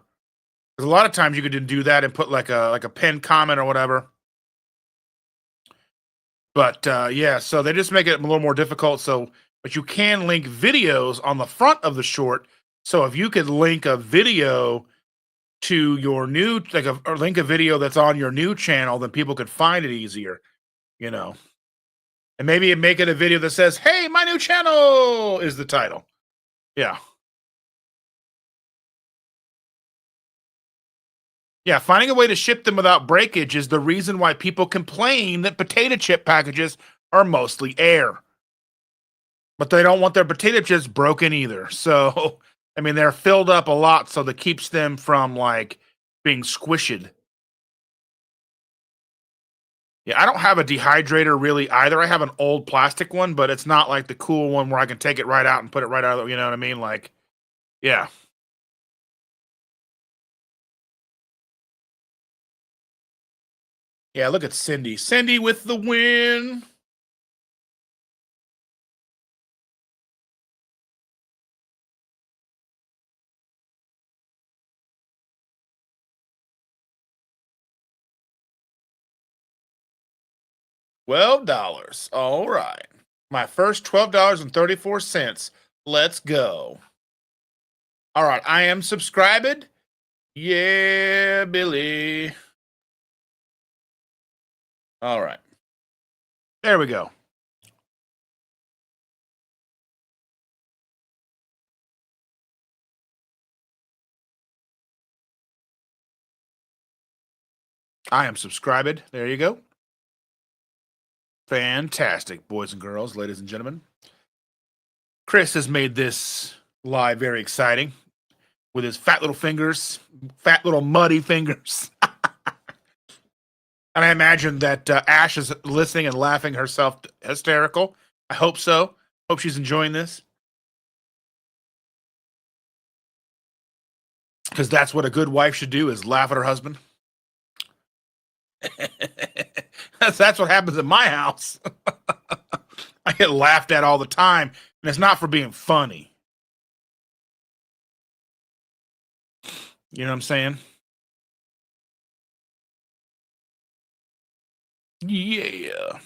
A: Because a lot of times you could do that and put like a pinned comment or whatever. But yeah, so they just make it a little more difficult. So, but you can link videos on the front of the short. So if you could link a video to your new, or link a video that's on your new channel, then people could find it easier, you know. And maybe make it a video that says, "Hey, my new channel" is the title. Yeah. Yeah, finding a way to ship them without breakage is the reason why people complain that potato chip packages are mostly air. But they don't want their potato chips broken either. So, I mean, they're filled up a lot, so that keeps them from like being squished. Yeah, I don't have a dehydrator really either. I have an old plastic one, but it's not like the cool one where I can take it right out and put it right out. You know what I mean? Like, yeah, yeah. Look at Cindy. Cindy with the win. $12. All right. My first $12.34. Let's go. All right. I am subscribed. Yeah, Billy. All right. There we go. I am subscribed. There you go. Fantastic, boys and girls, ladies and gentlemen. Chris has made this live very exciting with his fat little fingers, fat little muddy fingers. And I imagine that Ash is listening and laughing herself hysterical. I hope so. Hope she's enjoying this because that's what a good wife should do: is laugh at her husband. That's what happens in my house. I get laughed at all the time, and it's not for being funny. You know what I'm saying? Yeah.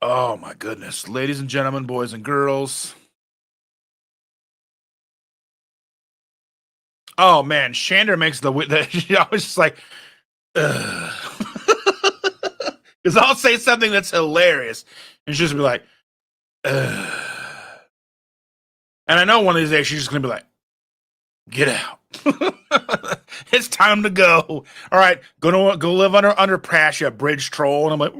A: Oh my goodness, ladies and gentlemen, boys and girls. Oh man, Shander makes I was just like, because I'll say something that's hilarious, and she'll just be like, ugh. And I know one of these days she's just gonna be like, get out. It's time to go. All right, go live under Prasha, bridge troll, and I'm like,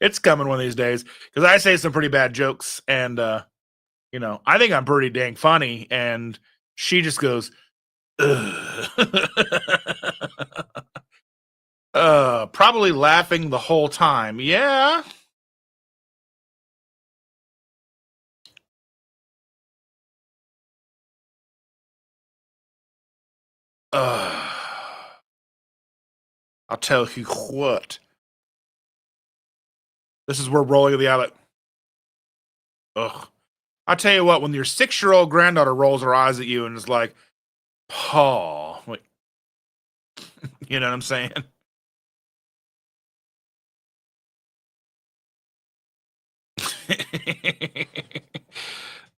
A: it's coming one of these days because I say some pretty bad jokes, and I think I'm pretty dang funny, and she just goes, ugh. Probably laughing the whole time. Yeah. Uh, I'll tell you what. This is where rolling of the eye. Ugh. I'll tell you what. When your 6-year-old granddaughter rolls her eyes at you and is like, "Paul," like, you know what I'm saying?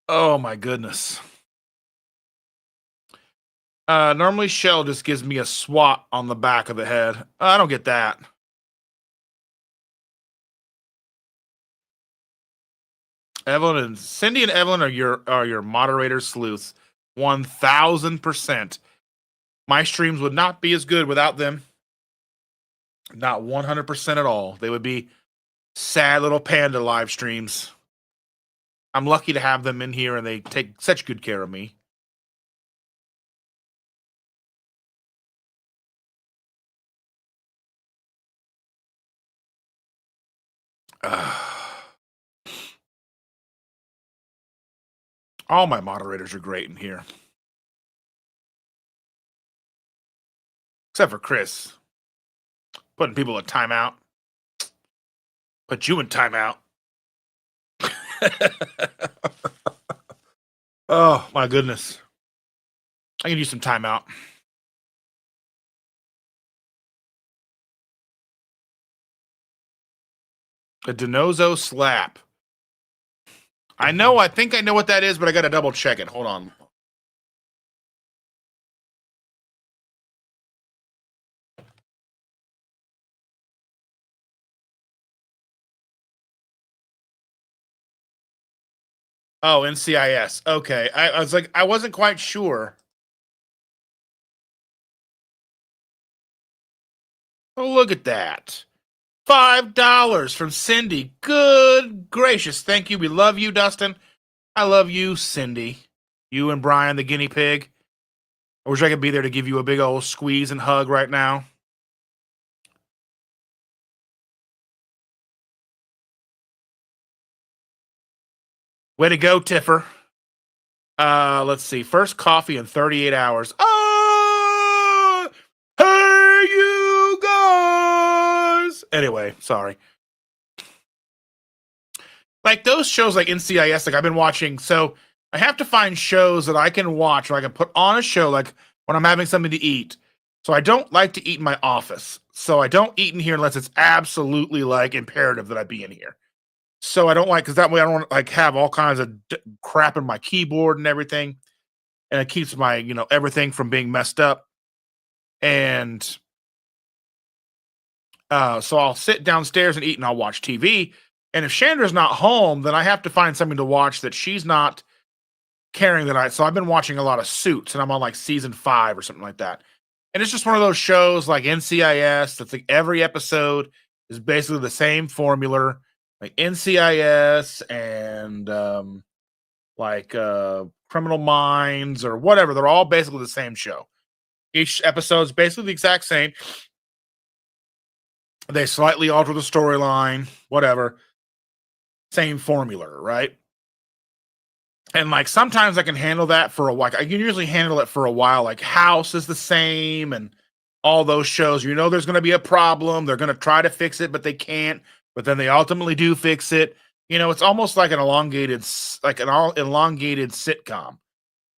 A: Oh my goodness. Normally Shell just gives me a swat on the back of the head. I don't get that. Evelyn and Cindy and Evelyn are your moderator sleuths. 1000%. My streams would not be as good without them. Not 100% at all. They would be sad little panda live streams. I'm lucky to have them in here and they take such good care of me. All my moderators are great in here. Except for Chris. Putting people in timeout. Put you in timeout. Oh my goodness. I can use some timeout. A Denozo slap. I think I know what that is, but I gotta double check it. Hold on. Oh, NCIS. Okay. I was like, I wasn't quite sure. Oh, look at that. $5 from Cindy. Good gracious. Thank you. We love you, Dustin. I love you, Cindy. You and Brian, the guinea pig. I wish I could be there to give you a big old squeeze and hug right now. Way to go, Tiffer. Let's see. First coffee in 38 hours. Oh, hey, you guys. Anyway, sorry. Like those shows like NCIS, like I've been watching. So I have to find shows that I can watch or I can put on a show like when I'm having something to eat. So I don't like to eat in my office. So I don't eat in here unless it's absolutely like imperative that I be in here. So I don't like because that way I don't want to like have all kinds of crap in my keyboard and everything, and it keeps my everything from being messed up. And so I'll sit downstairs and eat, and I'll watch TV. And if Chandra's not home, then I have to find something to watch that she's not carrying the night. So I've been watching a lot of Suits, and I'm on like season 5 or something like that. And it's just one of those shows like NCIS that's like every episode is basically the same formula, like NCIS and like Criminal Minds or whatever. They're all basically the same show. Each episode is basically the exact same. They slightly alter the storyline, whatever. Same formula, right? And like sometimes I can handle that for a while. I can usually handle it for a while. Like House is the same, and all those shows. There's going to be a problem. They're going to try to fix it, but they can't. But then they ultimately do fix it. It's almost like elongated sitcom.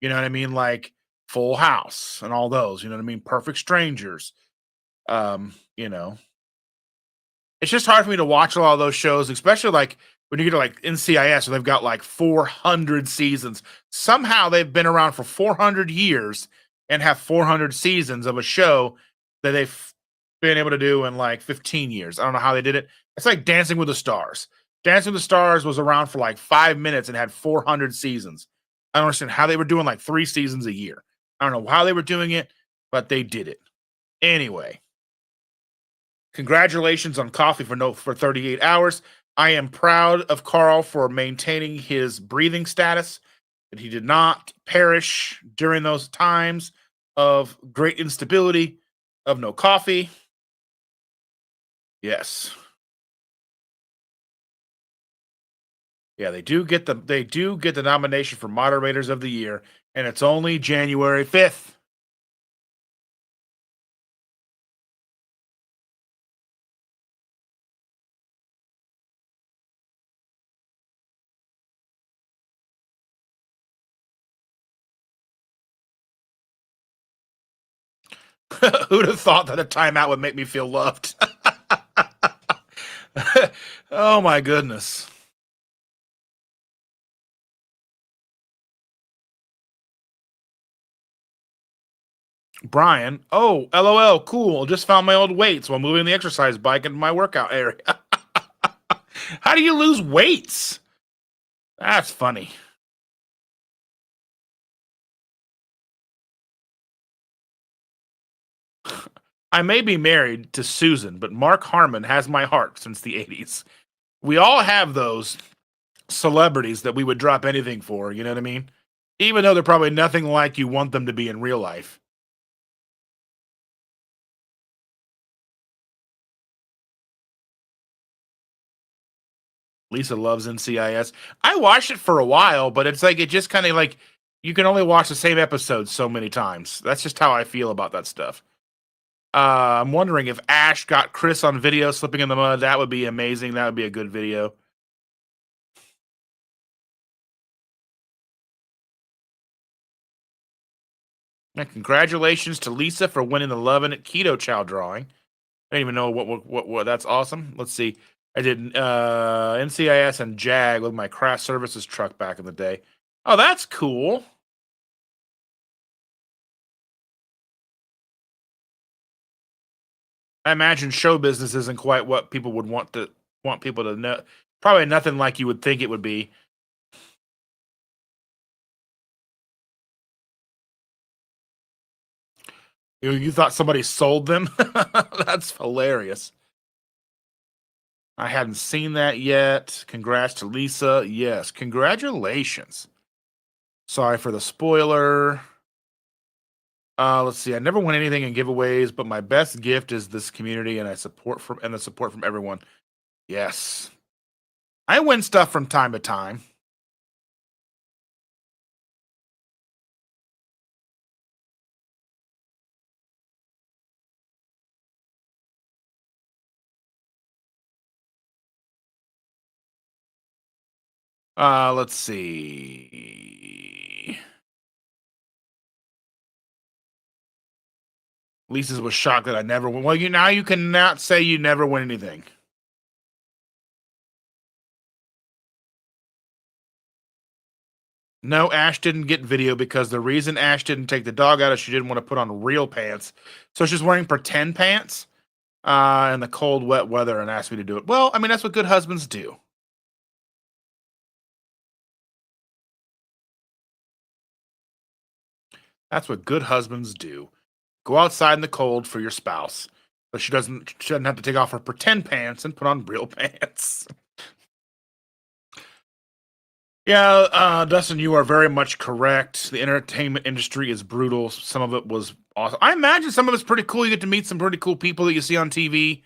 A: You know what I mean? Like Full House and all those. You know what I mean? Perfect Strangers. You know. It's just hard for me to watch a lot of those shows, especially like when you get to like NCIS, where they've got like 400 seasons. Somehow they've been around for 400 years and have 400 seasons of a show that they've been able to do in like 15 years. I don't know how they did it. It's like Dancing with the Stars. Dancing with the Stars was around for like 5 minutes and had 400 seasons. I don't understand how they were doing like 3 seasons a year. I don't know how they were doing it, but they did it. Anyway, congratulations on coffee for 38 hours. I am proud of Carl for maintaining his breathing status, that he did not perish during those times of great instability of no coffee. Yes. Yeah, they do get the nomination for moderators of the year, and it's only January 5th. Who'd have thought that a timeout would make me feel loved? Oh my goodness. Brian, oh, LOL, cool. Just found my old weights while moving the exercise bike into my workout area. How do you lose weights? That's funny. I may be married to Susan, but Mark Harmon has my heart since the 80s. We all have those celebrities that we would drop anything for, you know what I mean? Even though they're probably nothing like you want them to be in real life. Lisa loves NCIS. I watched it for a while, but it's like it just kind of like you can only watch the same episode so many times. That's just how I feel about that stuff. I'm wondering if Ash got Chris on video slipping in the mud. That would be amazing. That would be a good video. And congratulations to Lisa for winning the Love and It Keto Chow drawing. I don't even know what that's awesome. Let's see. I did NCIS and JAG with my craft services truck back in the day. Oh, that's cool. I imagine show business isn't quite what people would want people to know. Probably nothing like you would think it would be. You thought somebody sold them? That's hilarious. I hadn't seen that yet. Congrats to Lisa. Yes, congratulations. Sorry for the spoiler. Let's see. I never win anything in giveaways, but my best gift is this community and the support from everyone. Yes. I win stuff from time to time. Let's see. Lisa's was shocked that I never win. Well, you cannot say you never win anything. No, Ash didn't get video because the reason Ash didn't take the dog out is she didn't want to put on real pants. So she's wearing pretend pants in the cold, wet weather and asked me to do it. Well, I mean, that's what good husbands do. That's what good husbands do. Go outside in the cold for your spouse. But she doesn't have to take off her pretend pants and put on real pants. Yeah, Dustin, you are very much correct. The entertainment industry is brutal. Some of it was awesome. I imagine some of it's pretty cool. You get to meet some pretty cool people that you see on TV.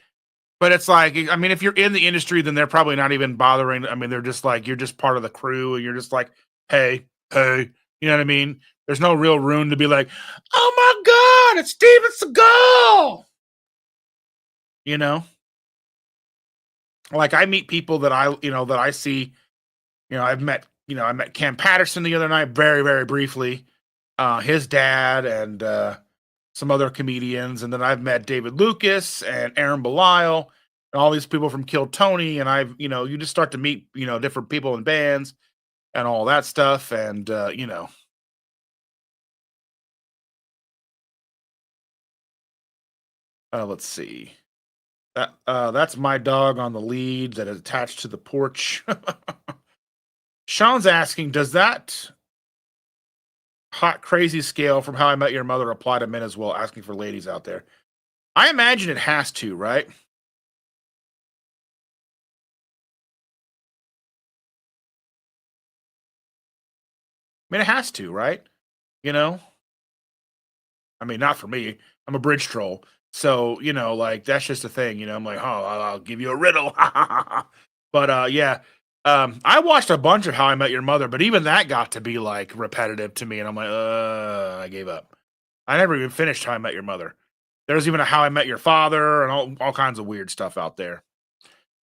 A: But it's like, I mean, if you're in the industry, then they're probably not even bothering. I mean, they're just like, you're just part of the crew, and you're just like, hey, hey, you know what I mean? There's no real room to be like, oh my God, it's Steven Seagal. You know, like I meet people that I see. I met Cam Patterson the other night, very, very briefly. His dad and some other comedians, and then I've met David Lucas and Aaron Belial. and all these people from Kill Tony, and you just start to meet, different people in bands and all that stuff, and let's see. That's my dog on the lead that is attached to the porch. Sean's asking, does that hot crazy scale from How I Met Your Mother apply to men as well? Asking for ladies out there. I imagine it has to, right? I mean, it has to, right? You know, I mean, not for me. I'm a bridge troll, so like that's just a thing. I'm like, oh, I'll give you a riddle. But yeah, I watched a bunch of How I Met Your Mother, but even that got to be like repetitive to me, and I'm like, I gave up. I never even finished How I Met Your Mother. There's even a How I Met Your Father and all kinds of weird stuff out there.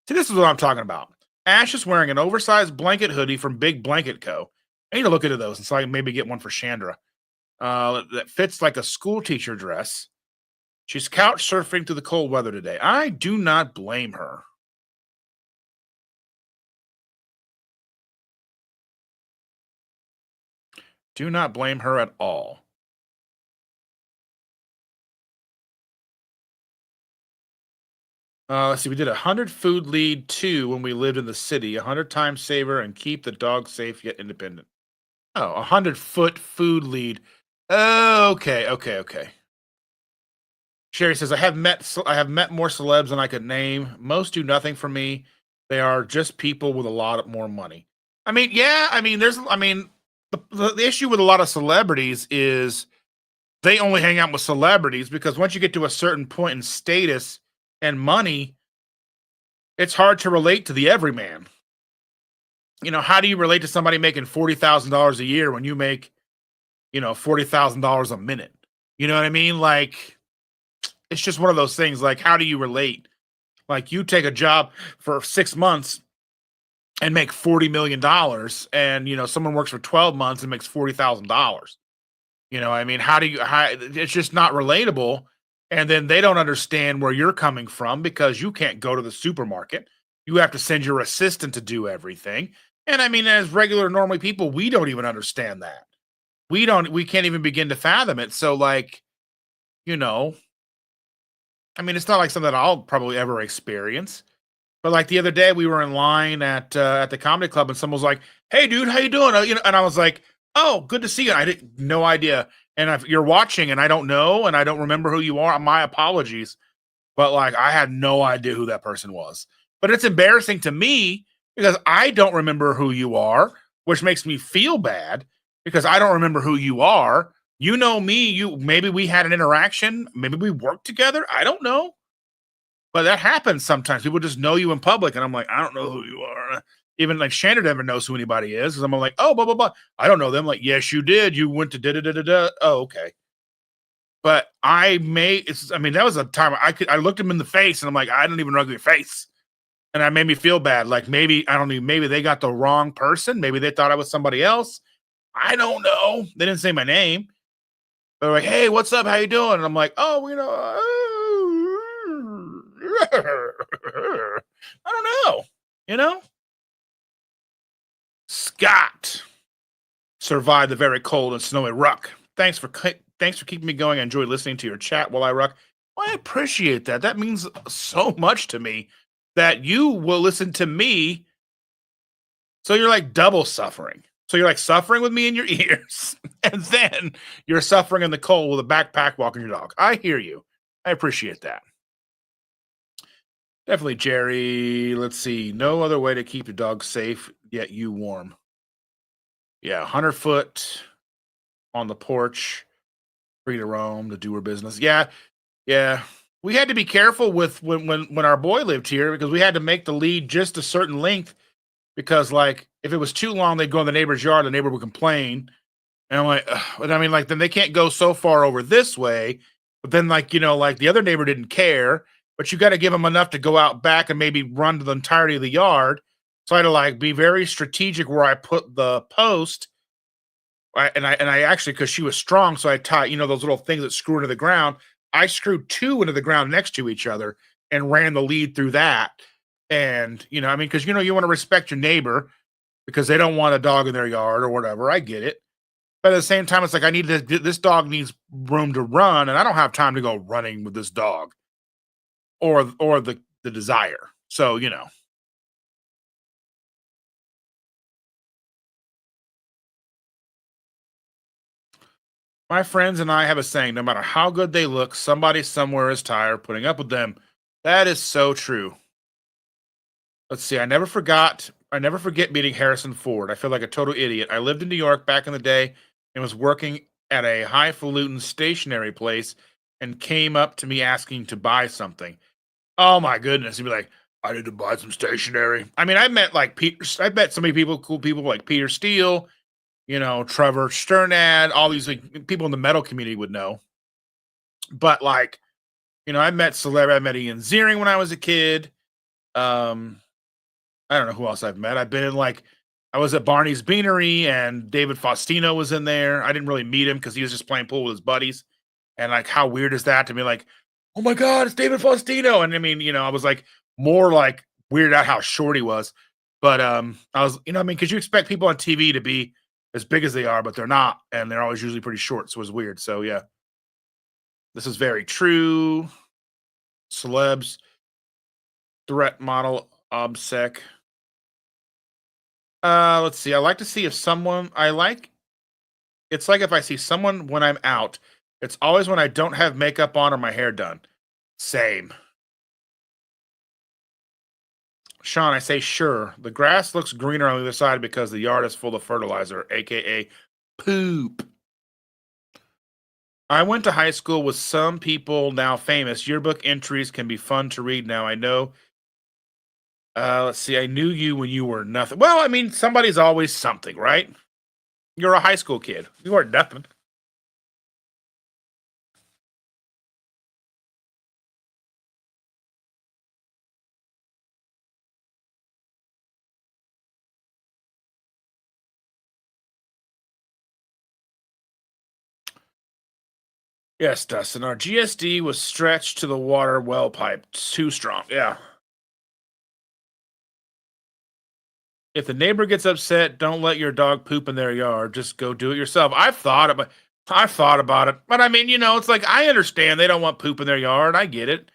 A: See, this is what I'm talking about. Ash is wearing an oversized blanket hoodie from Big Blanket Co. I need to look into those, and so I can maybe get one for Chandra. That fits like a school teacher dress. She's couch surfing through the cold weather today. I do not blame her. Do not blame her at all. Let's see. We did 100 food lead 2 when we lived in the city. 100 time saver and keep the dog safe yet independent. Oh, 100-foot food lead. Oh, okay, okay, okay. Sherry says, I have met more celebs than I could name. Most do nothing for me. They are just people with a lot more money. I mean, yeah, the issue with a lot of celebrities is they only hang out with celebrities because once you get to a certain point in status and money, it's hard to relate to the everyman. How do you relate to somebody making $40,000 a year when you make, $40,000 a minute? You know what I mean? Like, it's just one of those things. Like, how do you relate? Like, you take a job for 6 months and make $40 million, and someone works for 12 months and makes $40,000. I mean, it's just not relatable. And then they don't understand where you're coming from because you can't go to the supermarket. You have to send your assistant to do everything. And I mean, as regular, normal people, we don't even understand that. We can't even begin to fathom it. So, like, you know, I mean, it's not like something that I'll probably ever experience. But like the other day, we were in line at the comedy club, and someone was like, "Hey, dude, how you doing?" And I was like, "Oh, good to see you." I didn't no idea. And if you're watching, and I don't know, and I don't remember who you are, my apologies. But like, I had no idea who that person was. But it's embarrassing to me because I don't remember who you are, which makes me feel bad because I don't remember who you are. You know me. Maybe we had an interaction. Maybe we worked together. I don't know. But that happens sometimes. People just know you in public, and I'm like, I don't know who you are. Even like Shannon never knows who anybody is. Because I'm like, oh, blah blah blah. I don't know them. Like, yes, you did. You went to da da da da da. Oh, okay. But I mean, that was a time I looked him in the face, and I'm like, I don't even know your face, and that made me feel bad. Like maybe I don't know. Maybe they got the wrong person. Maybe they thought I was somebody else. I don't know. They didn't say my name. They're like, hey, what's up? How you doing? And I'm like, oh, I don't know. You know, Scott survived the very cold and snowy ruck. Thanks for keeping me going. I enjoy listening to your chat while I ruck. Well, I appreciate that. That means so much to me that you will listen to me. So you're like double suffering. So you're like suffering with me in your ears, and then you're suffering in the cold with a backpack walking your dog. I hear you. I appreciate that. Definitely, Jerry. Let's see. No other way to keep your dog safe, yet you warm. Yeah, 100 foot on the porch, free to roam, to do her business. Yeah, yeah. We had to be careful with when our boy lived here because we had to make the lead just a certain length because like if it was too long, they'd go in the neighbor's yard, the neighbor would complain. And I'm like, ugh. But I mean, like then they can't go so far over this way. But then like the other neighbor didn't care, but you got to give them enough to go out back and maybe run to the entirety of the yard. So I had to like be very strategic where I put the post. And I actually, because she was strong, so I tied, those little things that screw into the ground. I screwed two into the ground next to each other, and ran the lead through that. And, I mean, because, you want to respect your neighbor because they don't want a dog in their yard or whatever. I get it. But at the same time, it's like, this dog needs room to run, and I don't have time to go running with this dog or the desire. So, my friends and I have a saying: no matter how good they look, somebody somewhere is tired of putting up with them. That is so true. Let's see. I never forget meeting Harrison Ford. I feel like a total idiot. I lived in New York back in the day and was working at a highfalutin stationery place and came up to me asking to buy something. Oh my goodness. He'd be like, I need to buy some stationery. I mean, I met so many people, cool people like Peter Steele, Trevor Sternad, all these like, people in the metal community would know. But like, I met Ian Ziering when I was a kid. Um, I don't know who else I've met. I was at Barney's Beanery and David Faustino was in there. I didn't really meet him because he was just playing pool with his buddies. And like, how weird is that to be like, oh my God, it's David Faustino. And I mean, I was like more like weirded out how short he was. But I was, I mean, because you expect people on TV to be as big as they are, but they're not. And they're always usually pretty short. So it was weird. So yeah, this is very true. Celebs, threat model, obsec. Let's see. I like to see if someone I like. It's like if I see someone when I'm out. It's always when I don't have makeup on or my hair done. Same. Sean, I say sure. The grass looks greener on the other side because the yard is full of fertilizer, aka poop. I went to high school with some people now famous. Yearbook entries can be fun to read now. I know. Let's see. I knew you when you were nothing. Well, I mean, somebody's always something, right? You're a high school kid. You weren't nothing. Yes, Dustin. Our GSD was stretched to the water well pipe. Too strong. Yeah. If the neighbor gets upset, don't let your dog poop in their yard. Just go do it yourself. I've thought about it. But I mean, it's like I understand they don't want poop in their yard. I get it.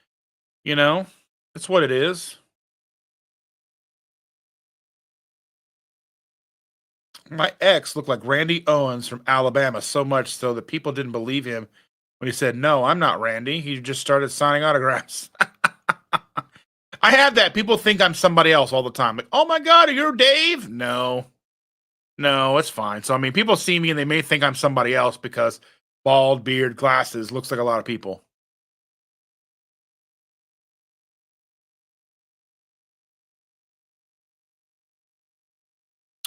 A: You know? It's what it is. My ex looked like Randy Owens from Alabama so much so that people didn't believe him when he said, "No, I'm not Randy." He just started signing autographs. I have that. People think I'm somebody else all the time. Like, oh my God, are you Dave? No, no, it's fine. So, I mean, people see me and they may think I'm somebody else because bald, beard, glasses, looks like a lot of people.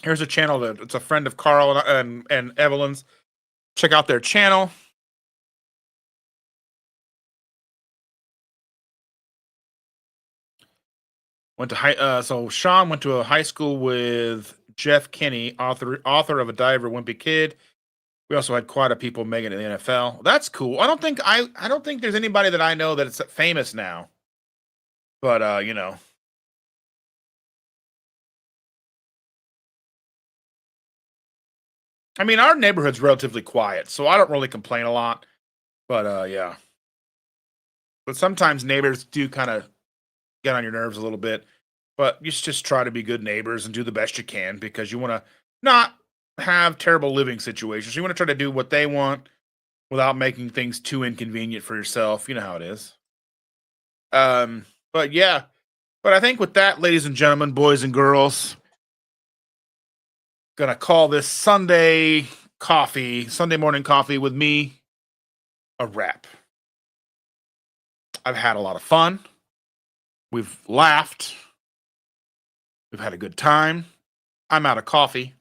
A: Here's a channel that it's a friend of Carl and Evelyn's. Check out their channel. So Sean went to a high school with Jeff Kinney, author of A Diver Wimpy Kid. We also had quite a people making it in the NFL. That's cool. I don't think there's anybody that I know that is famous now. But I mean our neighborhood's relatively quiet, so I don't really complain a lot. But yeah. But sometimes neighbors do kind of get on your nerves a little bit. But you just try to be good neighbors and do the best you can because you want to not have terrible living situations. You want to try to do what they want without making things too inconvenient for yourself. You know how it is. But yeah, but I think with that, ladies and gentlemen, boys and girls, gonna call this Sunday morning coffee with me a wrap. I've had a lot of fun. We've laughed. We've had a good time. I'm out of coffee.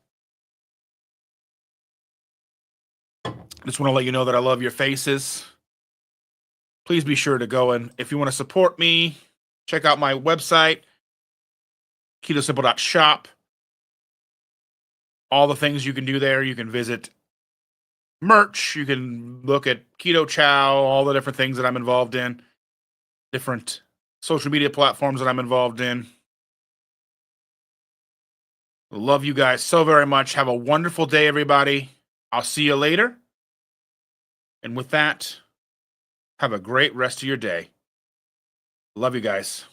A: Just want to let you know that I love your faces. Please be sure to go and if you want to support me, check out my website, ketosimple.shop. All the things you can do there. You can visit merch. You can look at Keto Chow, all the different things that I'm involved in. Different social media platforms that I'm involved in. Love you guys so very much. Have a wonderful day, everybody. I'll see you later. And with that, have a great rest of your day. Love you guys.